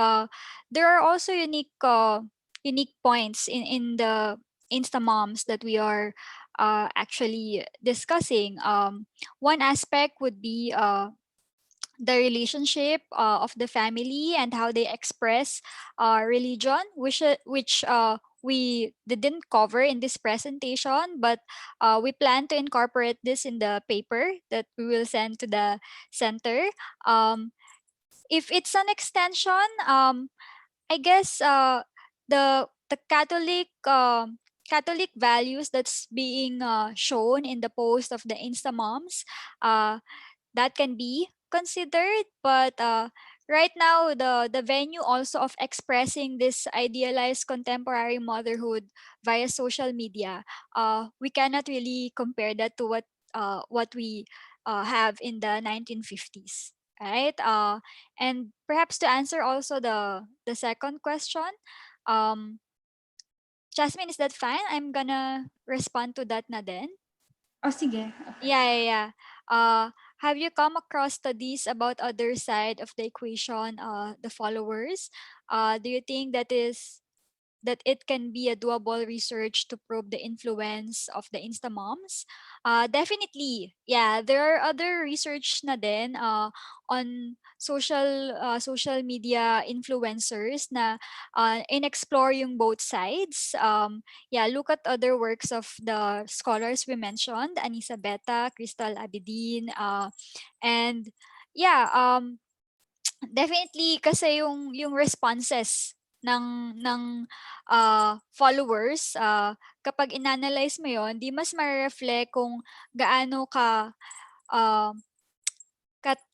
there are also unique points in the Insta moms that we are actually discussing. One aspect would be the relationship of the family and how they express religion, which we didn't cover in this presentation, but we plan to incorporate this in the paper that we will send to the center. If it's an extension, I guess the Catholic values that's being shown in the post of the Insta moms, that can be considered, but right now the venue also of expressing this idealized contemporary motherhood via social media, we cannot really compare that to what we have in the 1950s, right? And perhaps to answer also the second question, Jasmine, is that fine? I'm gonna respond to that na din. Oh, sige. Yeah. Have you come across studies about other side of the equation, the followers? Do you think that is that it can be a doable research to probe the influence of the instamoms. Definitely, yeah, there are other research na din on social media influencers na in explore yung both sides. Yeah, look at other works of the scholars we mentioned, Anissa Beta, Crystal Abidin, and yeah, definitely kasi yung responses ng followers, kapag inanalyze mo yon, di mas ma-reflect kung gaano ah,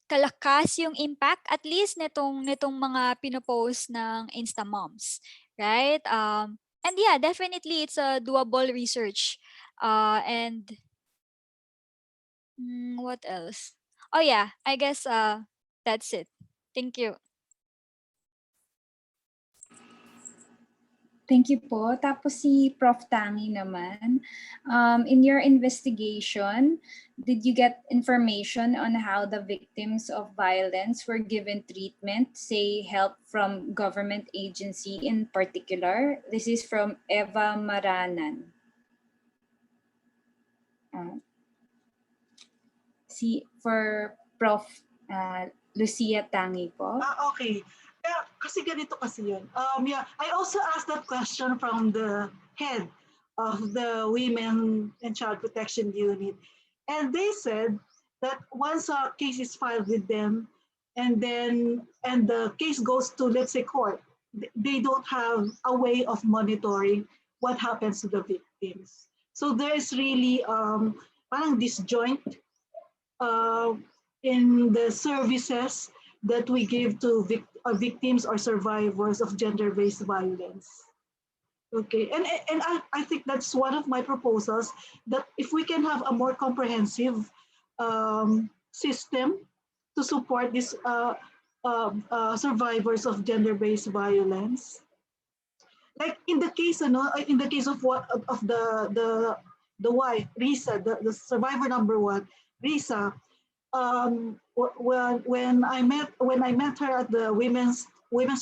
kalakas yung impact at least nitong mga pinopost ng Instamoms, right? And yeah, definitely it's a doable research. And what else? Oh yeah, I guess that's it. Thank you. Thank you po. Tapos si Prof. Tangi naman, in your investigation, did you get information on how the victims of violence were given treatment, say help from government agency in particular? This is from Eva Maranan. For Prof. Lucia Tangi po. Okay. Yeah, kasi ganito kasi yun. Yeah, I also asked that question from the head of the Women and Child Protection Unit. And they said that once a case is filed with them and the case goes to, let's say, court, they don't have a way of monitoring what happens to the victims. So there is really parang disjoint in the services that we give to victims or survivors of gender-based violence. Okay, and I think that's one of my proposals, that if we can have a more comprehensive system to support these survivors of gender-based violence. Like in the case of the wife, Risa, the survivor number one, Risa, when I met her at the Women's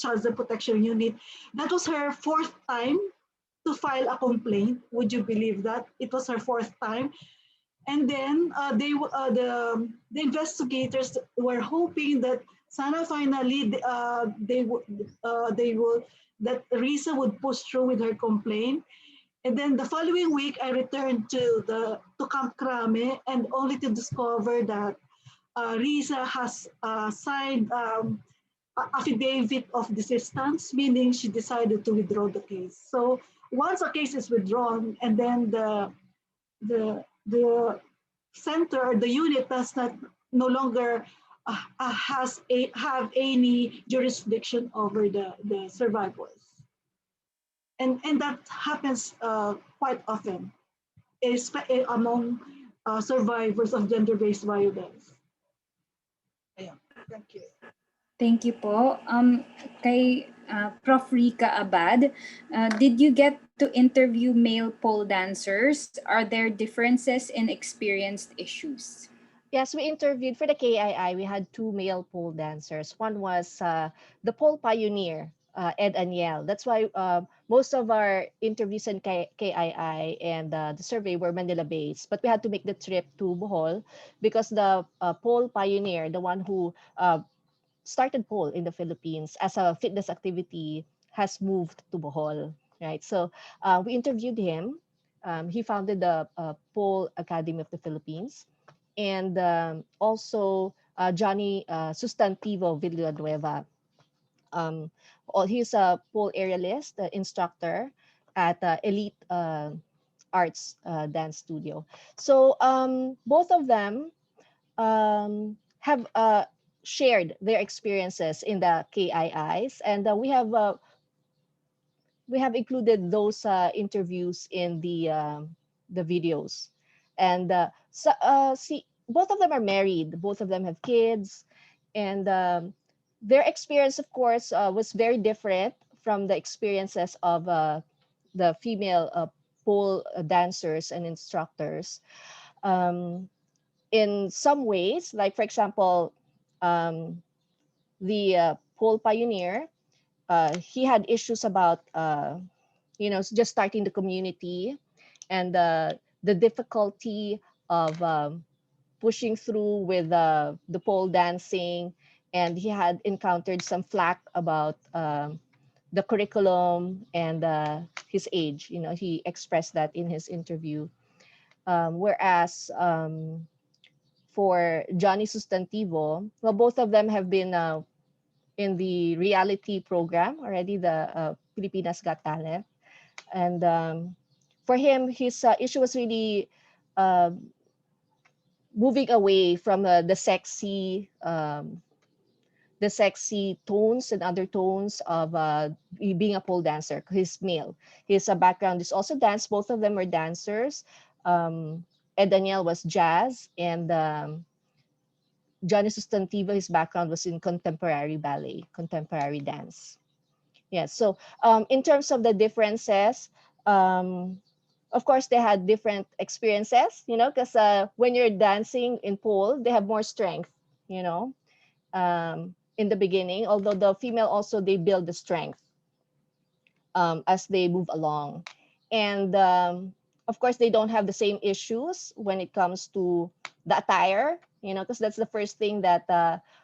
Child Protection Unit, that was her fourth time to file a complaint. Would you believe that? It was her fourth time. And then the investigators were hoping that sana finally they would that Risa would push through with her complaint. And then the following week, I returned to Camp Krame, and only to discover that Risa has signed affidavit of desistance, meaning she decided to withdraw the case. So once a case is withdrawn, and then the center, the unit does not no longer have any jurisdiction over the survivors. And that happens quite often among survivors of gender-based violence. Ayan. Thank you. Thank you po. Kay Prof. Rika Abad, did you get to interview male pole dancers? Are there differences in experienced issues? Yes, we interviewed for the KII. We had two male pole dancers. One was the pole pioneer, Ed Aniel. That's why most of our interviews in KII and the survey were Manila-based. But we had to make the trip to Bohol because the pole pioneer, the one who started pole in the Philippines as a fitness activity, has moved to Bohol, right? So we interviewed him. He founded the Pole Academy of the Philippines. And also Johnny Sustantivo Villanueva. He's a pole aerialist instructor at Elite Arts Dance Studio. So both of them have shared their experiences in the KIIs, and we have included those interviews in the videos. And see, both of them are married, both of them have kids, and their experience, of course, was very different from the experiences of the female pole dancers and instructors. In some ways, like for example, the pole pioneer, he had issues about just starting the community, and the difficulty of pushing through with the pole dancing, and he had encountered some flack about the curriculum and his age. He expressed that in his interview. Whereas for Johnny Sustantivo, well, both of them have been in the reality program already, the Pilipinas Got Talent. And for him, his issue was really moving away from the sexy tones and undertones of being a pole dancer. He's male. His background is also dance. Both of them were dancers. Ed Daniel was jazz, and Johnny Sustantivo, his background was in contemporary ballet, contemporary dance. Yeah, so in terms of the differences, of course, they had different experiences, because when you're dancing in pole, they have more strength, in the beginning, although the female also, they build the strength as they move along. And of course, they don't have the same issues when it comes to the attire, because that's the first thing that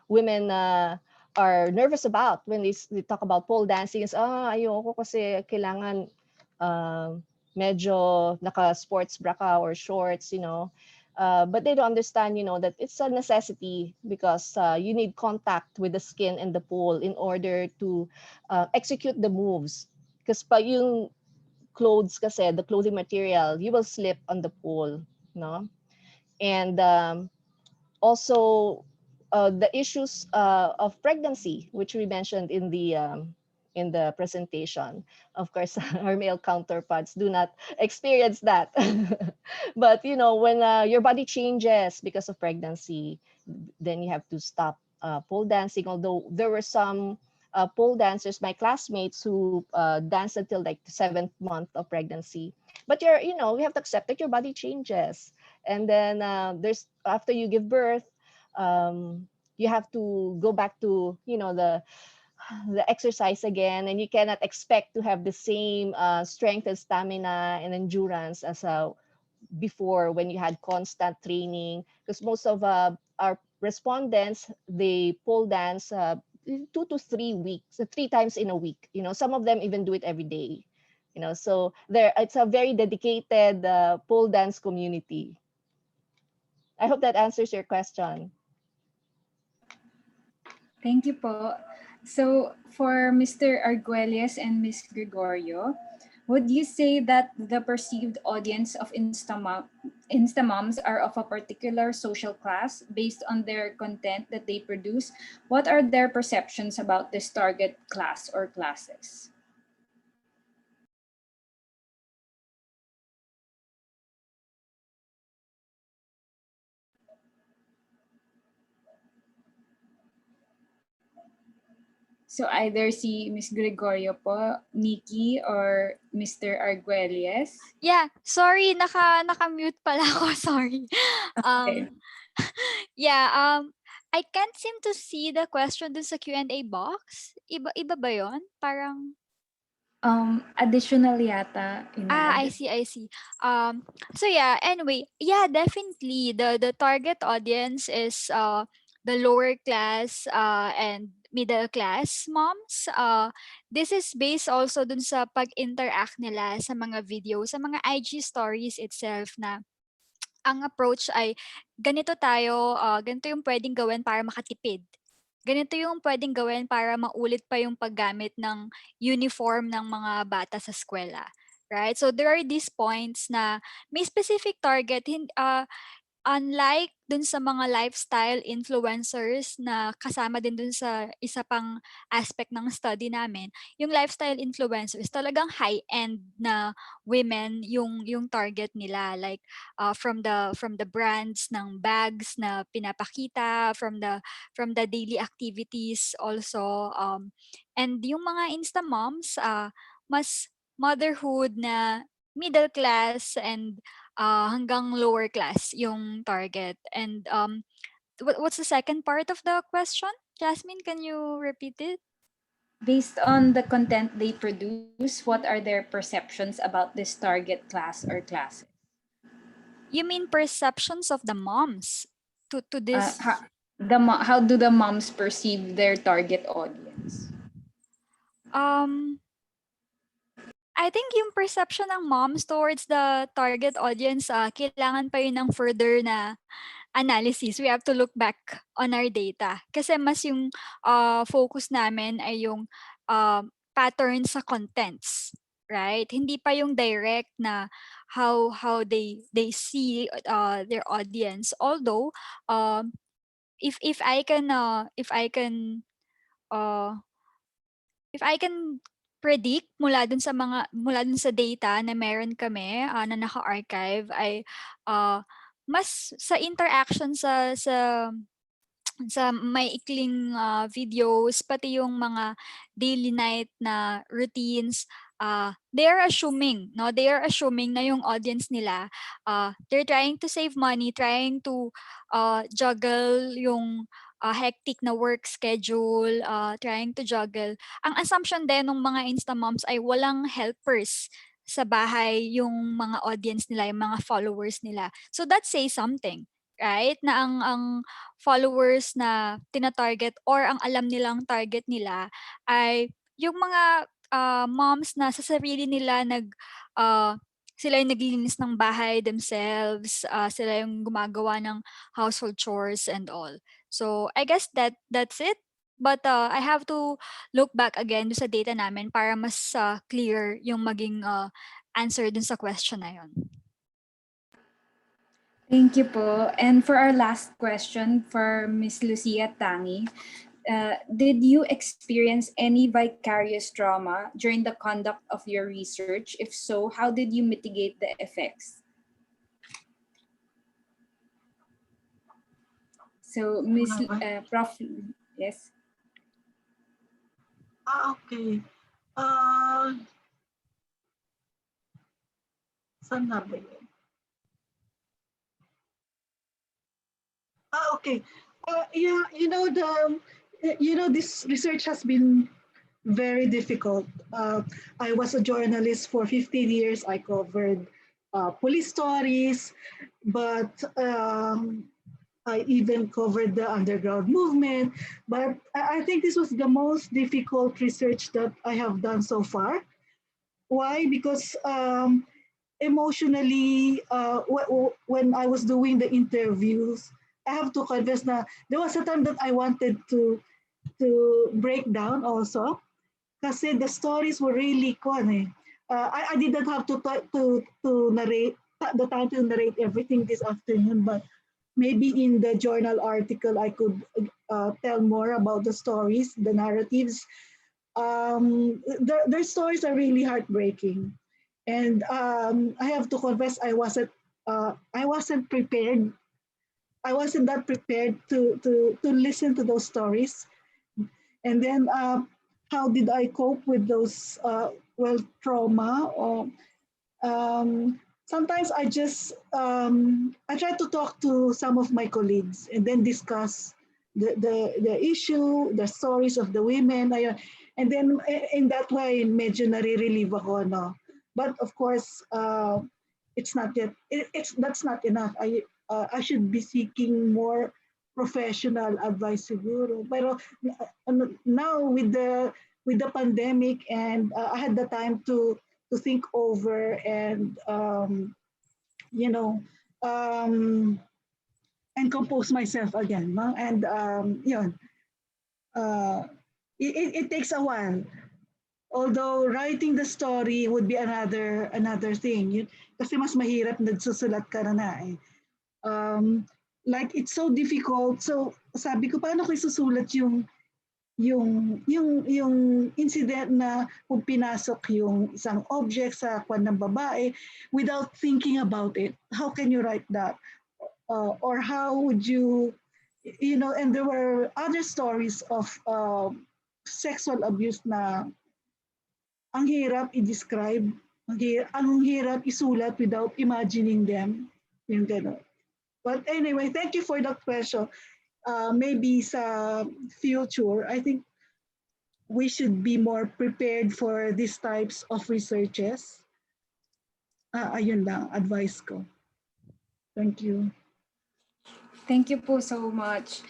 women are nervous about when they talk about pole dancing. Is ayoko kasi kailangan medyo naka sports bra ka or shorts, but they don't understand, that it's a necessity, because you need contact with the skin and the pole in order to execute the moves. Because pag yung clothes kasi, the clothing material, you will slip on the pole, no? And also the issues of pregnancy, which we mentioned in the presentation. Of course, our male counterparts do not experience that. But when your body changes because of pregnancy, then you have to stop pole dancing. Although there were some pole dancers, my classmates, who danced until like the 7th month of pregnancy. But you have to accept that your body changes, and then there's after you give birth, you have to go back to the exercise again, and you cannot expect to have the same strength and stamina and endurance as before, when you had constant training, because most of our respondents, they pole dance 2 to 3 weeks, 3 times in a week. Some of them even do it every day. So it's a very dedicated pole dance community. I hope that answers your question. Thank you po. So for Mr. Arguelles and Ms. Gregorio, would you say that the perceived audience of Instamoms are of a particular social class based on their content that they produce? What are their perceptions about this target class or classes? So either si Ms. Gregorio po, Nikki, or Mr. Arguelles. Yeah, sorry, naka-mute pala ako, sorry. Okay. I can't seem to see the question dun sa Q&A box. Iba ba 'yon? Parang Additional yata. I see, I see. So yeah, anyway, yeah, definitely the target audience is the lower class and middle class moms. This is based also dun sa pag-interact nila sa mga video, sa mga IG stories itself, na ang approach ay ganito tayo, ganito yung pwedeng gawin para makatipid. Ganito yung pwedeng gawin para maulit pa yung paggamit ng uniform ng mga bata sa eskwela. Right? So there are these points na may specific target. Unlike dun sa mga lifestyle influencers na kasama din dun sa isa pang aspect ng study namin, yung lifestyle influencers talagang high-end na women yung target nila, like from the brands ng bags na pinapakita, from the daily activities also, and yung mga Insta moms, mas motherhood na middle class and hanggang lower class yung target. And what's the second part of the question? Jasmine, can you repeat it? Based on the content they produce, what are their perceptions about this target class or classes? You mean perceptions of the moms to Uh, this? how, how do the moms perceive their target audience? Um, I think yung perception ng moms towards the target audience, kailangan pa yun ng further na analysis. We have to look back on our data. Kasi mas yung focus namin ay yung pattern sa contents. Right? Hindi pa yung direct na how they see their audience. Although if I can uh, if I can predict mula dun sa data na meron kami na naka-archive ay mas sa interaction sa maiikling videos, pati yung mga daily night na routines, they are assuming, no? They are assuming na yung audience nila, they're trying to save money, trying to juggle yung hectic na work schedule, trying to juggle. Ang assumption din ng mga Instamoms ay walang helpers sa bahay yung mga audience nila, yung mga followers nila. So that says something, right? Na ang followers na tina-target or ang alam nilang target nila ay yung mga moms na sa sarili nila sila yung naglilinis ng bahay themselves, sila yung gumagawa ng household chores and all. So I guess that's it. But I have to look back again sa data namin para mas clear yung maging answer dun sa question na yun. Thank you po. And for our last question for Miss Lucia Tangi, did you experience any vicarious trauma during the conduct of your research? If so, how did you mitigate the effects? So, Miss Prof, yes. Okay. Saan na ba yun? Okay. Yeah, this research has been very difficult. I was a journalist for 15 years. I covered police stories, but I even covered the underground movement. But I think this was the most difficult research that I have done so far. Why? Because emotionally, when I was doing the interviews, I have to confess that there was a time that I wanted to break down also, kasi the stories were really funny. I didn't have to narrate the time to narrate everything this afternoon, but maybe in the journal article I could tell more about the stories, the narratives. Their stories are really heartbreaking, and I have to confess I wasn't prepared. I wasn't that prepared to listen to those stories. And then how did I cope with those trauma? Or sometimes I just I try to talk to some of my colleagues and then discuss the issue, the stories of the women, and then in that way medyo nare-relieve ako, no. But of course it's not yet that's not enough. I should be seeking more professional advice siguro. Pero now with the pandemic, and I had the time to think over and and compose myself again, no? And it takes a while. Although writing the story would be another thing. Kasi mas mahirap nagsusulat ka na eh. Like it's so difficult. So sabi ko, paano ko isusulat yung incident na kung pinasok yung isang object sa kwan ng babae without thinking about it? How can you write that? Or how would you, and there were other stories of sexual abuse na ang hirap i-describe, ang hirap isulat without imagining them. Yung gano'n. But anyway, thank you for that question. Maybe sa future, I think we should be more prepared for these types of researches. Ayun lang, advice ko. Thank you. Thank you po so much.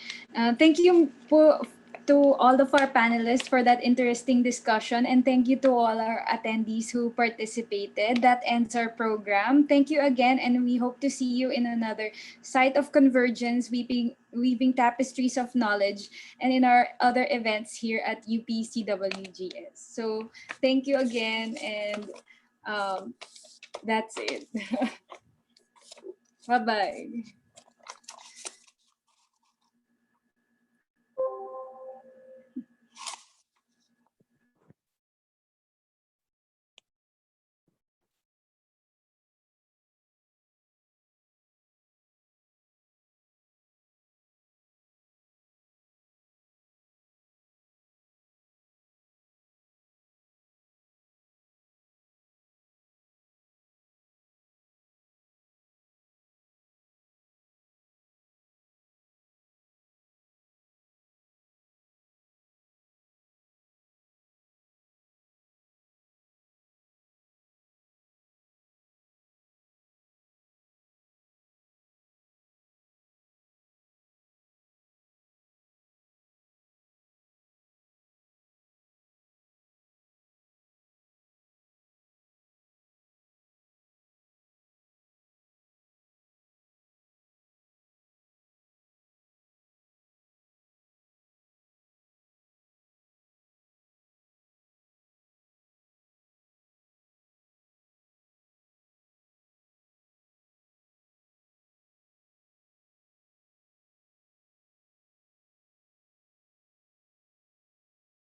Thank you po to all of our panelists for that interesting discussion, and thank you to all our attendees who participated. That ends our program. Thank you again, and we hope to see you in another site of Convergence, weaving tapestries of knowledge, and in our other events here at UPCWGS. So thank you again, and that's it. Bye-bye.